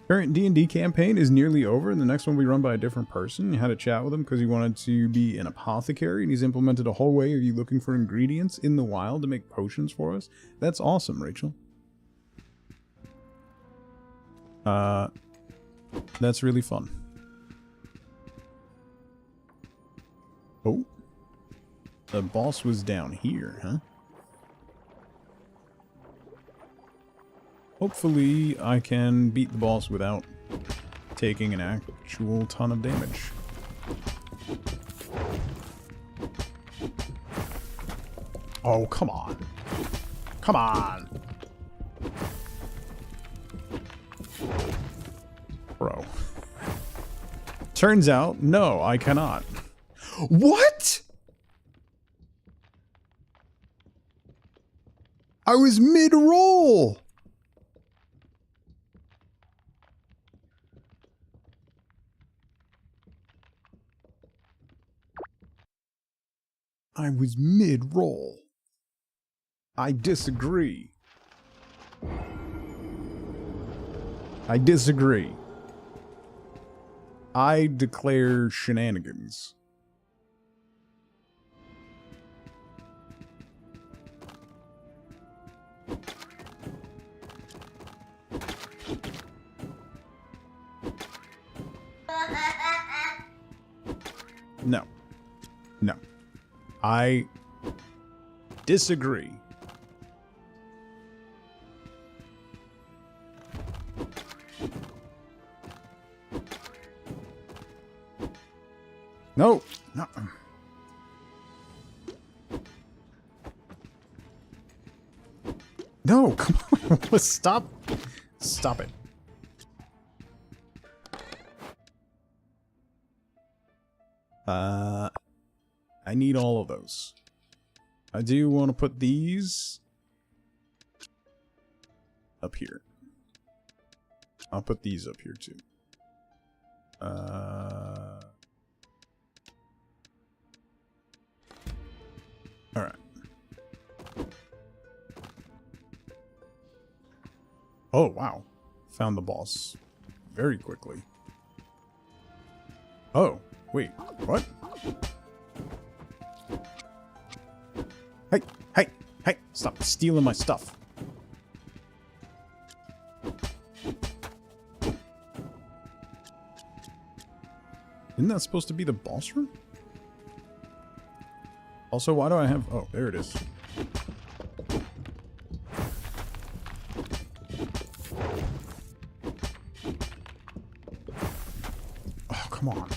Current D&D campaign is nearly over, and the next one will be run by a different person. You had a chat with him because he wanted to be an apothecary, and he's implemented a whole way of you looking for ingredients in the wild to make potions for us. That's awesome, Rachel. That's really fun. Oh. The boss was down here, huh? Hopefully I can beat the boss without taking an actual ton of damage. Oh, come on. Come on. Bro. Turns out, no, I cannot. What? I was mid-roll. I was mid-roll. I disagree. I disagree. I declare shenanigans. No. No. I disagree. No. No. No, come on. Stop. Stop it. I need all of those. I do want to put these up here. I'll put these up here too. Alright. Oh, wow. Found the boss very quickly. Oh, wait. What? Hey, hey, hey, stop stealing my stuff. Isn't that supposed to be the boss room? Also, why do I have... Oh, there it is. Oh, come on.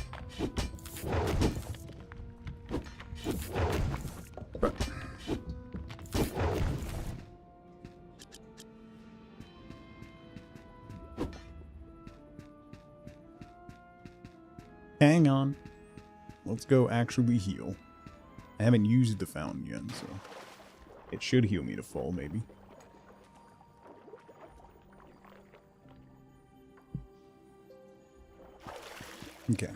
But... Hang on. Let's go actually heal. I haven't used the fountain yet, so it should heal me to full, maybe. Okay.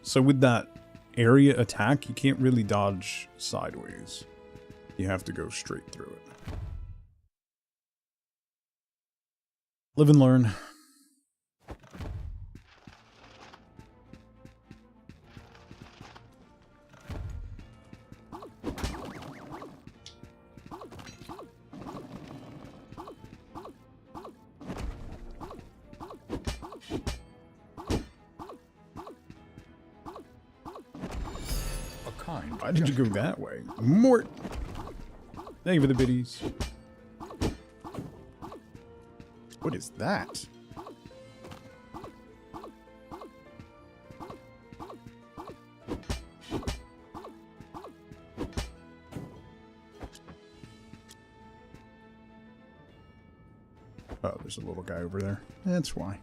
So with that area attack, you can't really dodge sideways. You have to go straight through it. Live and learn. Why did you go that way? Mort! Thank you for the biddies. What is that? Oh, there's a little guy over there. That's why.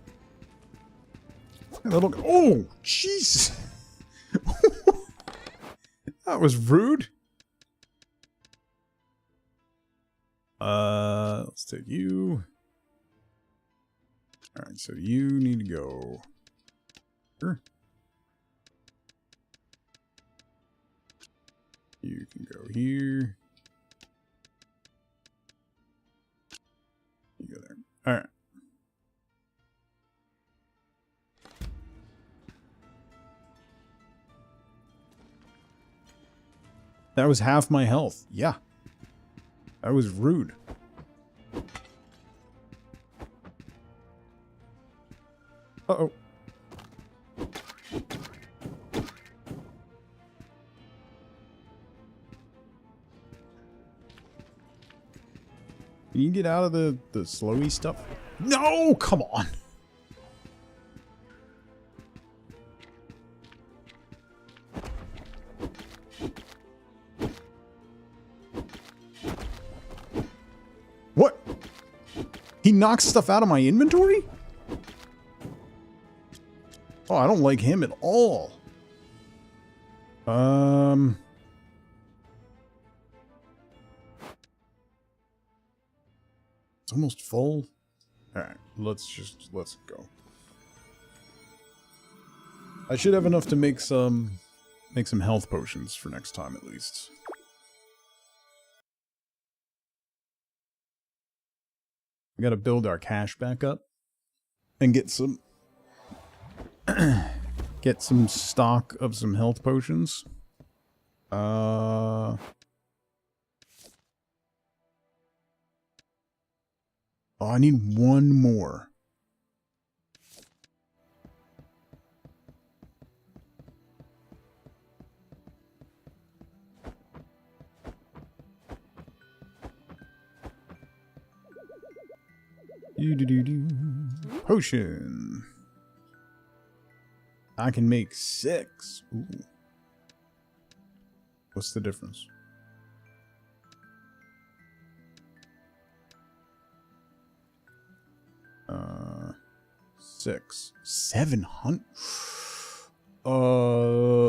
A little... Oh! Jeez! That was rude. Let's take you. Alright, so you need to go here. You can go here. You go there. Alright. That was half my health. Yeah. That was rude. Uh-oh. Can you get out of the slowy stuff? No! Come on! What? He knocks stuff out of my inventory? Oh, I don't like him at all. It's almost full. Alright, let's go. I should have enough to make some health potions for next time at least. We gotta build our cash back up and get some stock of some health potions. Oh, I need one more. Potion. I can make 6. Ooh. What's the difference? Uh, 6. 700.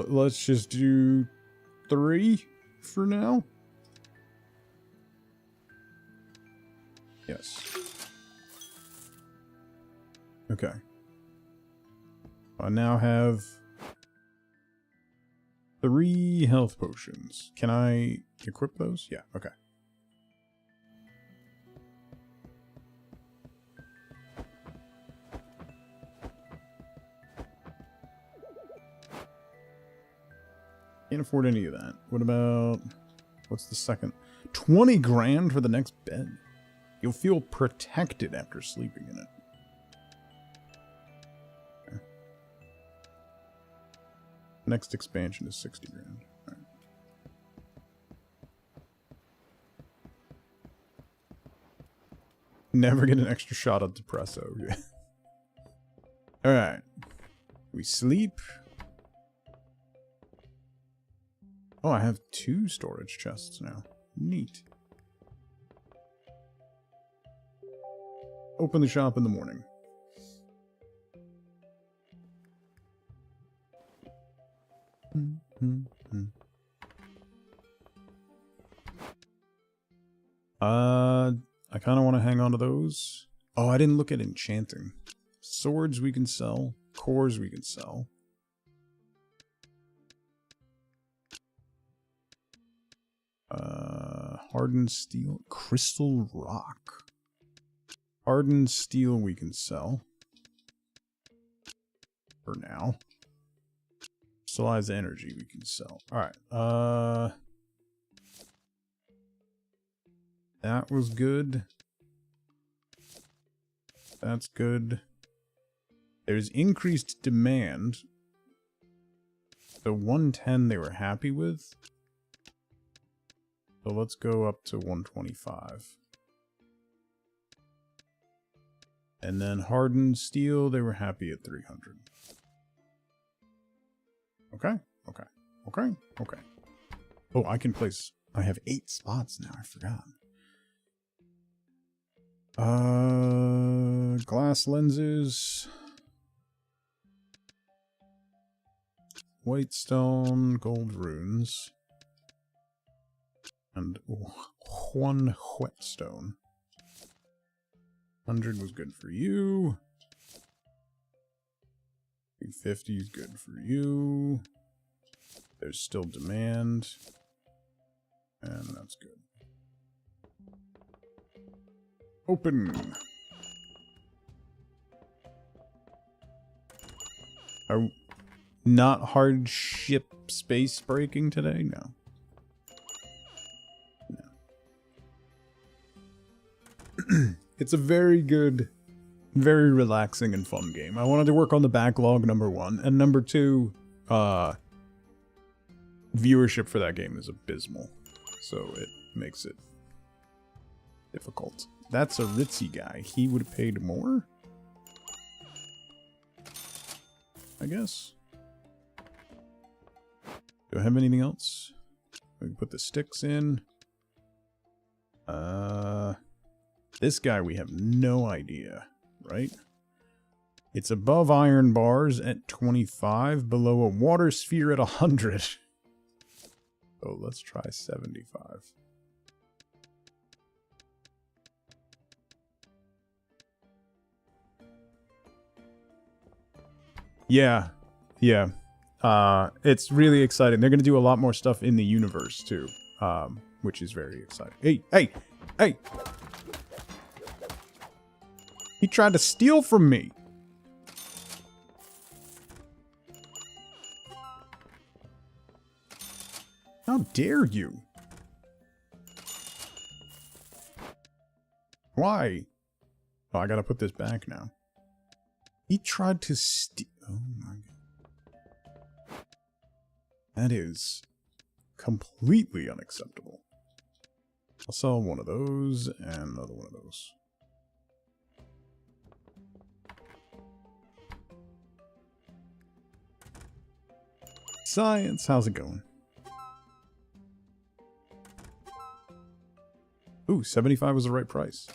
Let's just do 3 for now. Yes. Okay. I now have 3 health potions. Can I equip those? Yeah, okay. Can't afford any of that. What about... What's the second? 20 grand for the next bed. You'll feel protected after sleeping in it. Okay. Next expansion is 60 grand. All right. Never get an extra shot of depresso. Yeah. Alright. We sleep. Oh, I have 2 storage chests now. Neat. Open the shop in the morning. I kind of want to hang on to those. Oh, I didn't look at enchanting. Swords we can sell. Cores we can sell. Hardened steel. Crystal rock. Hardened steel we can sell. For now. Crystallized energy we can sell. Alright. That was good. That's good. There's increased demand. The 110 they were happy with. So let's go up to 125. And then hardened steel, they were happy at 300. Okay, okay, okay, okay. Oh, I can place... I have 8 spots now, I forgot. Glass lenses. White stone, gold runes. And 1 whetstone. 100 was good for you. 350 is good for you. There's still demand. And that's good. Open. Are not hardship space breaking today? No. No. It's a very good, very relaxing and fun game. I wanted to work on the backlog, number 1. And number 2, viewership for that game is abysmal. So it makes it difficult. That's a ritzy guy. He would have paid more? I guess. Do I have anything else? We can put the sticks in. This guy we have no idea, right? It's above iron bars at 25, below a water sphere at 100. So let's try 75. Yeah. It's really exciting. They're going to do a lot more stuff in the universe, too. Which is very exciting. Hey! He tried to steal from me. How dare you? Why? Oh, I gotta put this back now. He tried to steal... Oh my god. That is completely unacceptable. I'll sell one of those and another one of those. Science, how's it going? Ooh, 75 was the right price.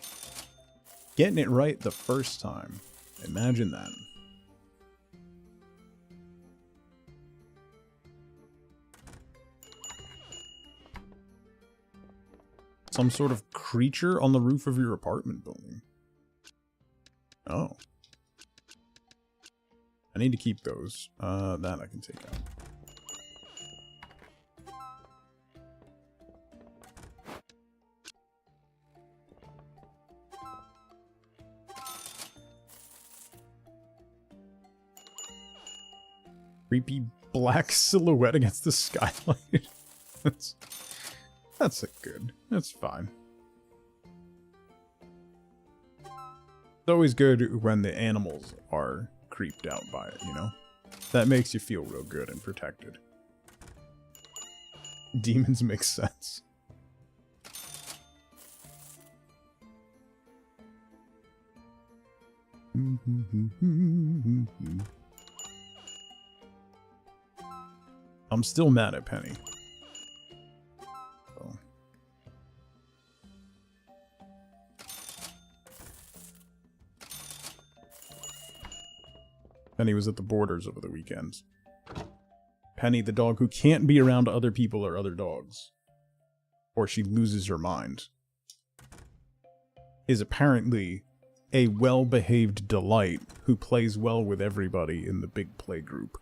Getting it right the first time. Imagine that. Some sort of creature on the roof of your apartment building. Oh. I need to keep those. That I can take out. Creepy black silhouette against the skylight. That's a good. That's fine. It's always good when the animals are creeped out by it, you know? That makes you feel real good and protected. Demons make sense. I'm still mad at Penny. So. Penny was at the Borders over the weekend. Penny, the dog who can't be around other people or other dogs, or she loses her mind, is apparently a well-behaved delight who plays well with everybody in the big play group.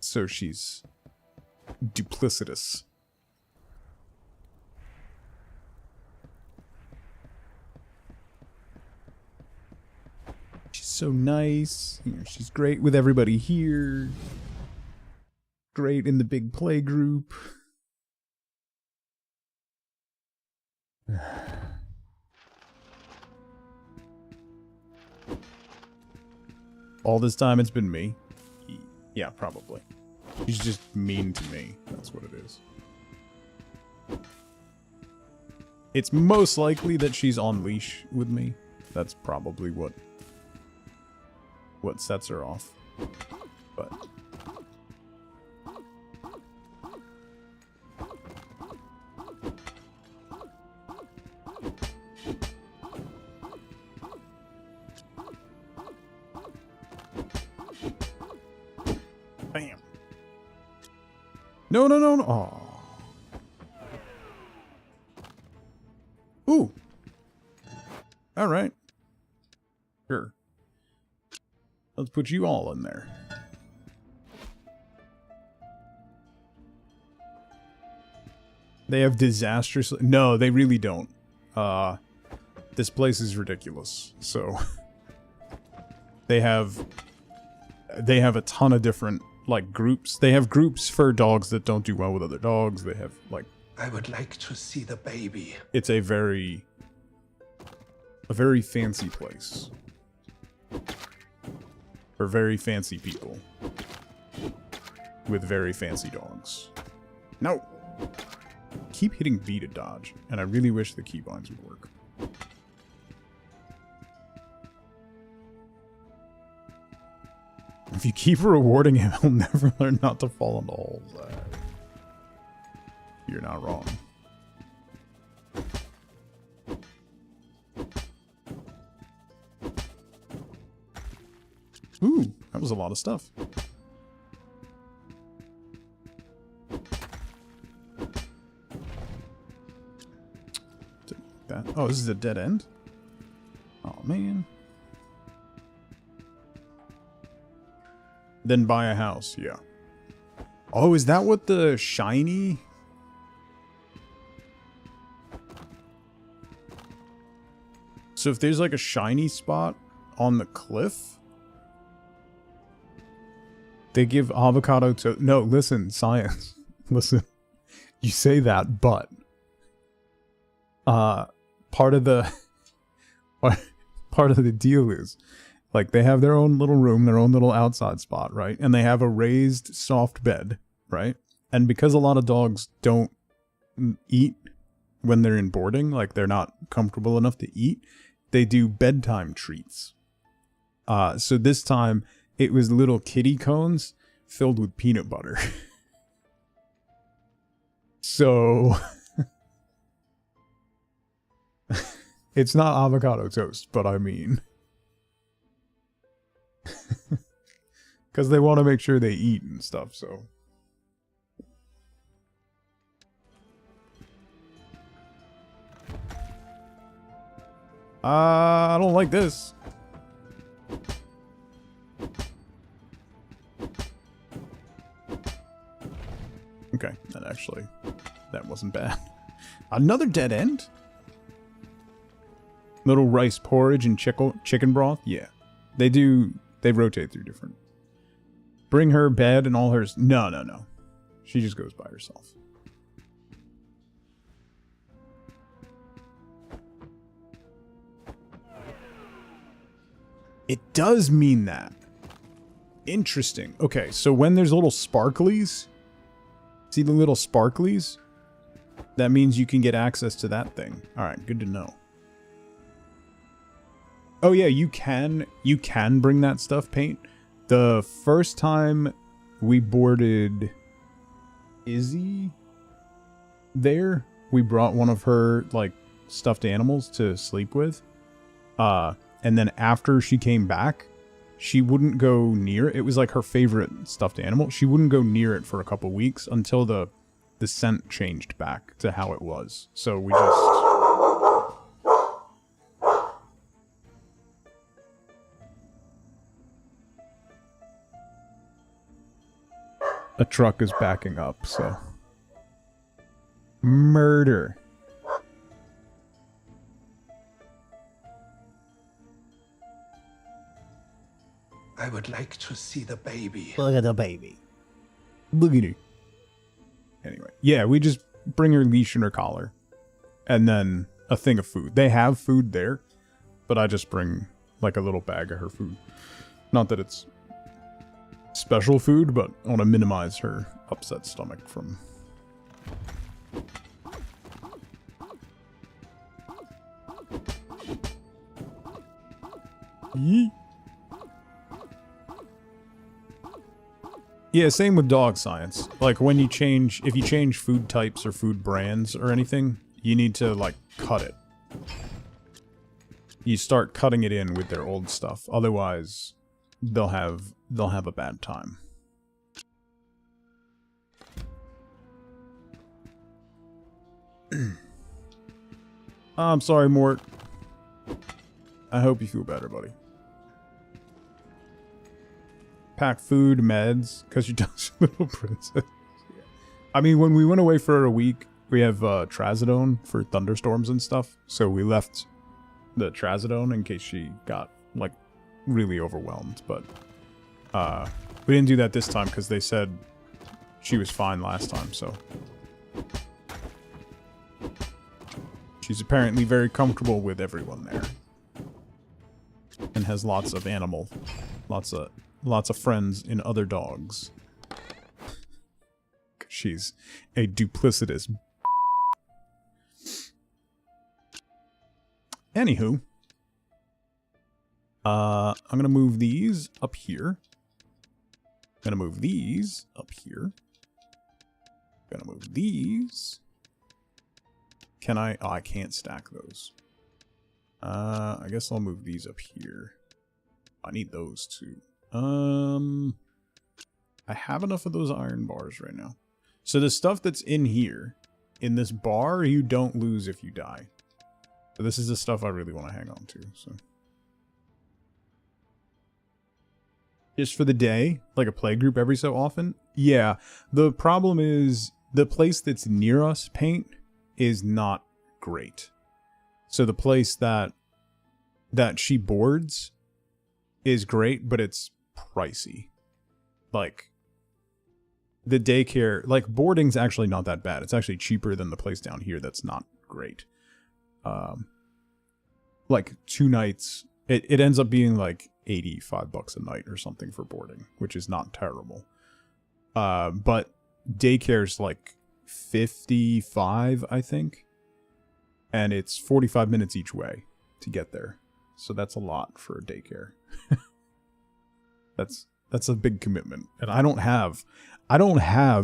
So she's duplicitous. She's so nice. You know, she's great with everybody here. Great in the big play group. All this time it's been me. Yeah, probably. She's just mean to me. That's what it is. It's most likely that she's on leash with me. That's probably what sets her off. But bam. No, no, no, no. Aw. Ooh. All right. Sure. Let's put you all in there. They have disastrous... No, they really don't. This place is ridiculous. So... They have a ton of different, like, groups. They have groups for dogs that don't do well with other dogs. They have, like... I would like to see the baby. It's a very fancy place. For very fancy people. With very fancy dogs. No! Keep hitting B to dodge, and I really wish the keybinds would work. If you keep rewarding him, he'll never learn not to fall into holes. You're not wrong. Ooh, that was a lot of stuff. That. Oh, this is a dead end? Oh, man. Then buy a house, yeah. Oh, is that what the shiny... So if there's like a shiny spot on the cliff, they give avocado to... No, listen, science. Listen. You say that, but... part of the... part of the deal is... Like, they have their own little room, their own little outside spot, right? And they have a raised soft bed, right? And because a lot of dogs don't eat when they're in boarding, like they're not comfortable enough to eat, they do bedtime treats. So this time it was little kitty cones filled with peanut butter. So it's not avocado toast, but I mean, because they want to make sure they eat and stuff, so. I don't like this. Okay, that wasn't bad. Another dead end? Little rice porridge and chicken broth? Yeah. They rotate through different. Bring her bed and all hers. No. She just goes by herself. It does mean that. Interesting. Okay, so when there's little sparklies, see the little sparklies? That means you can get access to that thing. Alright, good to know. Oh yeah, you can bring that stuff, Paint. The first time we boarded Izzy there, we brought one of her, like, stuffed animals to sleep with. And then after she came back, she wouldn't go near it. It was like her favorite stuffed animal. She wouldn't go near it for a couple weeks until the scent changed back to how it was. So we just... A truck is backing up, so... Murder. I would like to see the baby. Look at the baby. Look at her. Anyway, yeah, we just bring her leash and her collar. And then a thing of food. They have food there, but I just bring like a little bag of her food. Not that it's special food, but I want to minimize her upset stomach from... Yeet. Yeah, same with dog science. Like, when you change... If you change food types or food brands or anything, you need to, like, cut it. You start cutting it in with their old stuff. Otherwise, they'll have a bad time. I'm sorry, Mort. I hope you feel better, buddy. Pack food, meds, because you're Dutch little princess. I mean, when we went away for a week, we have trazodone for thunderstorms and stuff. So we left the trazodone in case she got, like, really overwhelmed. But we didn't do that this time because they said she was fine last time, so... She's apparently very comfortable with everyone there. And has lots of lots of friends in other dogs. She's a duplicitous. Anywho. I'm gonna move these up here. Gonna move these up here. Gonna move these. Can I? Oh, I can't stack those. I guess I'll move these up here. I need those too. I have enough of those iron bars right now. So the stuff that's in here, in this bar, you don't lose if you die. So this is the stuff I really want to hang on to, so. Just for the day, like a play group every so often? Yeah, the problem is the place that's near us, Paint, is not great. So the place that she boards is great, but it's pricey. Like, the daycare, like, boarding's actually not that bad. It's actually cheaper than the place down here that's not great. Like, 2 nights, it ends up being like $85 a night or something for boarding, which is not terrible. But daycare's like 55, I think. And it's 45 minutes each way to get there. So that's a lot for a daycare. That's a big commitment, and I don't have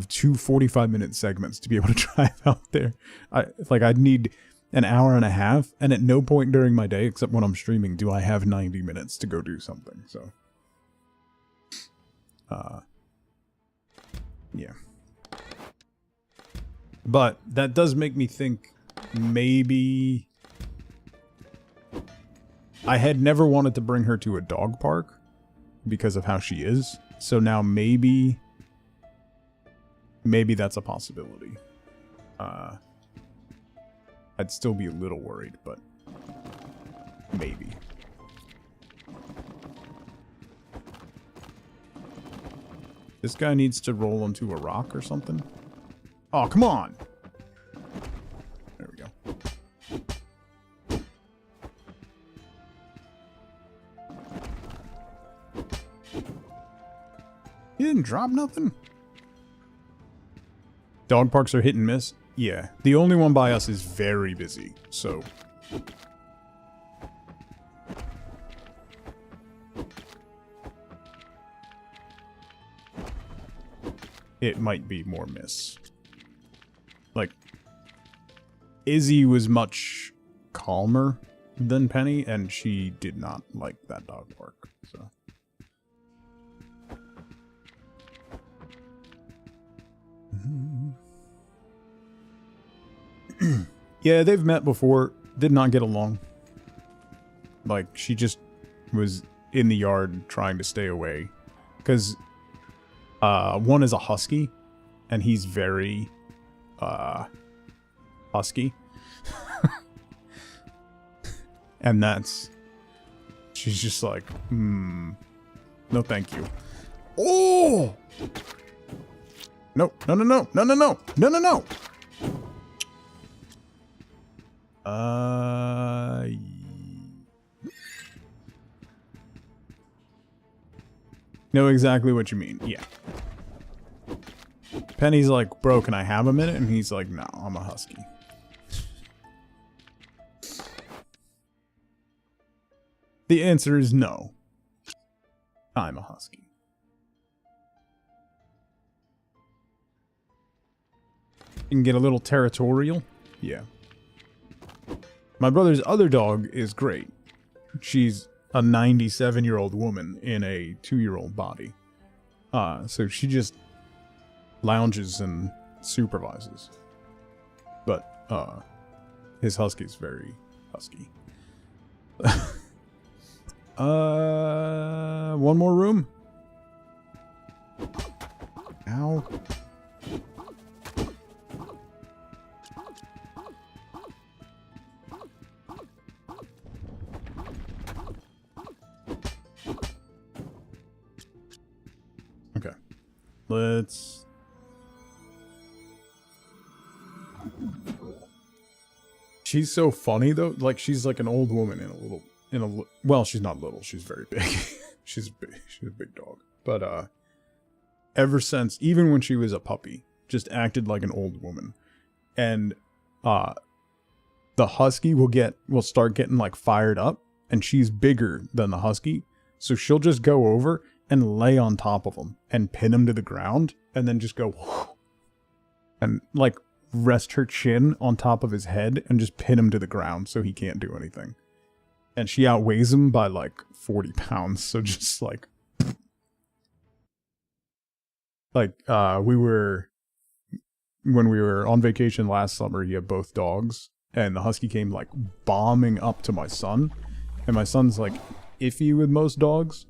two 45-minute segments to be able to drive out there. I'd need an hour and a half, and at no point during my day, except when I'm streaming, do I have 90 minutes to go do something. So, yeah. But that does make me think maybe I had never wanted to bring her to a dog park because of how she is. So now maybe that's a possibility. I'd still be a little worried, but maybe. This guy needs to roll onto a rock or something. Oh, come on! There we go. You didn't drop nothing? Dog parks are hit and miss? Yeah. The only one by us is very busy, so... it might be more miss. Like, Izzy was much calmer than Penny, and she did not like that dog park, so... yeah, they've met before. Did not get along. Like, she just was in the yard trying to stay away. Because one is a husky, and he's very husky. And that's... she's just like, no thank you. Oh! No, no, no, no, no, no, no, no, no, no! Know exactly what you mean, yeah. Penny's like, bro, can I have a minute? And he's like, no, I'm a husky. The answer is no. I'm a husky. You can get a little territorial. Yeah. My brother's other dog is great. She's a 97-year-old woman in a 2-year-old body. So she just lounges and supervises. But his husky's very husky. One more room. Ow. Okay. Let's... she's so funny though. Like, she's like an old woman well, she's not little, she's very big. she's a big dog. But ever since, even when she was a puppy, just acted like an old woman. And the husky will start getting like fired up, and she's bigger than the husky, so she'll just go over and lay on top of him and pin him to the ground, and then just go and like rest her chin on top of his head and just pin him to the ground so he can't do anything. And she outweighs him by like 40 pounds, so just like when we were on vacation last summer, he had both dogs, and the husky came like bombing up to my son, and my son's like iffy with most dogs.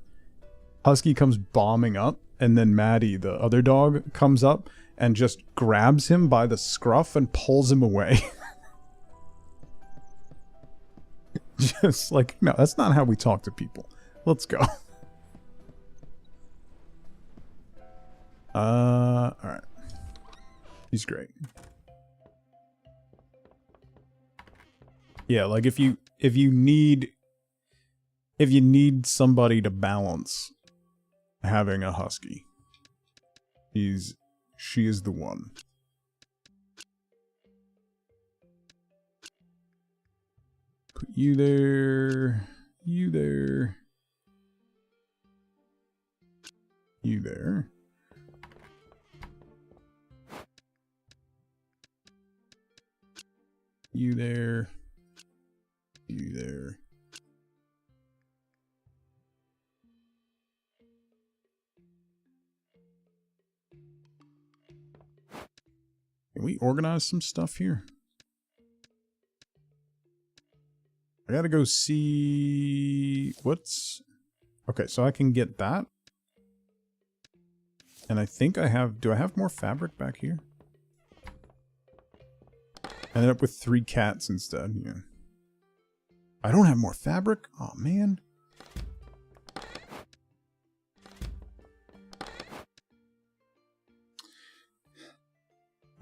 Husky comes bombing up, and then Maddie, the other dog, comes up and just grabs him by the scruff and pulls him away. Just like, no, that's not how we talk to people. Let's go. Alright. He's great. Yeah, like if you need somebody to balance having a husky, she is the one. Put you there, you there. You there. You there. You there. Can we organize some stuff here? I gotta go see what's... Okay, so I can get that. And I think I have... Do I have more fabric back here? Ended up with 3 cats instead, yeah. I don't have more fabric? Oh, man.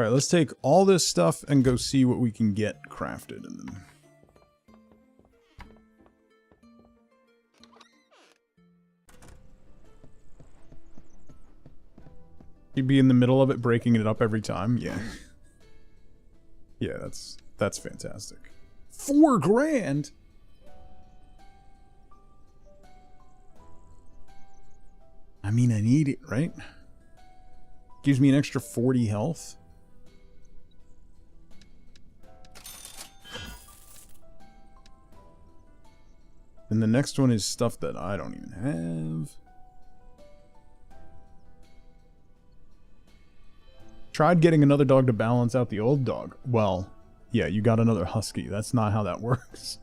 Alright, let's take all this stuff and go see what we can get crafted. And then... You'd be in the middle of it, breaking it up every time? Yeah. Yeah, that's fantastic. 4 grand? I mean, I need it, right? Gives me an extra 40 health. And the next one is stuff that I don't even have. Tried getting another dog to balance out the old dog. Well, yeah, you got another husky. That's not how that works.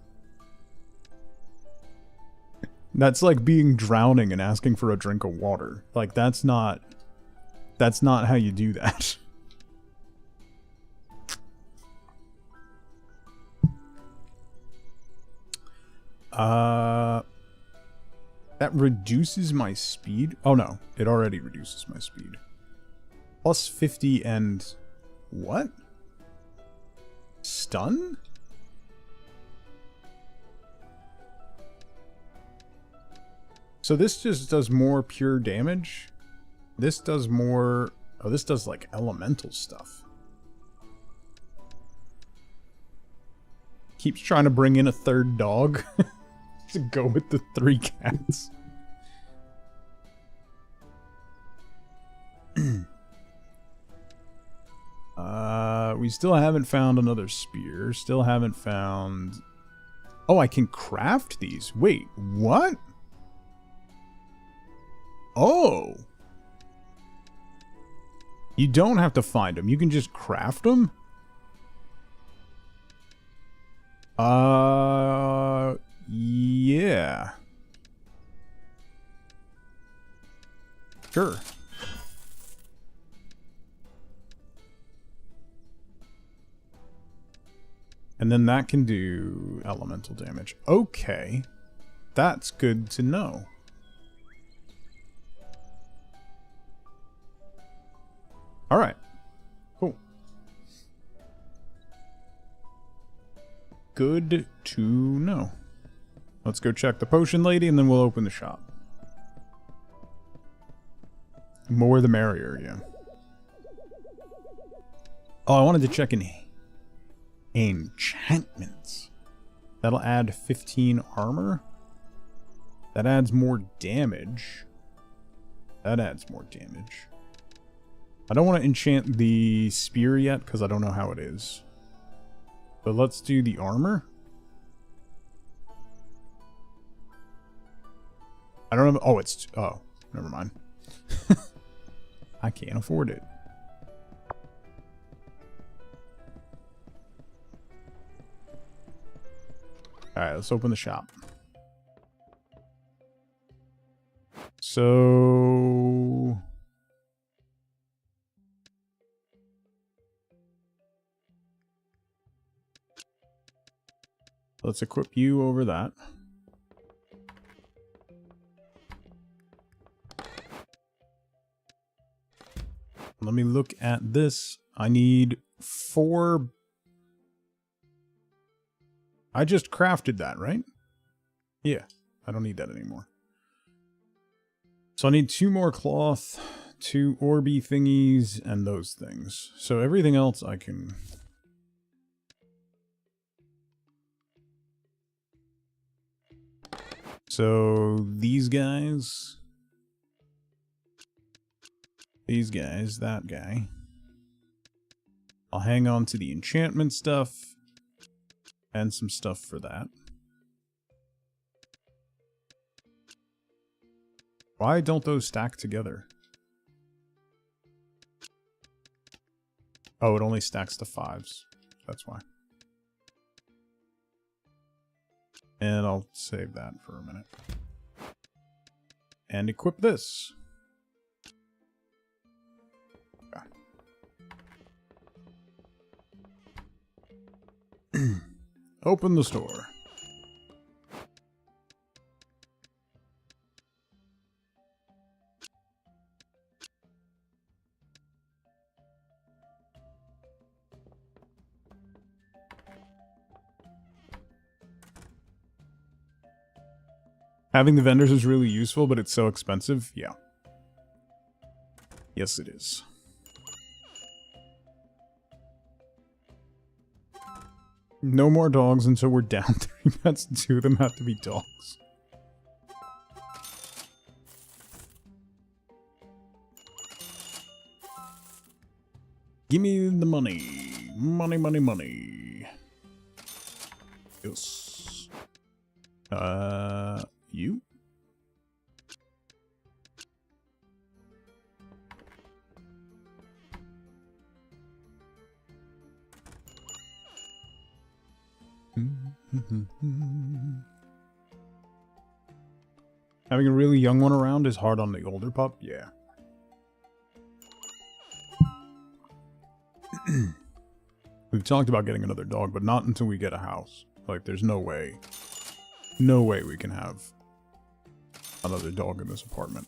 That's like being drowning and asking for a drink of water. Like, that's not how you do that. That reduces my speed. Oh no, it already reduces my speed. Plus 50 and... What? Stun? So this just does more pure damage. This does more... Oh, this does like elemental stuff. Keeps trying to bring in a 3rd dog to go with the 3 cats. We still haven't found another spear. Still haven't found... Oh, I can craft these. Wait, what? Oh. You don't have to find them. You can just craft them? Yeah. Sure. And then that can do elemental damage. Okay. That's good to know. Alright. Cool. Good to know. Let's go check the potion lady and then we'll open the shop. More the merrier, yeah. Oh, I wanted to check in enchantments. That'll add 15 armor. That adds more damage. That adds more damage. I don't want to enchant the spear yet because I don't know how it is. But let's do the armor. I don't know. Oh, it's... Oh, never mind. I can't afford it. Alright, let's open the shop. So... let's equip you over that. Let me look at this. I need 4... I just crafted that, right? Yeah, I don't need that anymore. So I need 2 more cloth, 2 orby thingies, and those things. So everything else I can... So these guys... These guys, that guy. I'll hang on to the enchantment stuff. And some stuff for that. Why don't those stack together? Oh, it only stacks to 5s. That's why. And I'll save that for a minute. And equip this. Okay. Open the store. Having the vendors is really useful, but it's so expensive. Yeah. Yes, it is. No more dogs until we're down 3 pets. 2 of them have to be dogs. Give me the money. Money, money, money. Yes. You? Having a really young one around is hard on the older pup, yeah. We've talked about getting another dog, but not until we get a house. Like, there's no way we can have another dog in this apartment.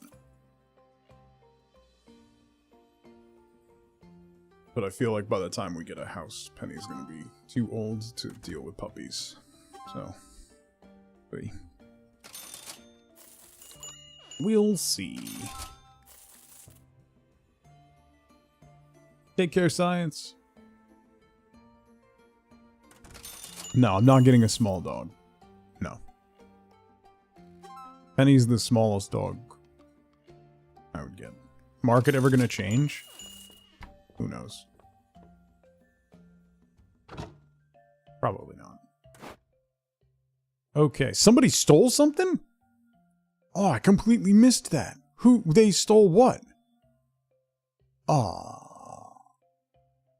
But I feel like by the time we get a house, Penny's gonna be too old to deal with puppies. So, we'll see. Take care, science. No, I'm not getting a small dog. No. Penny's the smallest dog I would get. Market ever gonna change? Who knows? Probably not. Okay, somebody stole something? Oh, I completely missed that. They stole what? Ah,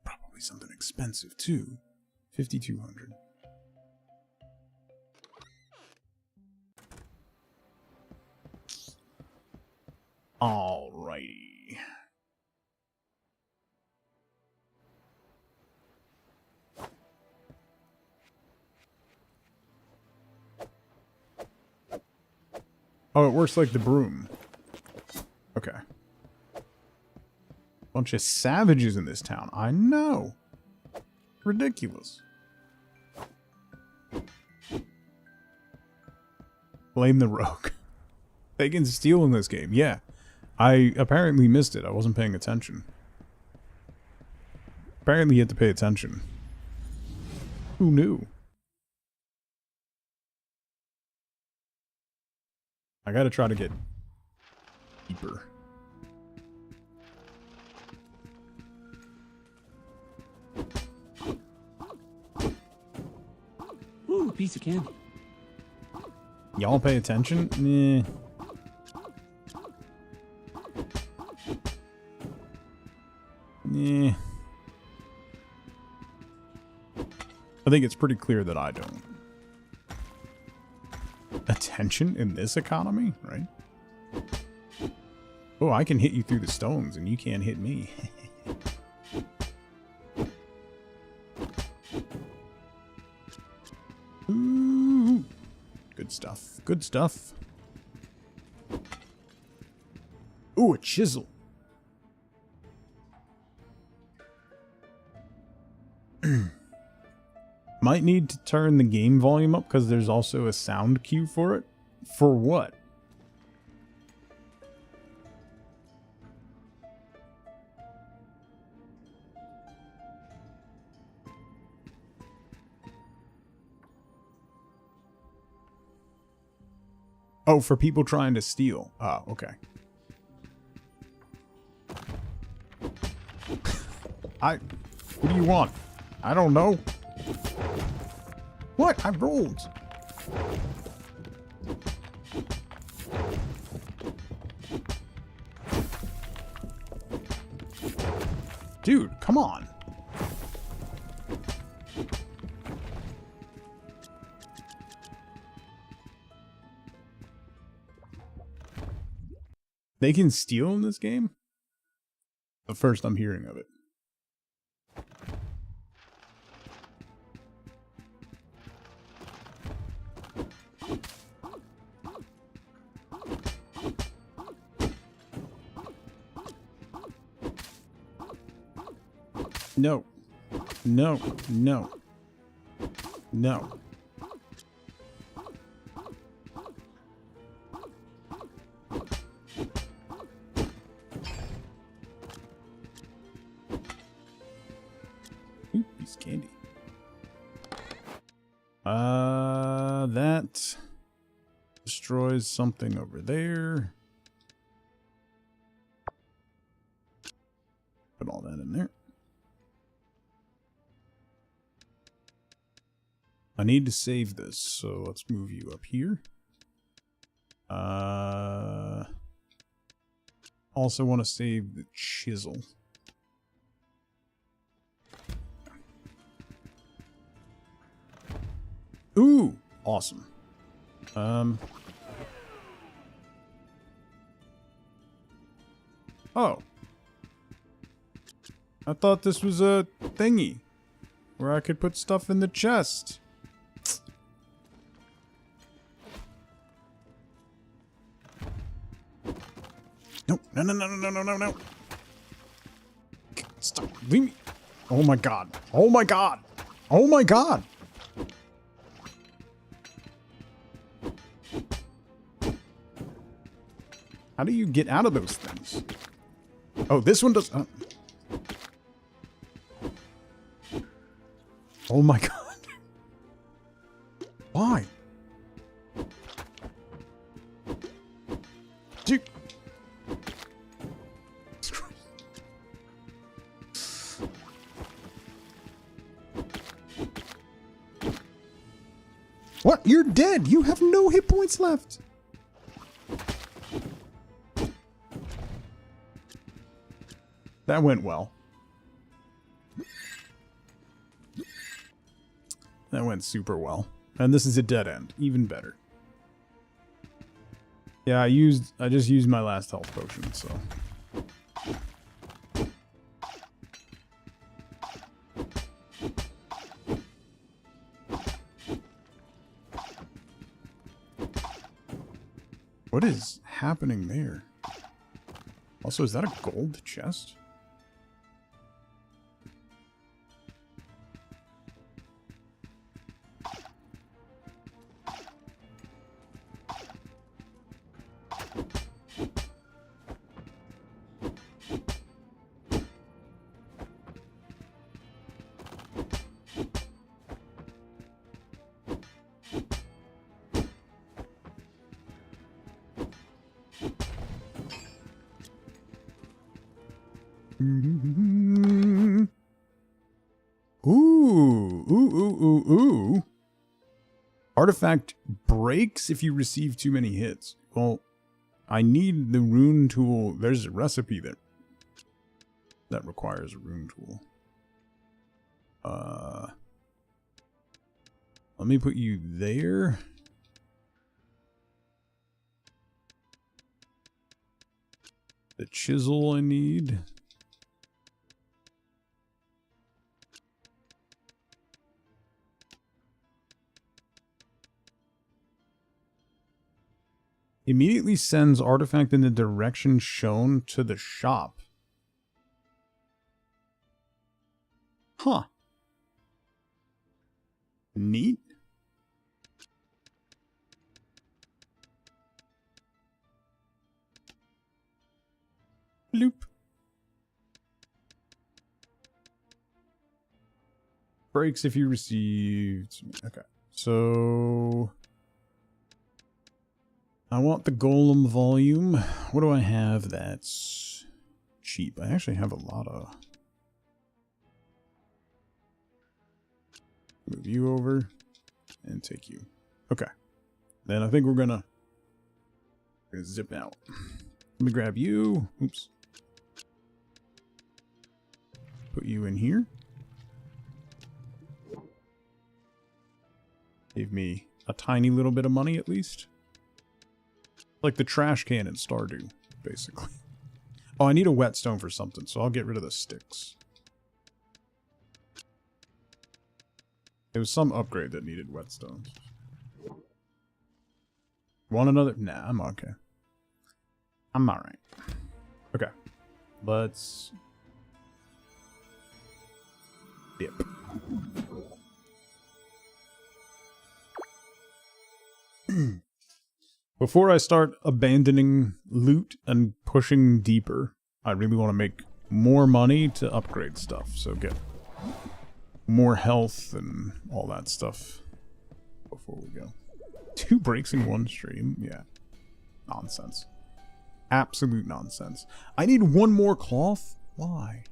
probably something expensive too. 5,200. Alrighty. Oh, it works like the broom. Okay. Bunch of savages in this town. I know. Ridiculous. Blame the rogue. They can steal in this game. Yeah. I apparently missed it. I wasn't paying attention. Apparently you had to pay attention. Who knew? I gotta try to get deeper. Ooh, piece of candy. Y'all pay attention? Nah. Nah. I think it's pretty clear that I don't. Attention in this economy, right? Oh, I can hit you through the stones and you can't hit me. Ooh. Good stuff. Good stuff. Ooh, a chisel. Might need to turn the game volume up because there's also a sound cue for it. For what? Oh, for people trying to steal. Oh, okay. What do you want? I don't know. What? I rolled. Dude, come on. They can steal in this game? The first I'm hearing of it. No. No. No. No. Ooh, piece of candy. That destroys something over there. Put all that in there. I need to save this, so let's move you up here. Also want to save the chisel. Ooh, awesome. Oh. I thought this was a thingy where I could put stuff in the chest. No, no, no, no, no, no, no, no. Stop. Leave me. Oh my god. Oh my god. Oh my god. How do you get out of those things? Oh, this one does. Oh my god. Why? Dude. What? You're dead. You have no hit points left. That went well. That went super well. And this is a dead end. Even better. Yeah, I just used my last health potion, so. What is happening there? Also, is that a gold chest? Ooh. Artifact breaks if you receive too many hits. Well, I need the rune tool. There's a recipe that requires a rune tool. Let me put you there. The chisel I need. Immediately sends artifact in the direction shown to the shop. Huh. Neat. Loop. Breaks if you received. Okay. So I want the golem volume. What do I have that's cheap? I actually have a lot of Move you over and take you. Okay. Then I think we're gonna zip out. Let me grab you. Oops. Put you in here. Gave me a tiny little bit of money at least. Like the trash can in Stardew, basically. Oh, I need a whetstone for something, so I'll get rid of the sticks. There was some upgrade that needed whetstones. Want another? Nah, I'm okay. I'm alright. Okay. Let's dip. Before I start abandoning loot and pushing deeper, I really want to make more money to upgrade stuff. So get more health and all that stuff before we go. 2 breaks in 1 stream? Yeah. Nonsense. Absolute nonsense. I need 1 more cloth? Why?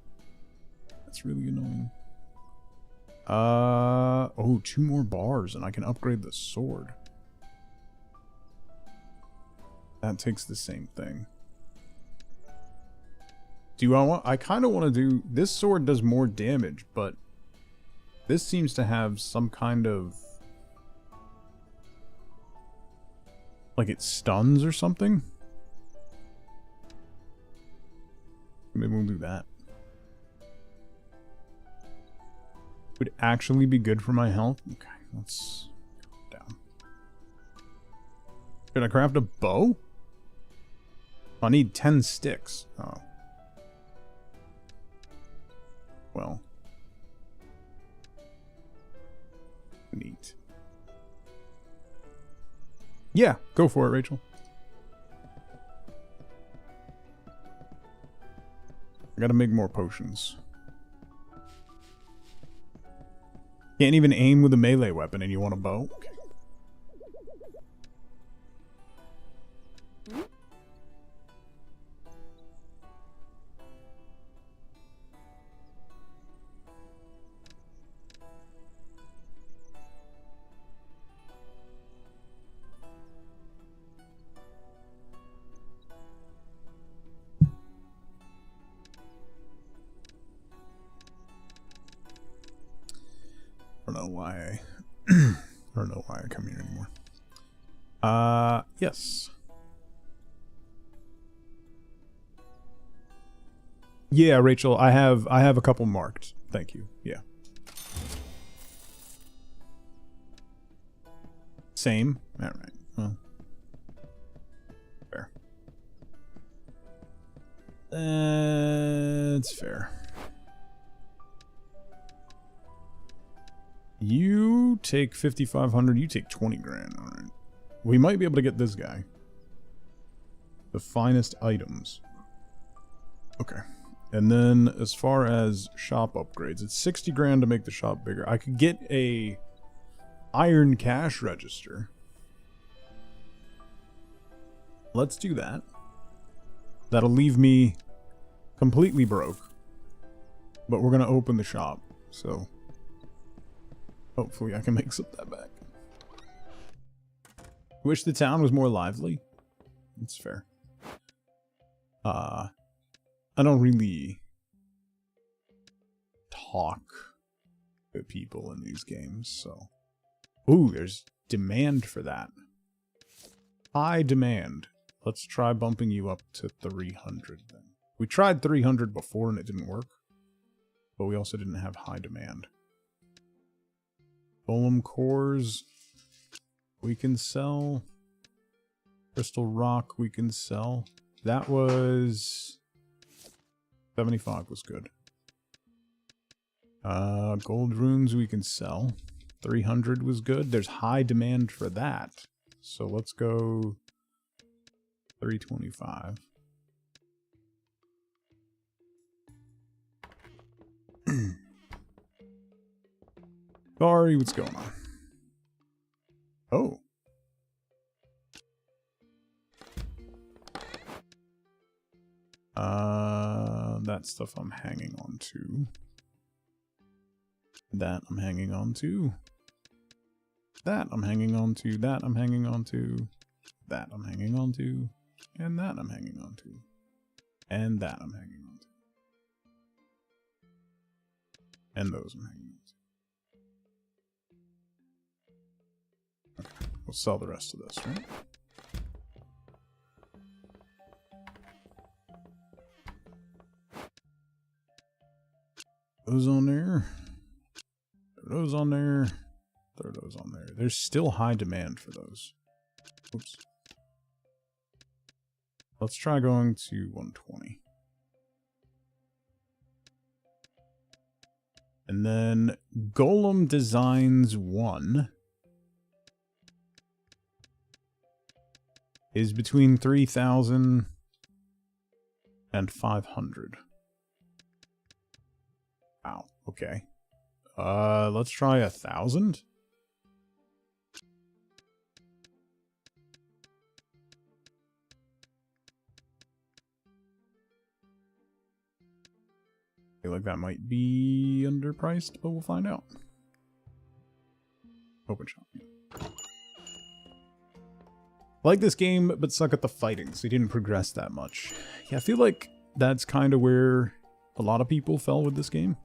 That's really annoying. Oh, 2 more bars and I can upgrade the sword. That takes the same thing. I kind of want to do... This sword does more damage, but this seems to have some kind of... Like it stuns or something? Maybe we'll do that. Would actually be good for my health? Okay, let's go down. Can I craft a bow? I need 10 sticks. Oh. Well. Neat. Yeah, go for it, Rachel. I gotta make more potions. Can't even aim with a melee weapon and you want a bow? Okay. I don't know why I come here anymore. Yes. Yeah, Rachel, I have a couple marked. Thank you. Yeah. Same. All right. Well. Fair. That's fair. You take 5,500. You take 20 grand. All right. We might be able to get this guy. The finest items. Okay. And then as far as shop upgrades, it's 60 grand to make the shop bigger. I could get a iron cash register. Let's do that. That'll leave me completely broke. But we're going to open the shop. So hopefully I can make some of that back. Wish the town was more lively. That's fair. I don't really talk to people in these games, so... Ooh, there's demand for that. High demand. Let's try bumping you up to 300 then. We tried 300 before and it didn't work. But we also didn't have high demand. Golem cores we can sell. Crystal rock we can sell. That was 75 was good. Gold runes we can sell. 300 was good. There's high demand for that. So let's go 325. Sorry, what's going on? Oh. That stuff I'm hanging on to. That I'm hanging on to. That I'm hanging on to. That I'm hanging on to. That I'm hanging on to. And that I'm hanging on to. And that I'm hanging on to. And those I'm hanging on to. Okay, we'll sell the rest of this, right? Those on there. Throw those on there. Throw those on there. There's still high demand for those. Oops. Let's try going to 120. And then Golem Designs 1 is between 3,000 and 500. Wow, okay. Let's try 1,000. I feel like that might be underpriced, but we'll find out. Open shop. Like this game, but suck at the fighting, so he didn't progress that much. Yeah, I feel like that's kind of where a lot of people fell with this game.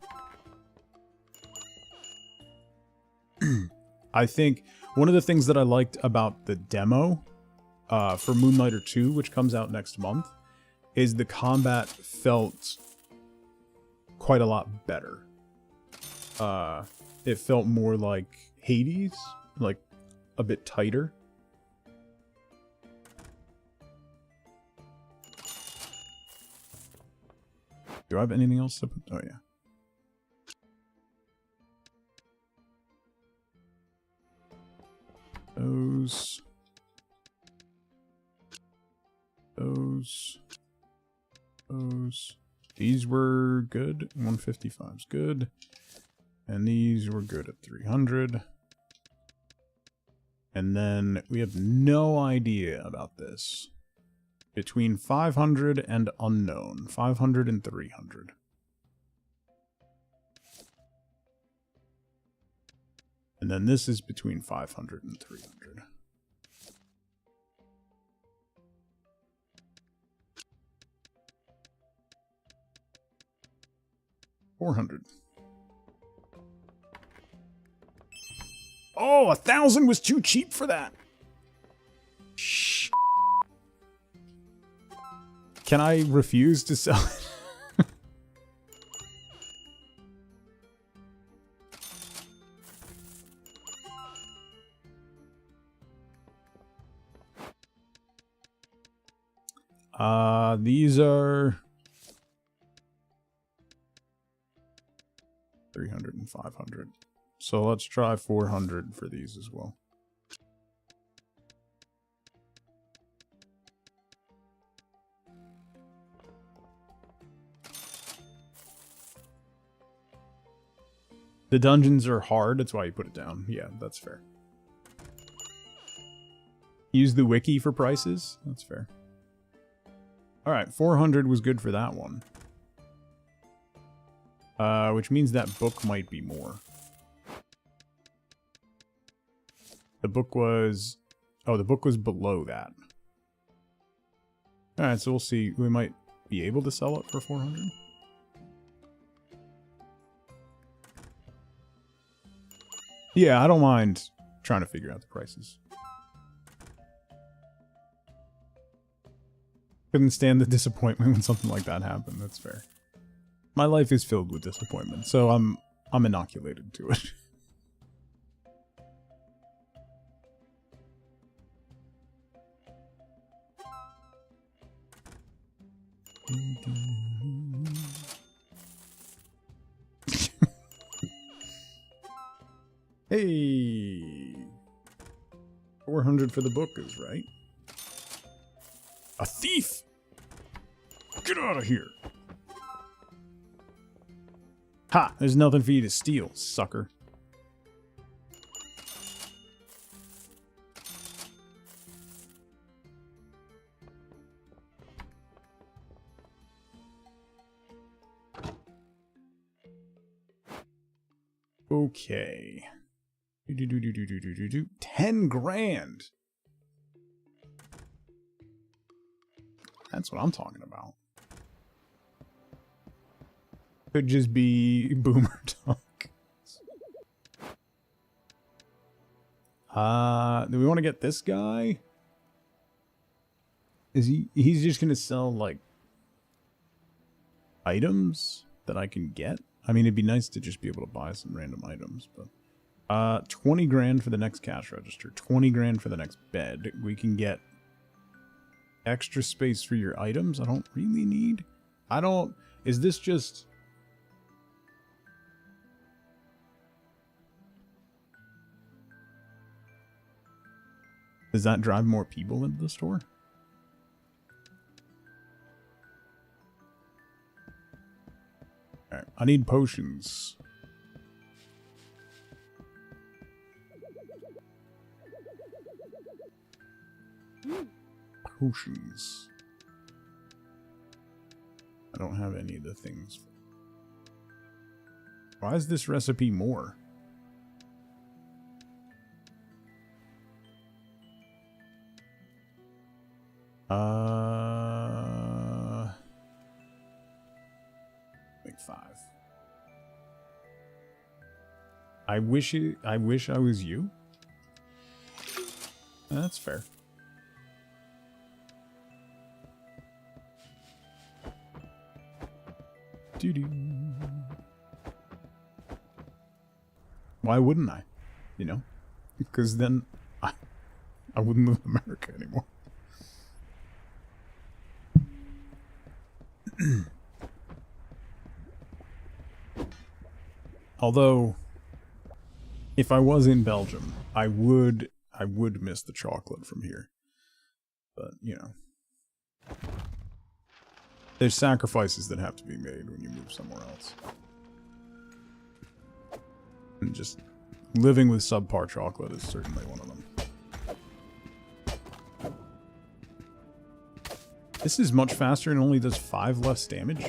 I think one of the things that I liked about the demo for Moonlighter 2, which comes out next month, is the combat felt quite a lot better. It felt more like Hades, like a bit tighter. Do I have anything else to put? Oh, yeah. Those. These were good. 155 is good. And these were good at 300. And then we have no idea about this. Between 500 and unknown. 500 and 300. And then this is between 500 and 300. $400. Oh, 1,000 was too cheap for that. Shh. Can I refuse to sell it? These are 300 and 500. So let's try 400 for these as well. The dungeons are hard, that's why you put it down. Yeah, that's fair. Use the wiki for prices? That's fair. Alright, 400 was good for that one. Which means that book might be more. The book was... Oh, the book was below that. Alright, so we'll see. We might be able to sell it for 400. Yeah, I don't mind trying to figure out the prices. Couldn't stand the disappointment when something like that happened. That's fair. My life is filled with disappointment, so I'm inoculated to it. Hey, 400 for the book is right. A thief! Get out of here! Ha! There's nothing for you to steal, sucker. Okay. 10 grand. That's what I'm talking about. Could just be boomer talk. Do we want to get this guy? He's just gonna sell like items that I can get? I mean, it'd be nice to just be able to buy some random items, but 20 grand for the next cash register, 20 grand for the next bed. We can get extra space for your items I don't really need. Is this just... Does that drive more people into the store? Alright, I need potions. Potions. I don't have any of the things. Why is this recipe more? Make 5. I wish I was you. That's fair. Doo-doo. Why wouldn't I? You know? Because then I wouldn't live in America anymore. Although, if I was in Belgium, I would miss the chocolate from here. But, you know. There's sacrifices that have to be made when you move somewhere else. And just living with subpar chocolate is certainly one of them. This is much faster and only does 5 less damage.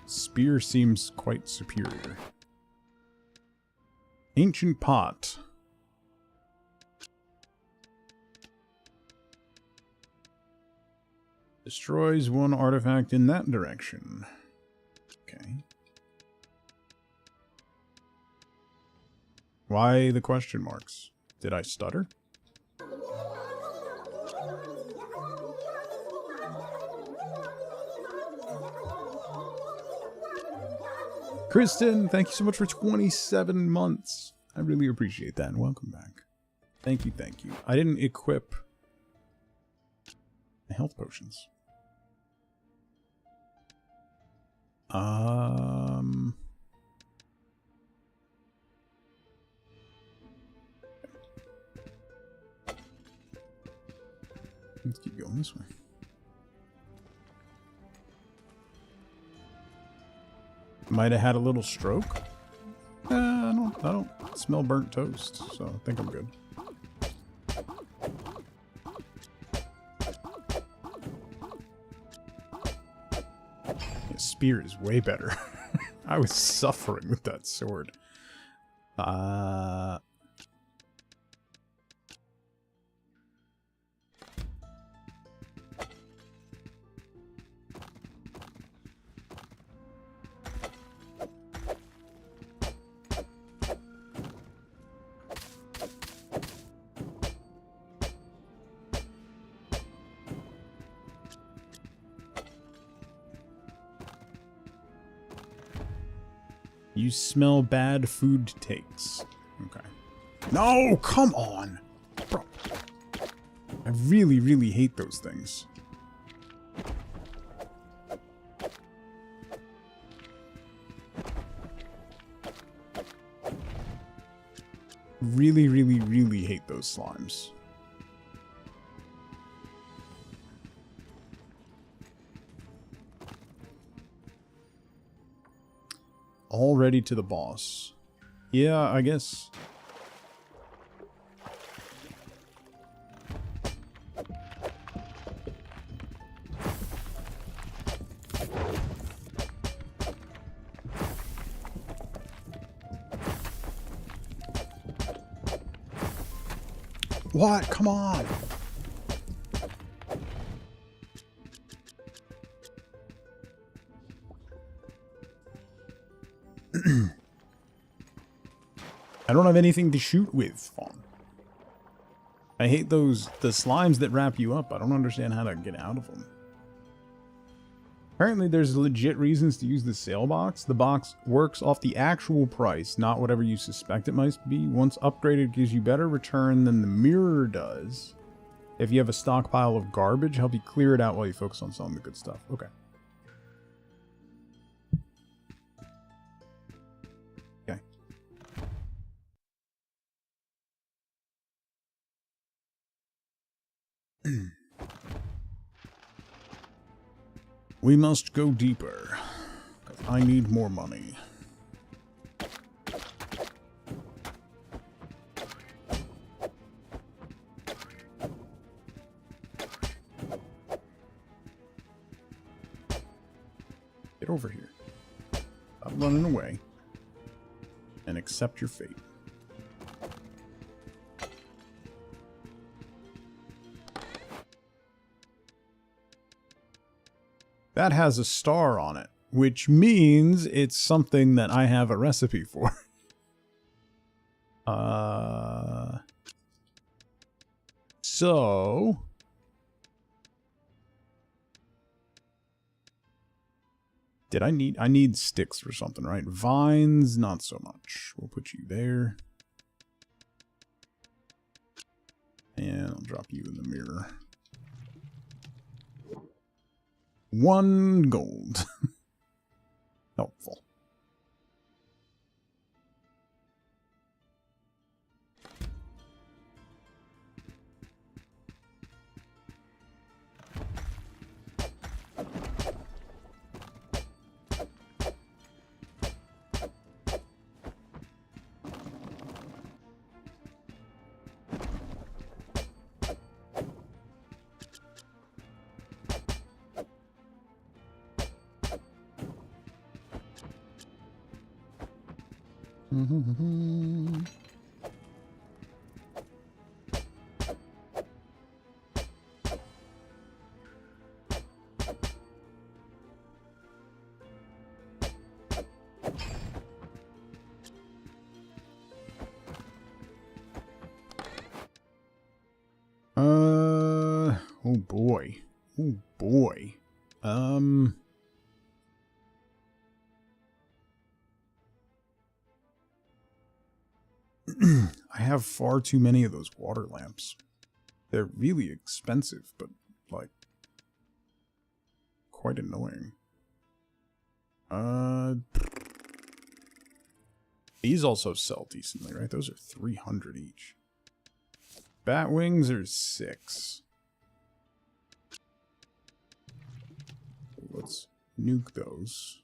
Spear seems quite superior. Ancient pot. Destroys 1 artifact in that direction. Okay. Why the question marks? Did I stutter? Kristen, thank you so much for 27 months. I really appreciate that, and welcome back. Thank you, thank you. I didn't equip the health potions. Let's keep going this way. Might have had a little stroke. I don't smell burnt toast, so I think I'm good. Yeah, spear is way better. I was suffering with that sword. You smell bad food takes. Okay. No, come on! Bro. I really, really hate those things. Really, really, really hate those slimes. Already to the boss. Yeah, I guess. What? Come on. I don't have anything to shoot with, Fawn. I hate the slimes that wrap you up. I don't understand how to get out of them. Apparently there's legit reasons to use the sale box. The box works off the actual price, not whatever you suspect it might be. Once upgraded, it gives you better return than the mirror does. If you have a stockpile of garbage, help you clear it out while you focus on selling the good stuff. Okay. Okay. We must go deeper, because I need more money. Get over here. Stop running away. And accept your fate. That has a star on it, which means it's something that I have a recipe for. So did I need sticks for something, right? Vines, not so much. We'll put you there. And I'll drop you in the mirror. 1 gold. Helpful. Oh boy. Oh boy. I have far too many of those water lamps. They're really expensive, but, like, quite annoying. These also sell decently, right? Those are 300 each. Bat wings are 6. Let's nuke those.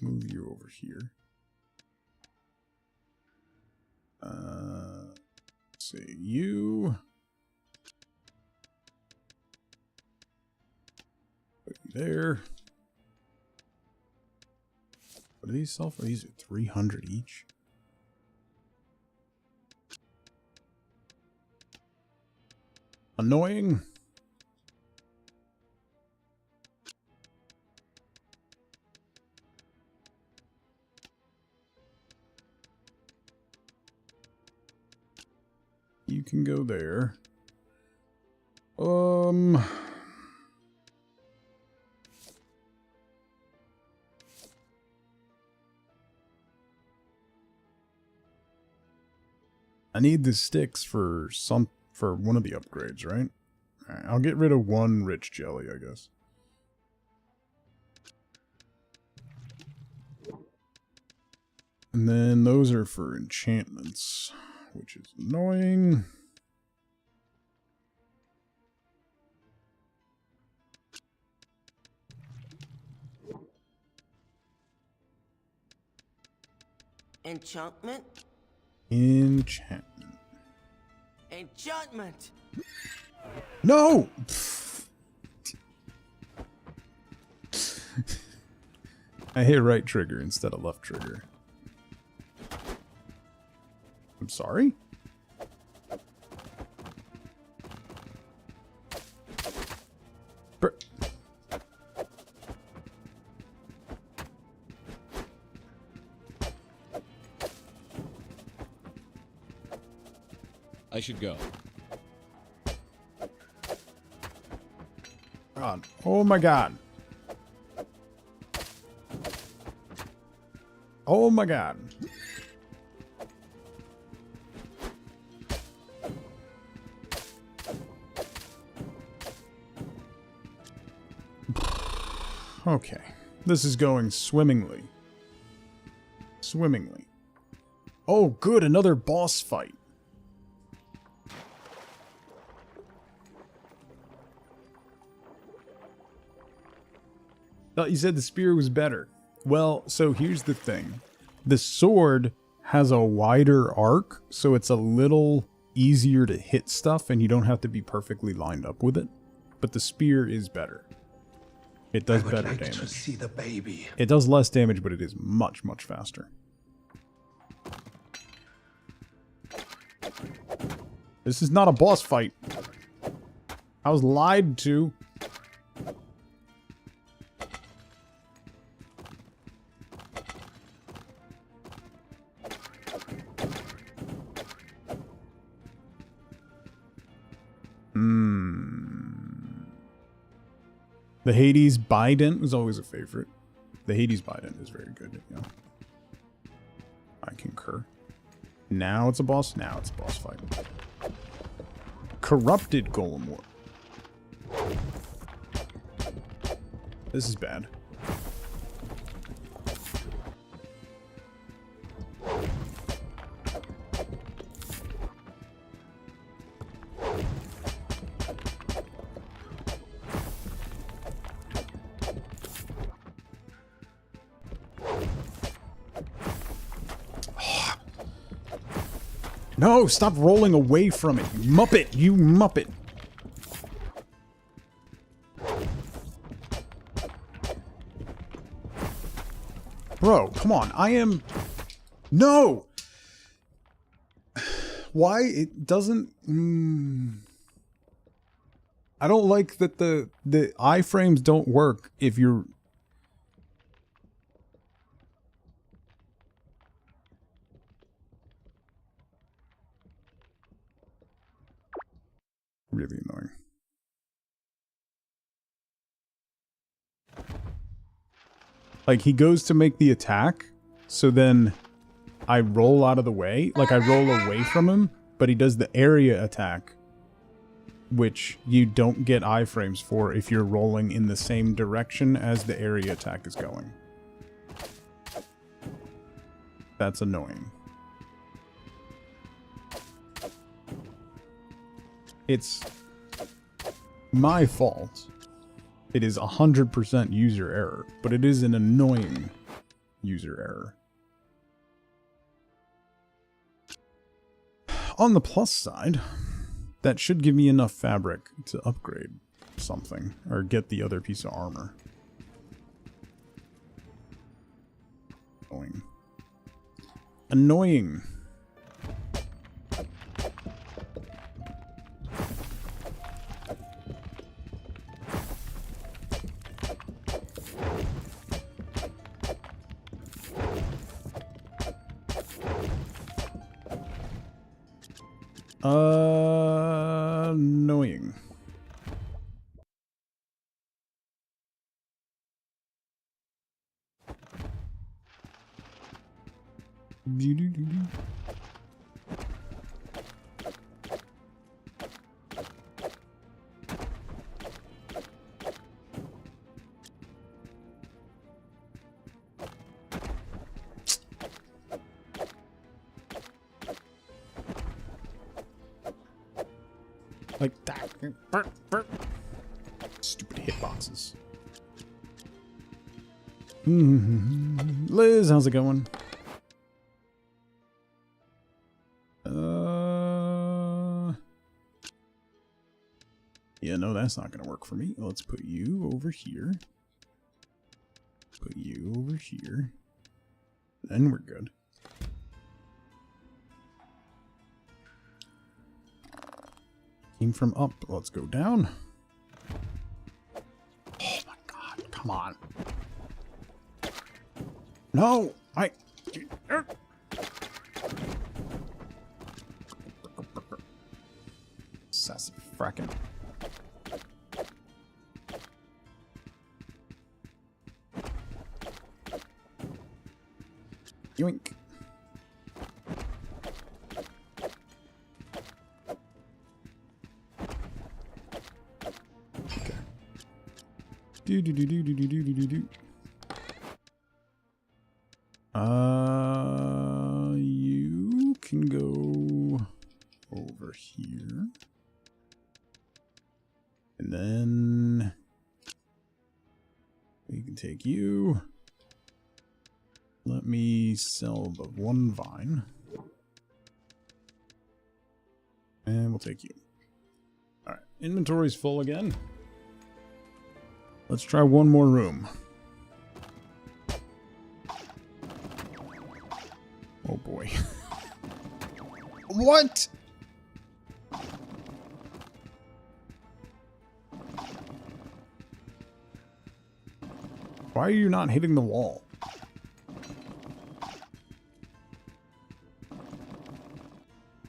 Move you over here. Let's see, you. Put you there. What do these sell for? These are 300 each. Annoying. You can go there. I need the sticks for one of the upgrades, right? Alright, I'll get rid of 1 rich jelly, I guess. And then those are for enchantments, which is annoying. Enchantment? Enchantment. Enchantment! No! I hit right trigger instead of left trigger. I'm sorry? I should go. God. Oh my god. Oh my god. Okay. This is going swimmingly. Swimmingly. Oh, good. Another boss fight. Thought you said the spear was better. Well, so here's the thing. The sword has a wider arc, so it's a little easier to hit stuff and you don't have to be perfectly lined up with it. But the spear is better. It does better damage. I would like to see the baby. It does less damage, but it is much, much faster. This is not a boss fight. I was lied to. The Hades Bident was always a favorite. The Hades Bident is very good, you know. I concur. Now it's a boss? Now it's a boss fight. Corrupted Golem War. This is bad. No, stop rolling away from it, you Muppet! You Muppet! Bro, come on, I am... No! Why it doesn't... I don't like that the iframes don't work if you're... Really annoying. Like, he goes to make the attack, so then I roll out of the way. Like, I roll away from him, but he does the area attack, which you don't get iframes for if you're rolling in the same direction as the area attack is going. That's annoying. It's my fault. It is 100% user error, but it is an annoying user error. On the plus side, that should give me enough fabric to upgrade something, or get the other piece of armor. Annoying. Annoying. Annoying. Like that. Stupid hitboxes. Liz, how's it going? Yeah, no, that's not gonna work for me. Let's put you over here. Put you over here. Then we're good. Came from up. Let's go down. Oh my god, come on. No! Sassy frackin'. Yoink. Okay. Do. You can go over here. And then we can take you. Let me sell the one vine. And we'll take you. Alright, inventory's full again. Let's try one more room. Oh boy. What? Why are you not hitting the wall?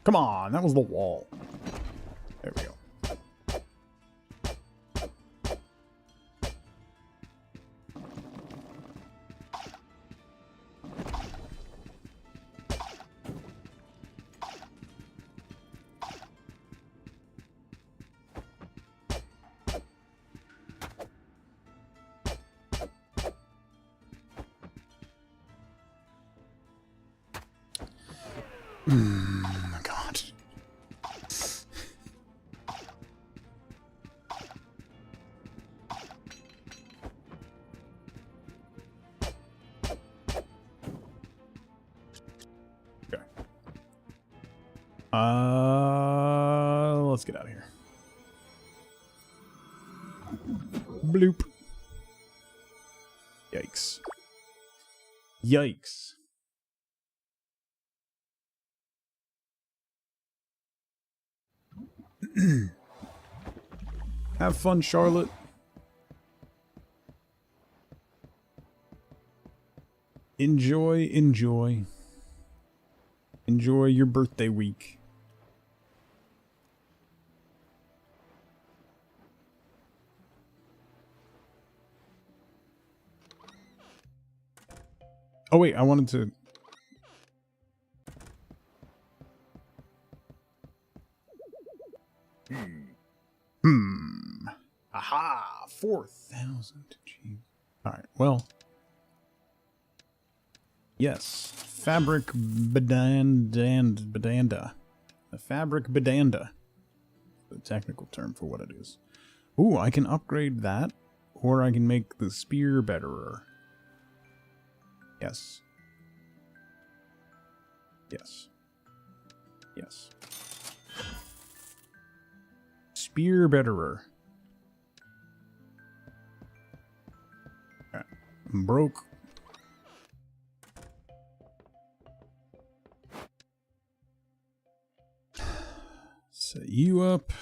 Come on, that was the wall. There we go. Oh my god. Okay. Let's get out of here. Bloop. Yikes. Yikes. Have fun, Charlotte. Enjoy. Enjoy your birthday week. Oh wait, I wanted to... Aha! 4,000. Jeez. Alright, well. Yes. Fabric bedanda. A fabric bedanda. The technical term for what it is. Ooh, I can upgrade that. Or I can make the spear betterer. Yes. Yes. Yes. Spear betterer. I'm broke. Set you up.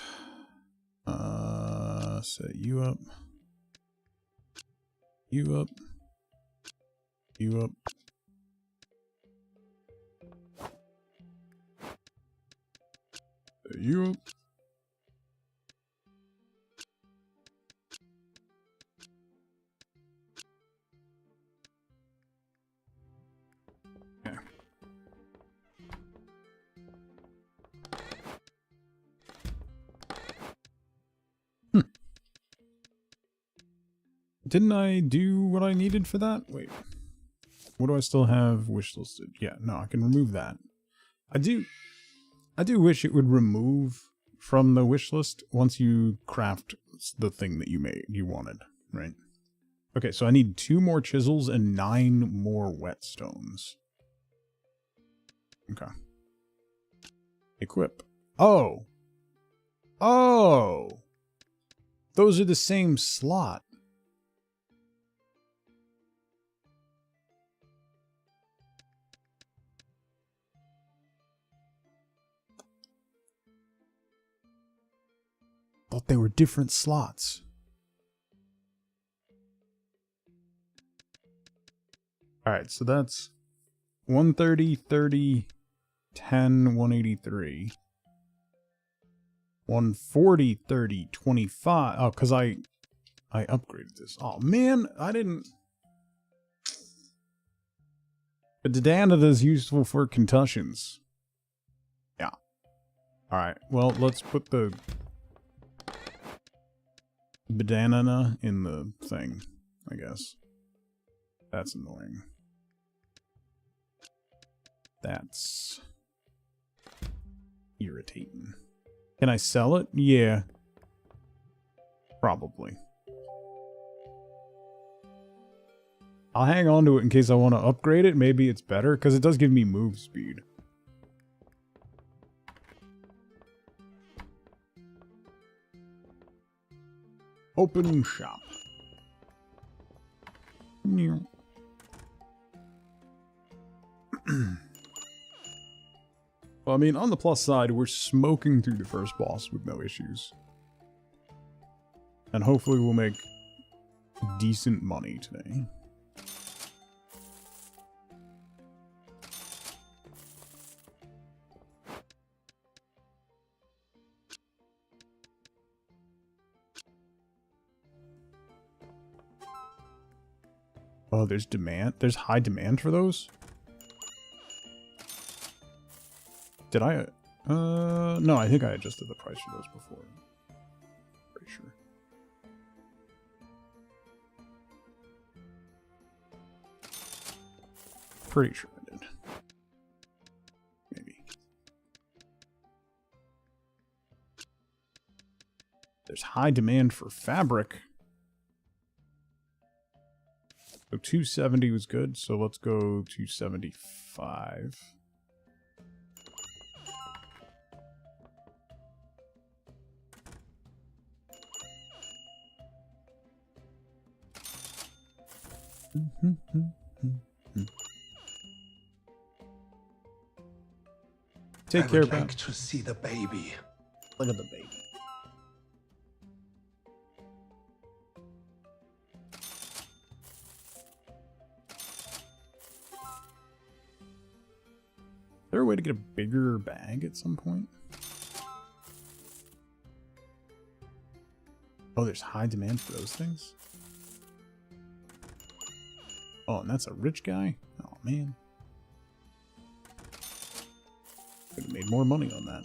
Set you up. You up. You up. Set you up. Didn't I do what I needed for that? Wait. What do I still have wish listed? Yeah, no, I can remove that. I do wish it would remove from the wish list once you craft the thing that you wanted, right? Okay, so I need 2 more chisels and 9 more whetstones. Okay. Equip. Oh! Oh! Those are the same slot. thought they were different slots. Alright, so that's 130, 30, 10, 183. 140, 30, 25. Oh, because I upgraded this. Oh, man, I didn't... But Danada is useful for concussions. Yeah. Alright, well, let's put the banana in the thing, I guess. That's annoying. That's irritating. Can I sell it? Yeah. Probably. I'll hang on to it in case I want to upgrade it. Maybe it's better, because it does give me move speed. Open shop. Well, I mean, on the plus side, we're smoking through the first boss with no issues. And hopefully we'll make decent money today. Oh, there's demand? There's high demand for those? Did I? No, I think I adjusted the price for those before. Pretty sure. Pretty sure I did. Maybe. There's high demand for fabric. So 270 was good, so let's go 275. Take care, I would like to see the baby. Look at the baby. Is there a way to get a bigger bag at some point? Oh, there's high demand for those things? Oh, and that's a rich guy? Oh, man. Could have made more money on that.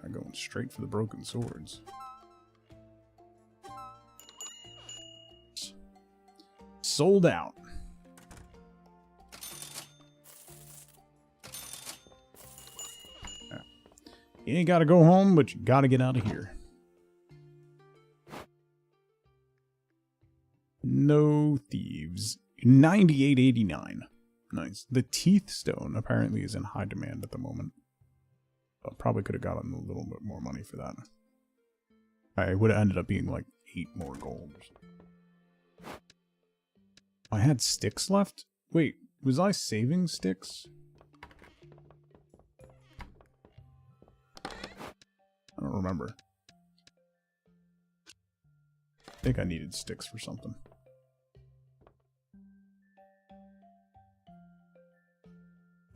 I'm going straight for the broken swords. Sold out. You ain't gotta go home, but you gotta get out of here. No thieves. 98.89. Nice. The teeth stone apparently is in high demand at the moment. I probably could have gotten a little bit more money for that. I would have ended up being like 8 more gold. I had sticks left? Wait, was I saving sticks? I don't remember. I think I needed sticks for something.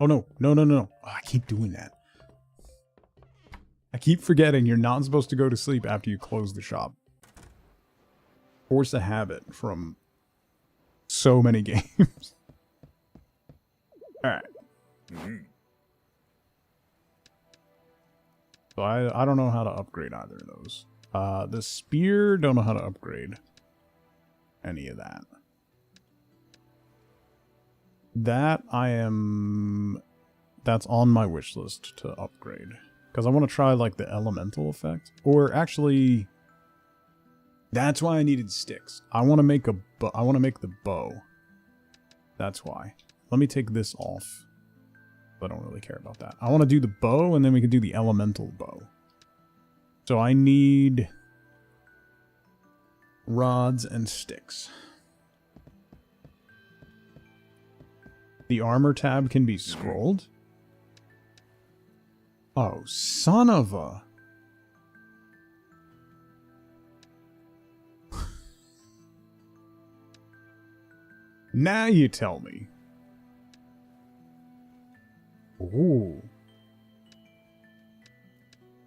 Oh no, no, no, no. Oh, I keep doing that. I keep forgetting you're not supposed to go to sleep after you close the shop. Force a habit from so many games. Alright. So I don't know how to upgrade either of those. The spear, don't know how to upgrade any of that. That that's on my wish list to upgrade. Because I want to try like the elemental effect. Or actually, that's why I needed sticks. I want to make the bow. That's why. Let me take this off. I don't really care about that. I want to do the bow, and then we can do the elemental bow. So I need rods and sticks. The armor tab can be scrolled. Oh, son of a... Now you tell me. Ooh.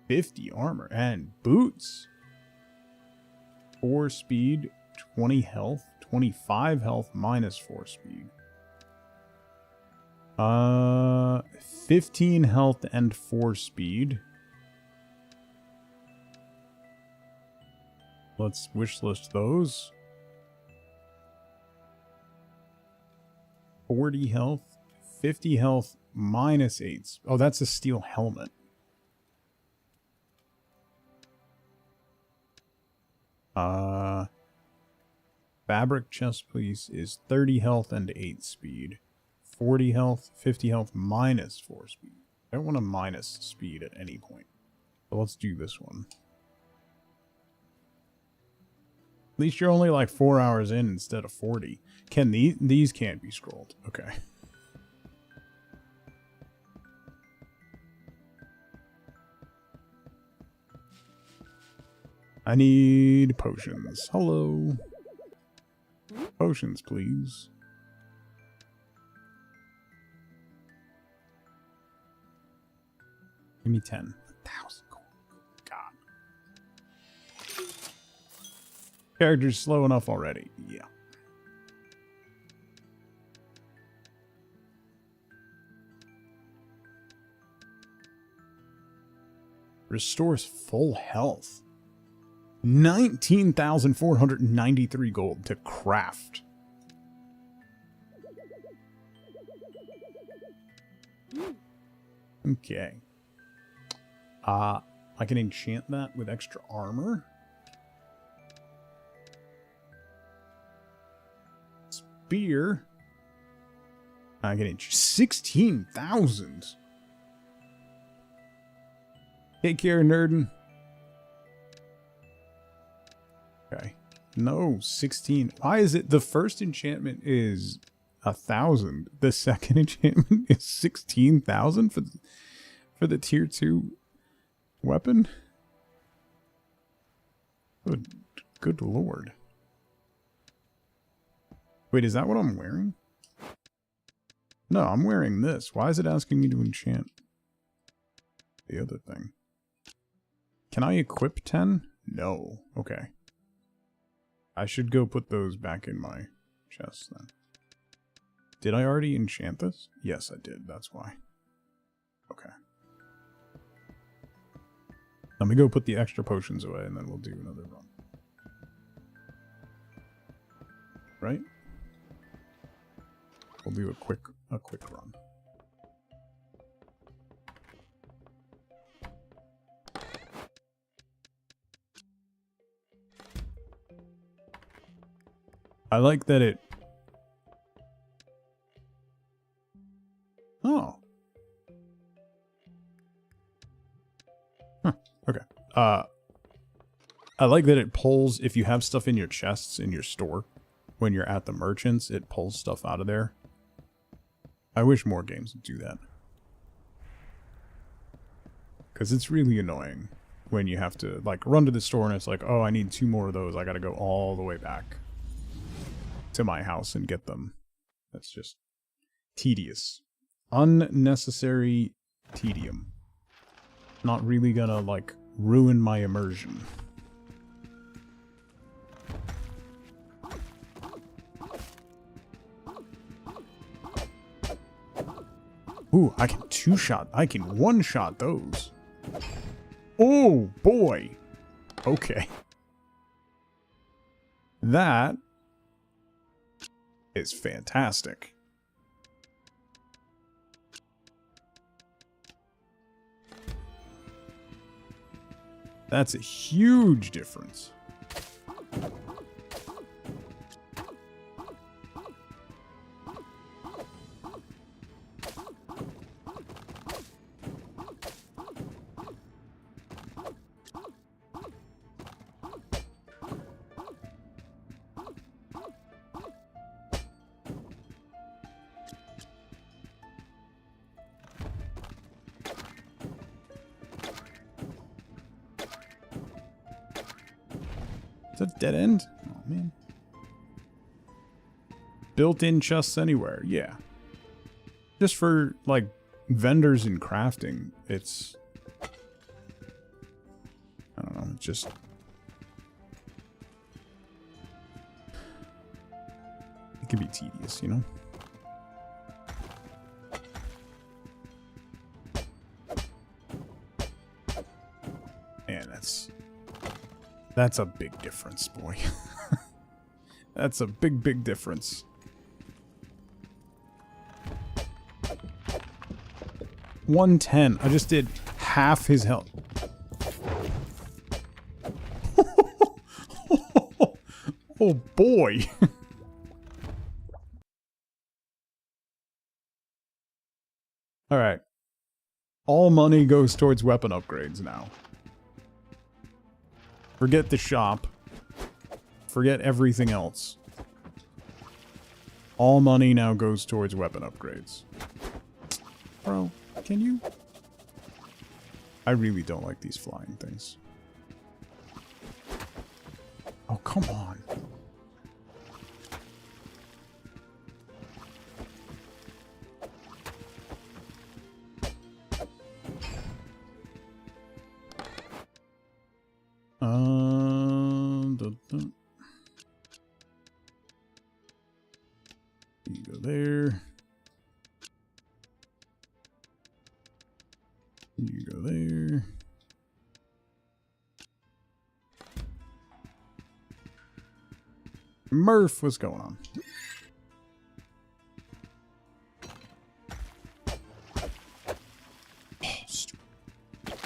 50 armor and boots. 4 speed, 20 health, 25 health minus 4 speed. 15 health and 4 speed. Let's wishlist those. 40 health, 50 health minus 8. Oh, that's a steel helmet. Fabric chest piece is 30 health and 8 speed. 40 health, 50 health minus 4 speed. I don't want to minus speed at any point. So let's do this one. At least you're only like 4 hours in instead of 40. Can these can't be scrolled. Okay. I need potions. Hello. Potions, please. Give me 10. 1,000 gold. God. Character's slow enough already. Yeah. Restores full health. 19,493 gold to craft. Okay. I can enchant that with extra armor. Spear. I can enchant 16,000. Take care, Nerdin. Okay. No, 16. Why is it the first enchantment is 1,000? The second enchantment is 16,000 for the tier 2 weapon? Good lord. Wait, is that what I'm wearing? No, I'm wearing this. Why is it asking me to enchant the other thing? Can I equip 10? No. Okay. I should go put those back in my chest then. Did I already enchant this? Yes, I did. That's why. Okay. Let me go put the extra potions away and then we'll do another run. Right? We'll do a quick run. I like that it... Oh. Huh. Okay. I like that it pulls, if you have stuff in your chests in your store, when you're at the merchants, it pulls stuff out of there. I wish more games would do that. Because it's really annoying when you have to, like, run to the store and it's like, oh, I need 2 more of those. I gotta go all the way back to my house and get them. That's just tedious. Unnecessary tedium. Not really gonna, like, ruin my immersion. Ooh, I can 2-shot. I can 1-shot those. Oh, boy. Okay. That is fantastic. That's a huge difference. that a dead end? Oh, man. Built-in chests anywhere, yeah. Just for, like, vendors and crafting, it's... I don't know, it's just... It can be tedious, you know? Man, that's a big difference, boy. That's a big, big difference. 110. I just did half his health. Oh boy. Alright. All money goes towards weapon upgrades now. Forget the shop. Forget everything else. All money now goes towards weapon upgrades. Bro, can you? I really don't like these flying things. Oh, come on. You go there. You go there. Murph, what's going on?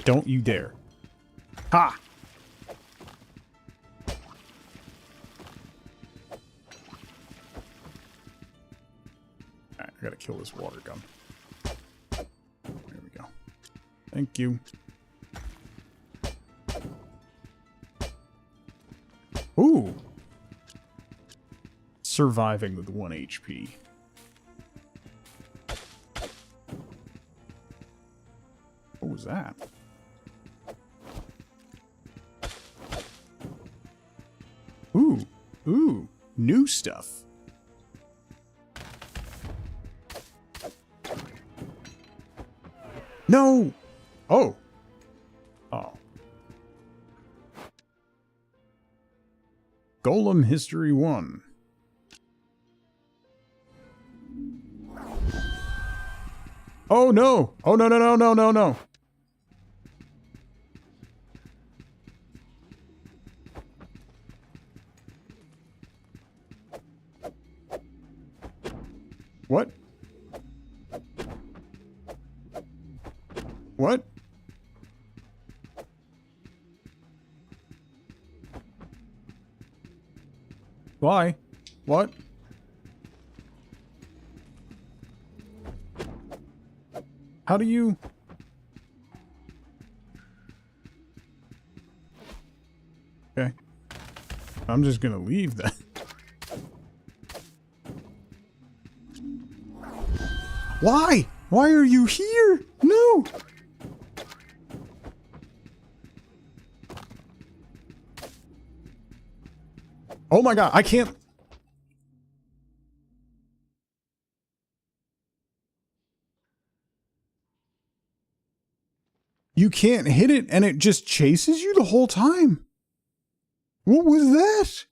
Don't you dare. Ha! Alright, I gotta kill this water gun. There we go. Thank you. Ooh! Surviving with 1 HP. What was that? Ooh, ooh, new stuff. No! Oh. Oh. Golem History 1. Oh no! Oh no no no no no no! What? What? Why? What? How do you... Okay. I'm just gonna leave then. Why? Why are you here? No! Oh my god, I can't... You can't hit it and it just chases you the whole time. What was that?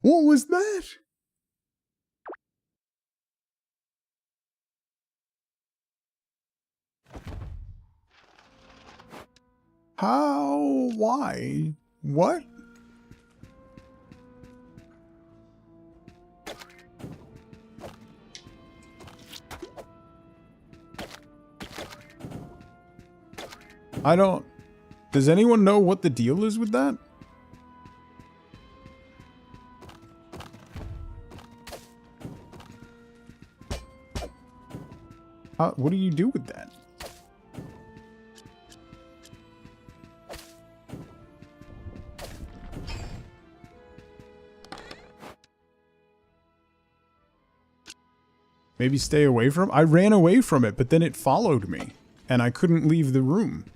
What was that? How? Why? What? I don't... Does anyone know what the deal is with that? What do you do with that? Maybe stay away from... I ran away from it, but then it followed me. and I couldn't leave the room.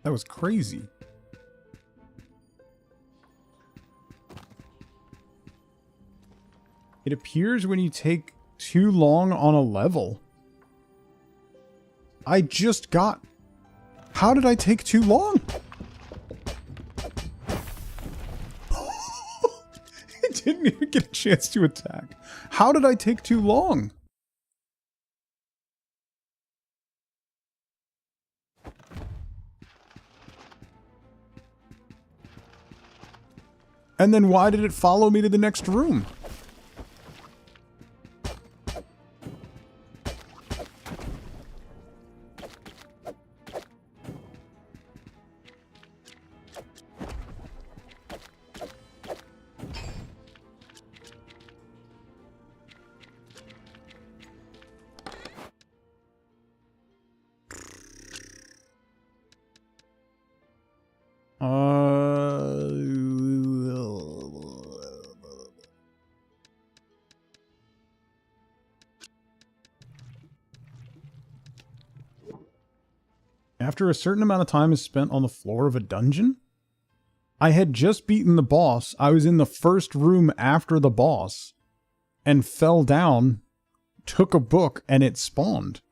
That was crazy. It appears when you take too long on a level. I just got... How did I take too long? It didn't even get a chance to attack. How did I take too long? And then why did it follow me to the next room? After a certain amount of time is spent on the floor of a dungeon? I had just beaten the boss. I was in the first room after the boss and fell down, took a book, and it spawned.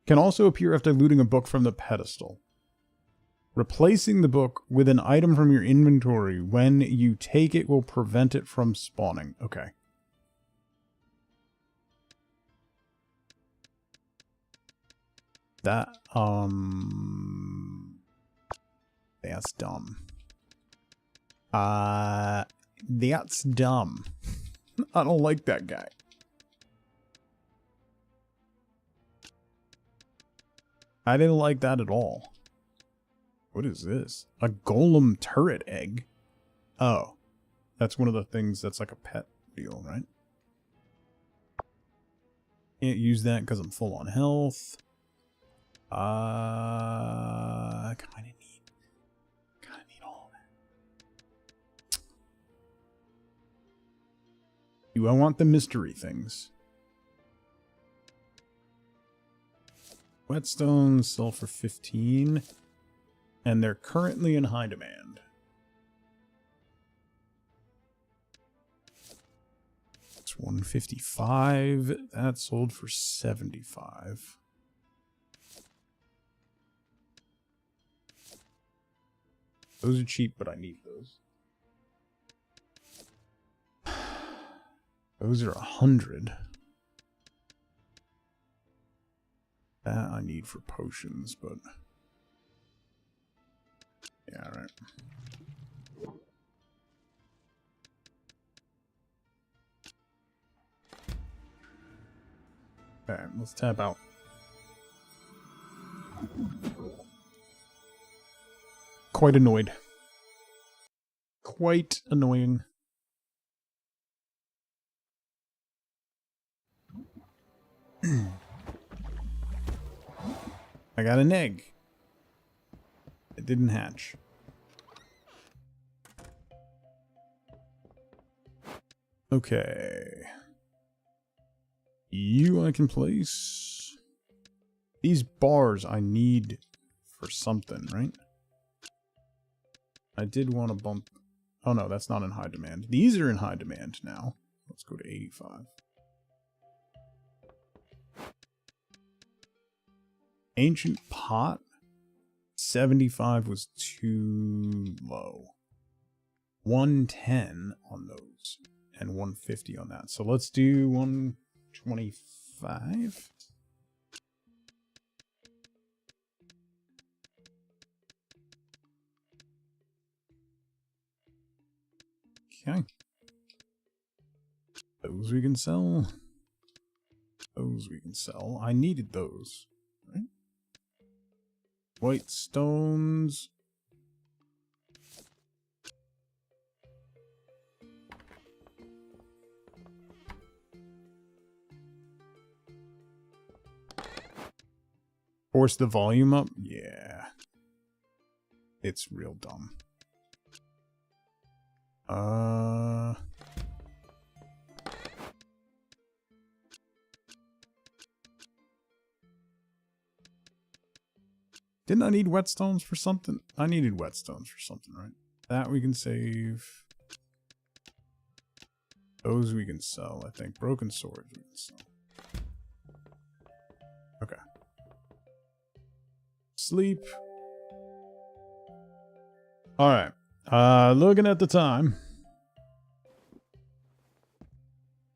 Can also appear after looting a book from the pedestal. Replacing the book with an item from your inventory when you take it will prevent it from spawning. Okay. That's dumb. That's dumb. I don't like that guy. I didn't like that at all. What is this? A golem turret egg? Oh. That's one of the things that's like a pet deal, right? Can't use that because I'm full on health. Kinda need all that. Do I want the mystery things? Whetstones sell for 15, and they're currently in high demand. It's 155. That sold for 75. Those are cheap, but I need those. Those are 100. That I need for potions, but... yeah, alright. Alright, let's tap out. Quite annoyed. Quite annoying. I got an egg. It didn't hatch. Okay. You I can place. These bars I need for something, right? I did want to bump... oh no, that's not in high demand. These are in high demand now. Let's go to 85. Ancient pot? 75 was too low. 110 on those. And 150 on that. So let's do 125. Okay. Those we can sell. Those we can sell. I needed those. Right? White stones. Force the volume up? Yeah. It's real dumb. Didn't I need whetstones for something? I needed whetstones for something, right? That we can save. Those we can sell, I think. Broken swords we can sell. Okay. Sleep. Alright. Looking at the time.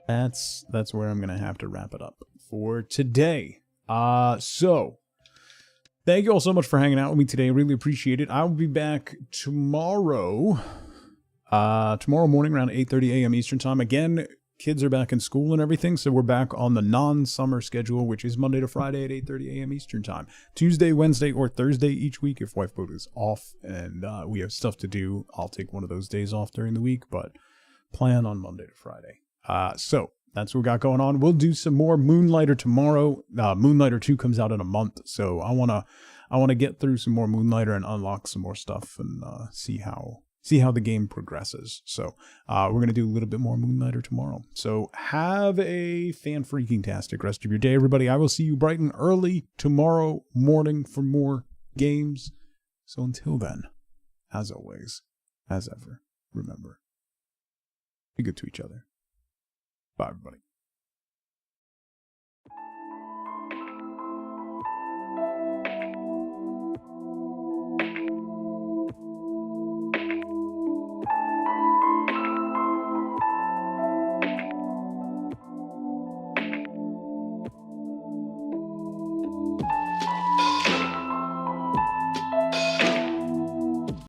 That's where I'm gonna have to wrap it up for today. So thank you all so much for hanging out with me today. I really appreciate it. I will be back tomorrow. Tomorrow morning around 8:30 a.m. Eastern time. Again, kids are back in school and everything, so we're back on the non-summer schedule, which is Monday to Friday at 8:30 a.m. Eastern time. Tuesday, Wednesday, or Thursday each week if Wifeboat is off and we have stuff to do. I'll take one of those days off during the week, but plan on Monday to Friday. So that's what we got going on. We'll do some more Moonlighter tomorrow. Moonlighter 2 comes out in a month, so I wanna get through some more Moonlighter and unlock some more stuff and see how the game progresses. So we're going to do a little bit more Moonlighter tomorrow. So have a fan-freaking-tastic rest of your day, everybody. I will see you bright and early tomorrow morning for more games. So until then, as always, as ever, remember, be good to each other. Bye, everybody.